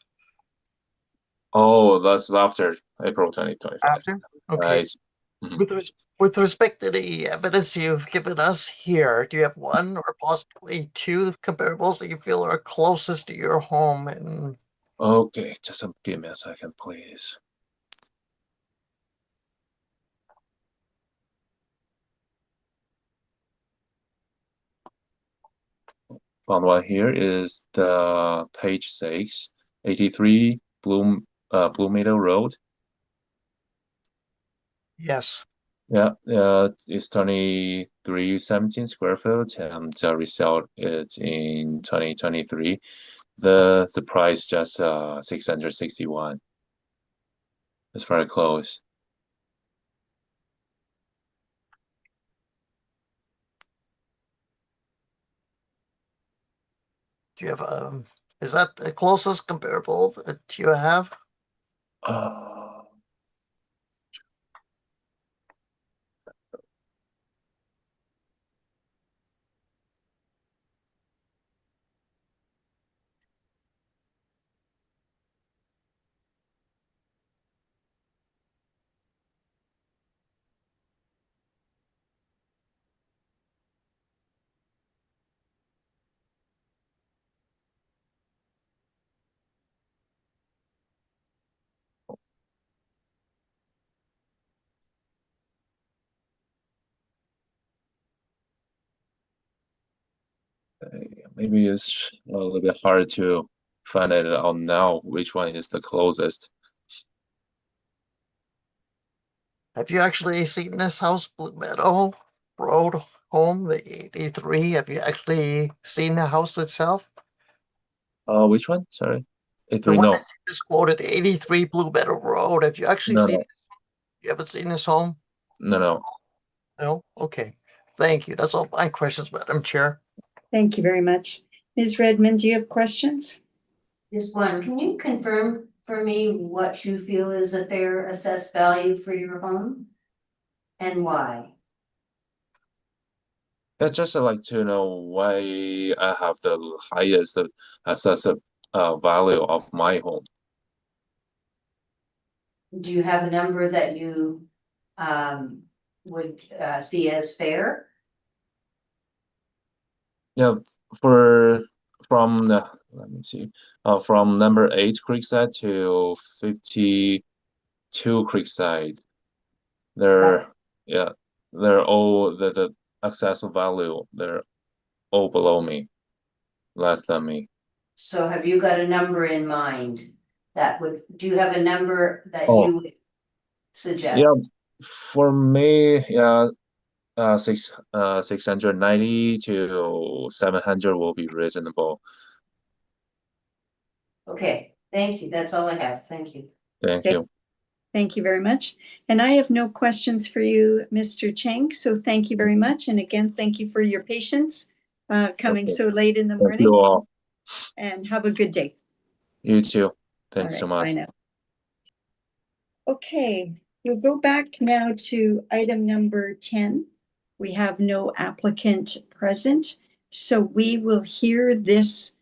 Oh, that's after April 2025. After? Okay. Right. Mhm. With respect to the evidence you've given us here, do you have one or possibly two comparables that you feel are closest to your home? And Okay, just give me a second, please. Found one here is the page 6, 83 Blue Meadow Road. yes, Yeah, it's 2317 square foot, and resale it in 2023. The price just 661. It's very close. do you have is that the closest comparable that you have? Uh, Maybe it's a little bit hard to find it out now which one is the closest. Have you actually seen this house, Blue Meadow Road home, the 83? Have you actually seen the house itself? Which one? Sorry. The A3, one no. that you just quoted, 83 Blue Meadow Road. Have you actually No, seen no, it? You haven't seen this home? no. No? Okay. Thank you. That's all my questions, Madam Chair. Thank you very much. Ms. Redmond, do you have questions? Just one, can you confirm for me what you feel is a fair assessed value for your home? And why? I just like to know why I have the highest assessed value of my home. Do you have a number that you would see as fair? Yeah, from the let me see, from number 8 Creekside to 52 Creekside, they're yeah, they're all the access value. They're all below me, less than me. So have you got a number in mind that would, do you have a number that Oh. you would suggest? Yeah, for me, yeah, 690 to 700 will be reasonable. Okay, thank you. That's all I have. Thank you. Thank you. Thank you very much. And I have no questions for you, Mr. Chang. So thank you very much. And again, thank you for your patience coming Okay. so late in the Thank morning. you all. And have a good day. You too. All Thanks so right, much. bye now. Okay, we'll go back now to item number 10. We have no applicant present, so we will hear this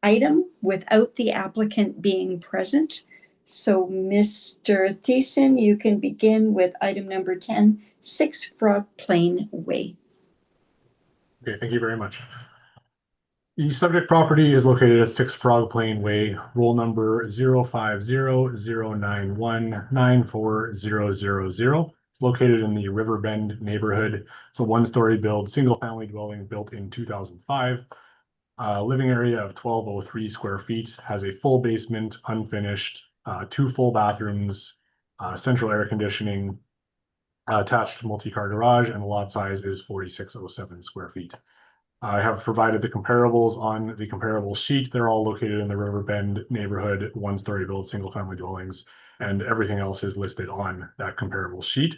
item without the applicant being present. So Mr. Thiessen, you can begin with item number 10, 6 Frog Plain Way. Okay, thank you very much. The subject property is located at 6 Frog Plain Way, roll number 050-091-94000. It's located in the Riverbend neighborhood. It's a one-story build, single-family dwelling built in 2005. Living area of 1,203 square feet, has a full basement, unfinished, 2 full bathrooms, central air conditioning, attached multi-car garage, and the lot size is 4,607 square feet. I have provided the comparables on the comparable sheet. They're all located in the Riverbend neighborhood, one-story build, single-family dwellings, and everything else is listed on that comparable sheet.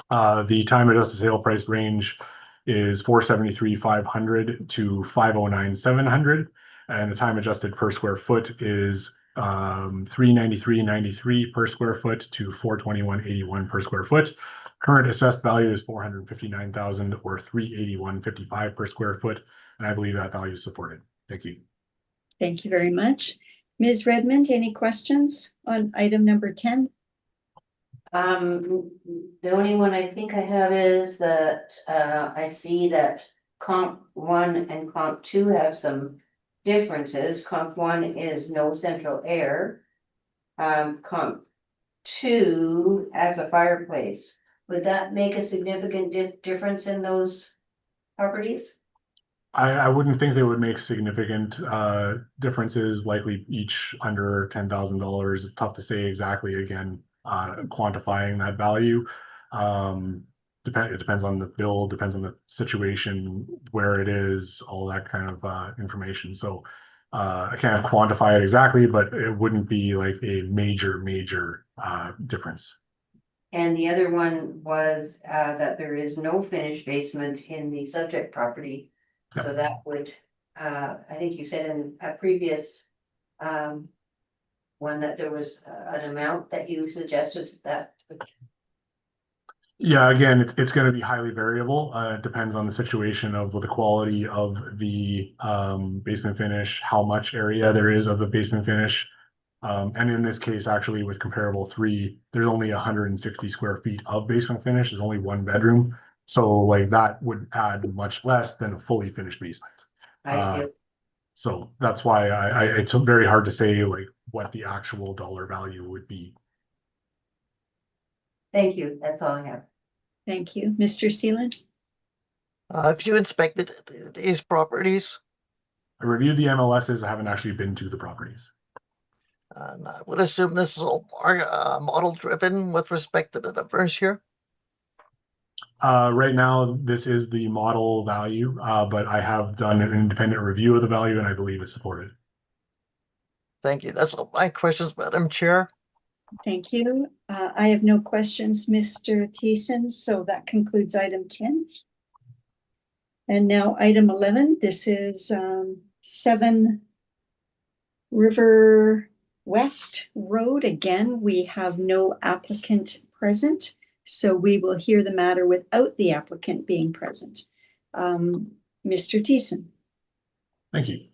The time adjusted sale price range is $473,500 to $509,700, and the time adjusted per square foot is $393.93 per square foot to $421.81 per square foot. Current assessed value is $459,000 or $381.55 per square foot, and I believe that value is supported. Thank you. Thank you very much. Ms. Redmond, any questions on item number 10? The only one I think I have is that I see that comp 1 and comp 2 have some differences. Comp 1 is no central air. Comp 2 has a fireplace. Would that make a significant difference in those properties? I wouldn't think they would make significant differences, likely each under $10,000. It's tough to say exactly, again, quantifying that value. It depends on the bill, depends on the situation, where it is, all that kind of information. So I can't quantify it exactly, but it wouldn't be like a major difference. And the other one was that there is no finished basement in the subject property. Yep. So that would, I think you said in a previous one that there was an amount that you suggested that. Yeah, again, it's going to be highly variable. It depends on the situation of the quality of the basement finish, how much area there is of the basement finish. And in this case, actually, with comparable 3, there's only 160 square feet of basement finish. There's only 1 bedroom. So like that would add much less than a fully finished basement. I see. So that's why it's very hard to say like what the actual dollar value would be. Thank you. That's all I have. Thank you. Mr. Seelan? Have you inspected these properties? I reviewed the MLSs. I haven't actually been to the properties. And I would assume this is all model driven with respect to the numbers here. Right now, this is the model value, but I have done an independent review of the value and I believe it's supported. Thank you. That's all my questions, Madam Chair. Thank you. I have no questions, Mr. Thiessen, so that concludes item 10. And now item 11, this is 7 River West Road. Again, we have no applicant present, so we will hear the matter without the applicant being present. Mr. Thiessen. Thank you.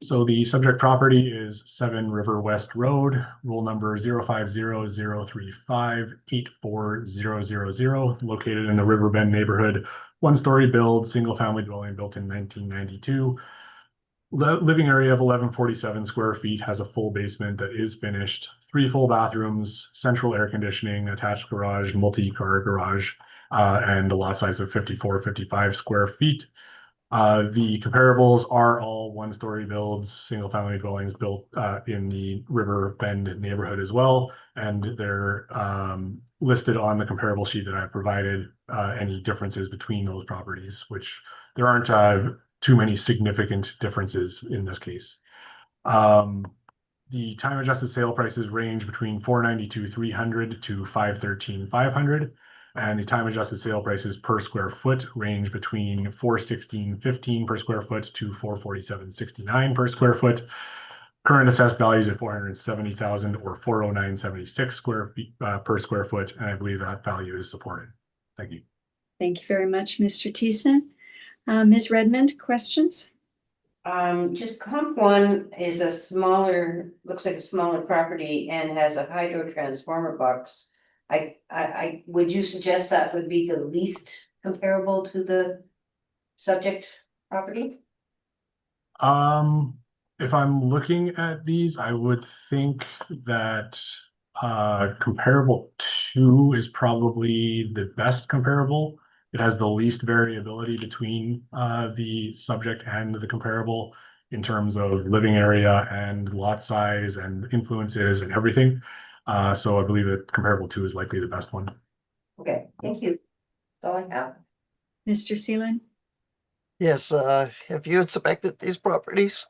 So the subject property is 7 River West Road, rule number 050-035-84000, located in the Riverbend neighborhood, 1-story build, single-family dwelling built in 1992. Living area of 1147 square feet, has a full basement that is finished, 3 full bathrooms, central air conditioning, attached garage, multi-car garage, and a lot size of 55 square feet. The comparables are all 1-story builds, single-family dwellings built in the Riverbend neighborhood as well, and they're listed on the comparable sheet that I provided. Any differences between those properties, which there aren't too many significant differences in this case. The time-adjusted sale prices range between $492,300 to $513,500. And the time-adjusted sale prices per square foot range between $416.15 per square foot to $447.69 per square foot. Current assessed values at $470,000 or $409.76 square feet per square foot, and I believe that value is supported. Thank you. Thank you very much, Mr. Thiessen. Ms. Redmond, questions? Just comp 1 is a smaller, looks like a smaller property and has a hydro transformer box. Would you suggest that would be the least comparable to the subject property? If I'm looking at these, I would think that comparable 2 is probably the best comparable. It has the least variability between the subject and the comparable in terms of living area and lot size and influences and everything. So I believe that comparable 2 is likely the best one. Okay, thank you. That's all I have. Mr. Seelan? Yes, have you inspected these properties?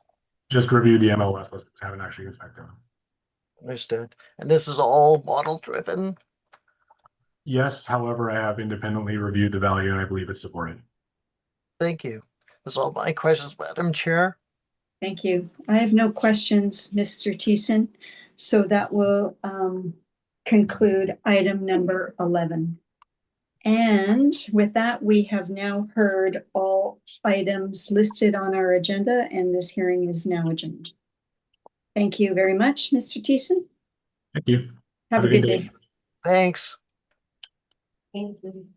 Just reviewed the MLS listings, haven't actually inspected them. Understood. And this is all model driven? Yes, however, I have independently reviewed the value and I believe it's supported. Thank you. That's all my questions, Madam Chair. Thank you. I have no questions, Mr. Thiessen. So that will conclude item number 11. And with that, we have now heard all items listed on our agenda, and this hearing is now adjourned. Thank you very much, Mr. Thiessen. Thank you. Have a good day. Thanks. Thank you.